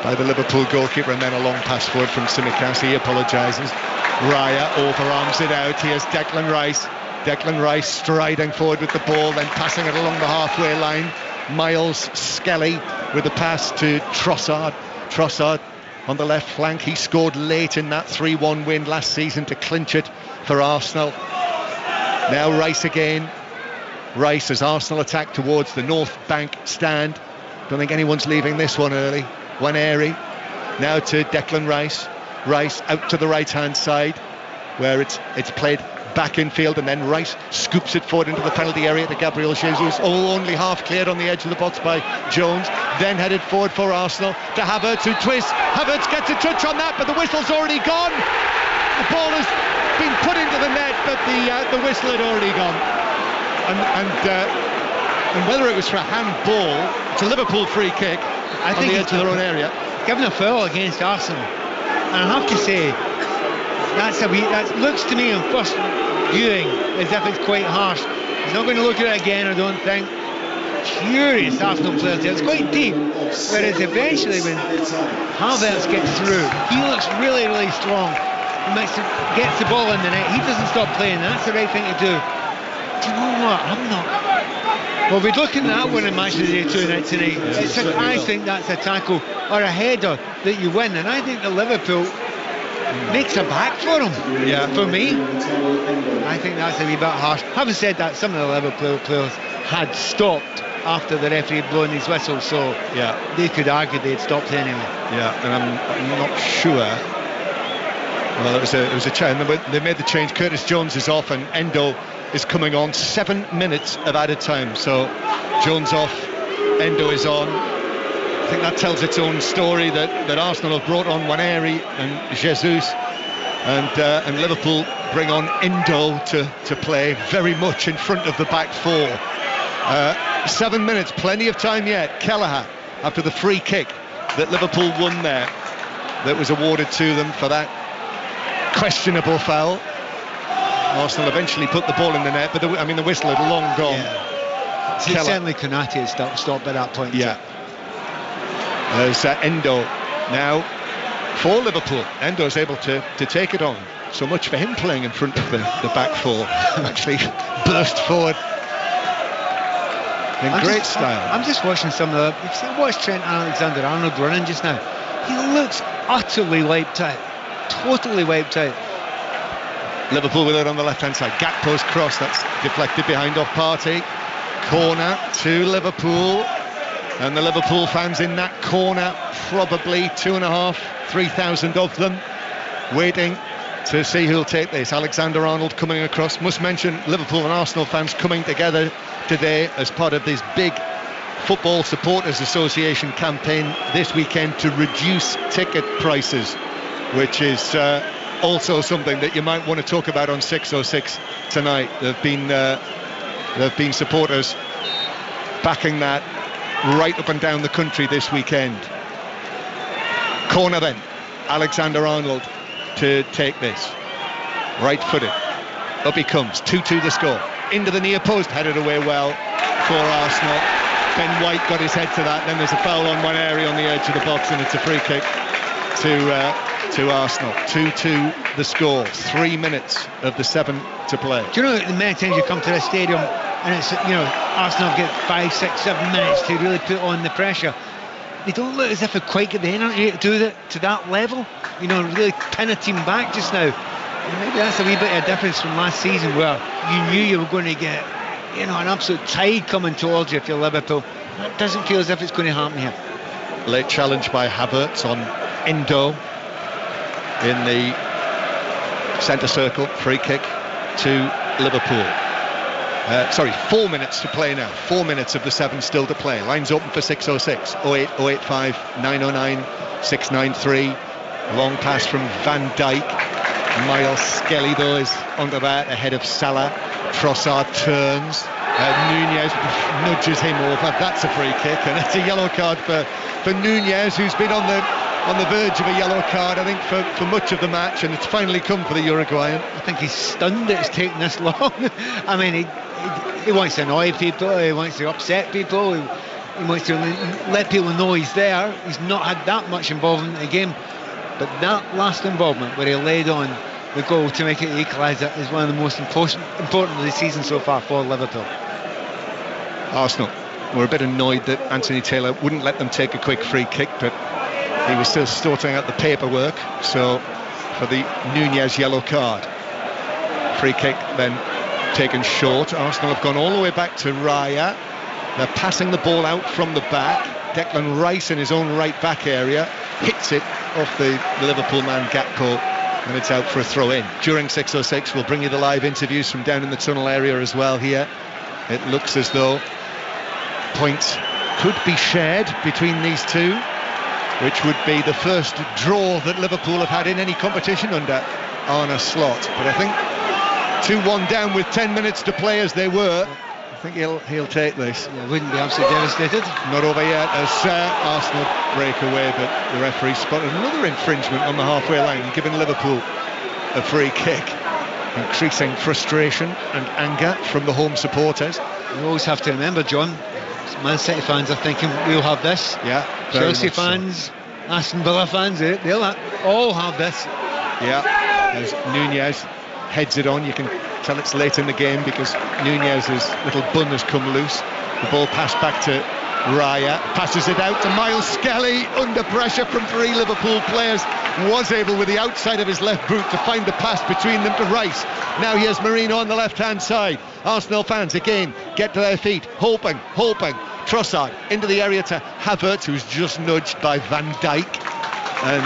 by the Liverpool goalkeeper, and then a long pass forward from Tsimikas. He apologises. Raya overarms it out. Here's Declan Rice. Declan Rice striding forward with the ball, then passing it along the halfway line. Miles Skelly with the pass to Trossard. Trossard on the left flank. He scored late in that 3-1 win last season to clinch it for Arsenal. Now Rice again. Rice as Arsenal attack towards the North Bank stand. Don't think anyone's leaving this one early. Waneri now to Declan Rice. Rice out to the right hand side where it's played back in field, and then Rice scoops it forward into the penalty area to Gabriel Jesus. Only half cleared on the edge of the box by Jones, then headed forward for Arsenal to Havertz, who twists. Havertz gets a touch on that, but the whistle's already gone. The ball has been put into the net, but the whistle had already gone, and whether it was for a handball, it's a Liverpool free kick on the edge of their own area. Given a foul against Arsenal, and I have to say that looks to me on first viewing as if it's quite harsh. He's not going to look at it again, I don't think. Curious Arsenal players there. It's quite deep, whereas eventually when Havertz gets through, he looks really, really strong. He gets the ball in the net. He doesn't stop playing. That's the right thing to do. Do you know what? I'm not. Well, we're looking at that one in match of the day tonight. I think that's a tackle or a header that you win, and I think the Liverpool makes a back for him. Yeah, for me, I think that's a wee bit harsh. Having said that, some of the Liverpool players had stopped after the referee had blown his whistle, so yeah, they could argue they'd stopped anyway. Yeah, and I'm not sure. Well, it was a change. They made the change. Curtis Jones is off, and Endo is coming on. 7 minutes of added time. So Jones off, Endo is on. I think that tells its own story that Arsenal have brought on Waneri and Jesus, and Liverpool bring on Endo to play very much in front of the back four. 7 minutes, plenty of time yet. Kelleher, after the free kick that Liverpool won there, that was awarded to them for that questionable foul. Arsenal eventually put the ball in the net, but the whistle had long gone. Yeah. Certainly Konate had stopped at that point. Yeah. There's Endo now for Liverpool. Endo's able to take it on. So much for him playing in front of the back four. Actually burst forward in great style. I'm just watching some of the... Watch Trent Alexander-Arnold running just now. He looks utterly wiped out. Totally wiped out. Liverpool with it on the left-hand side. Gakpo's cross, that's deflected behind off Partey. Corner to Liverpool. And the Liverpool fans in that corner, probably 2,500-3,000 of them, waiting to see who'll take this. Alexander-Arnold coming across. Must mention Liverpool and Arsenal fans coming together today as part of this big Football Supporters Association campaign this weekend to reduce ticket prices, which is also something that you might want to talk about on 606 tonight. There have been supporters backing that right up and down the country this weekend. Corner then, Alexander-Arnold to take this. right-footed. Up he comes, 2-2 the score. Into the near post, headed away well for Arsenal. Ben White got his head to that. Then there's a foul on one area on the edge of the box, and it's a free kick to Arsenal. 2-2 the score. 3 minutes of the 7 to play. Do you know the many times you come to this stadium and it's, Arsenal get 5, 6, 7 minutes to really put on the pressure? They don't look as if they quite get the energy to do that to that level. Really pin a team back just now. And maybe that's a wee bit of a difference from last season, where you knew you were going to get, an absolute tide coming towards you if you're Liverpool. It doesn't feel as if it's going to happen here. Late challenge by Havertz on Endo in the centre circle. Free kick to Liverpool. 4 minutes to play now. 4 minutes of the 7 still to play. Lines open for 606 08 085 909 693. Long pass from Van Dijk. Miles Skelly though is under that, ahead of Salah. Trossard turns. Nunez nudges him over. That's a free kick, and it's a yellow card for Nunez, who's been on the verge of a yellow card, I think, for much of the match, and it's finally come for the Uruguayan. I think he's stunned that it's taken this long. I mean, he wants to annoy people, he wants to upset people, he wants to let people know he's there. He's not had that much involvement in the game, but that last involvement where he laid on the goal to make it equaliser is one of the most important of the season so far for Liverpool. Arsenal were a bit annoyed that Anthony Taylor wouldn't let them take a quick free kick, but he was still sorting out the paperwork. So for the Nunez yellow card, free kick then taken short. Arsenal have gone all the way back to Raya. They're passing the ball out from the back. Declan Rice in his own right back area hits it off the Liverpool man Gakpo, and it's out for a throw in. During 606 we'll bring you the live interviews from down in the tunnel area as well here. It looks as though points could be shared between these two, which would be the first draw that Liverpool have had in any competition under Arne Slot. But I think 2-1 down with 10 minutes to play as they were, I think he'll take this. Yeah, wouldn't be absolutely devastated. Not over yet as Arsenal break away, but the referee spotted another infringement on the halfway line, giving Liverpool a free kick. Increasing frustration and anger from the home supporters. You always have to remember, John, Man City fans are thinking we'll have this. Yeah. Chelsea fans, so. Aston Villa fans, they'll all have this. Yeah. As Nunez heads it on, you can tell it's late in the game because Nunez's little bun has come loose. The ball passed back to Raya, passes it out to Miles Skelly under pressure from 3 Liverpool players, was able with the outside of his left boot to find the pass between them to Rice. Now here's Marino on the left hand side. Arsenal fans again get to their feet, hoping. Trossard into the area to Havertz, who's just nudged by Van Dijk, and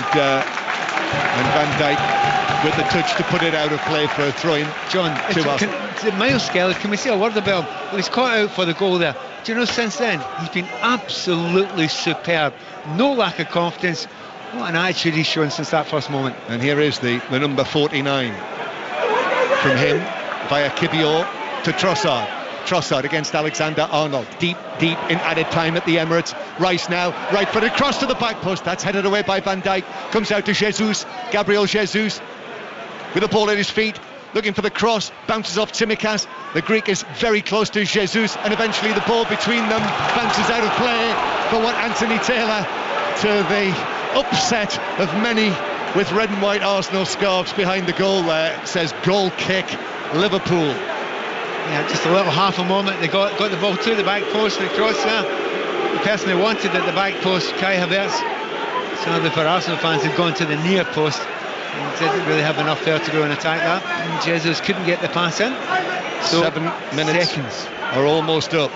Van Dijk with the touch to put it out of play for a throw-in. John, Miles Skelly, can we say a word about him? Well, he's caught out for the goal there. Do you know, since then he's been absolutely superb. No lack of confidence. What an attitude he's shown since that first moment. And here is the number 49 from him via Kibior to Trossard. Trossard against Alexander-Arnold. Deep in added time at the Emirates. Rice now, right-footed cross to the back post. That's headed away by Van Dijk. Comes out to Jesus. Gabriel Jesus with the ball at his feet, looking for the cross. Bounces off Tsimikas. The Greek is very close to Jesus, and eventually the ball between them bounces out of play for what Anthony Taylor, to the upset of many with red and white Arsenal scarves behind the goal there, says goal kick Liverpool. Yeah, just a little half a moment. They got the ball to the back post and across there. The person they wanted at the back post, Kai Havertz. Sadly for Arsenal fans, have gone to the near post and didn't really have enough there to go and attack that. And Jesus couldn't get the pass in. So 7 minutes are almost up.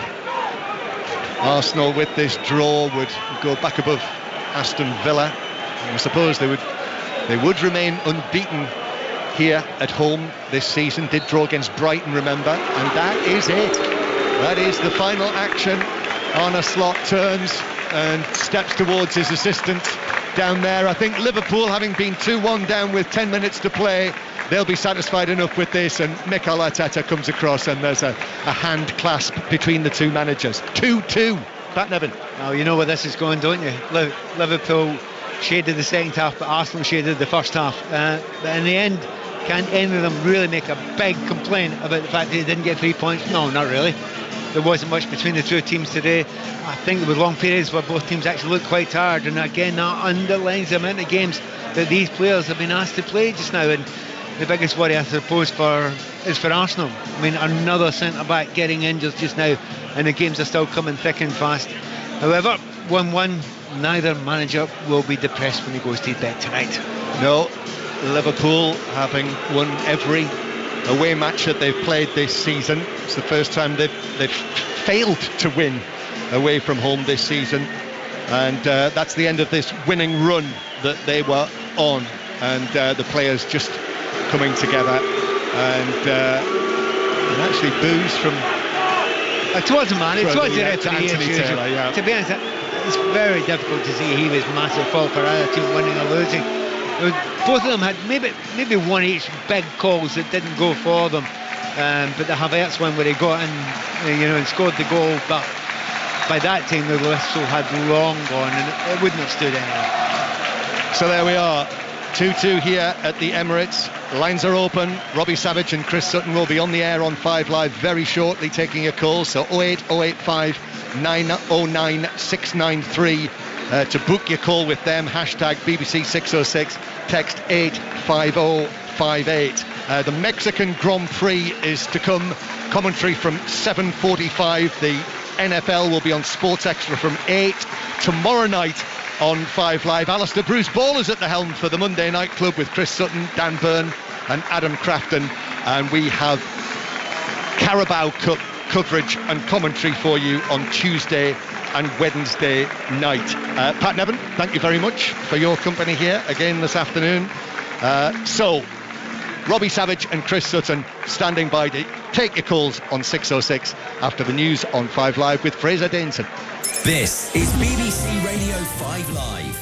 Arsenal with this draw would go back above Aston Villa. I suppose they would remain unbeaten here at home this season. Did draw against Brighton, remember, and that is it. That is the final action. Arne Slot turns and steps towards his assistant down there. I think Liverpool, having been 2-1 down with 10 minutes to play, they'll be satisfied enough with this, and Mikel Arteta comes across and there's a hand clasp between the two managers. 2-2. Pat Nevin. Now you know where this is going, don't you? Liverpool shaded the second half, but Arsenal shaded the first half. But in the end, Can any of them really make a big complaint about the fact that they didn't get 3 points? No, not really. There wasn't much between the two teams today. I think there were long periods where both teams actually looked quite tired, and again that underlines the amount of games that these players have been asked to play just now. And the biggest worry I suppose is for Arsenal. I mean, another centre-back getting injured just now, and the games are still coming thick and fast. However, 1-1, neither manager will be depressed when he goes to bed tonight. No, Liverpool having won every away match that they've played this season. It's the first time they've failed to win away from home this season, and that's the end of this winning run that they were on, and the players just coming together, and actually boos from towards the man, towards the Anthony Taylor, yeah. To be honest, it's very difficult to see he was massive fault for either team winning or losing. Both of them had maybe one each big calls that didn't go for them, but the Havertz one where he got in, and scored the goal, but by that time the whistle had long gone and it wouldn't have stood anyway. So there we are, 2-2 here at the Emirates. Lines are open. Robbie Savage and Chris Sutton will be on the air on 5 Live very shortly taking your calls. So 08085 909 693 to book your call with them. Hashtag BBC 606. Text 85058. The Mexican Grand Prix is to come. Commentary from 7:45. The NFL will be on Sports Extra from 8 tomorrow night on 5 Live. Alistair Bruce Ball is at the helm for the Monday Night Club with Chris Sutton, Dan Byrne and Adam Crafton, and we have Carabao Cup coverage and commentary for you on Tuesday and Wednesday night. Pat Nevin, thank you very much for your company here again this afternoon. So Robbie Savage and Chris Sutton standing by to take your calls on 606 after the news on 5 Live with Fraser Daneson. This is BBC Radio 5 Live.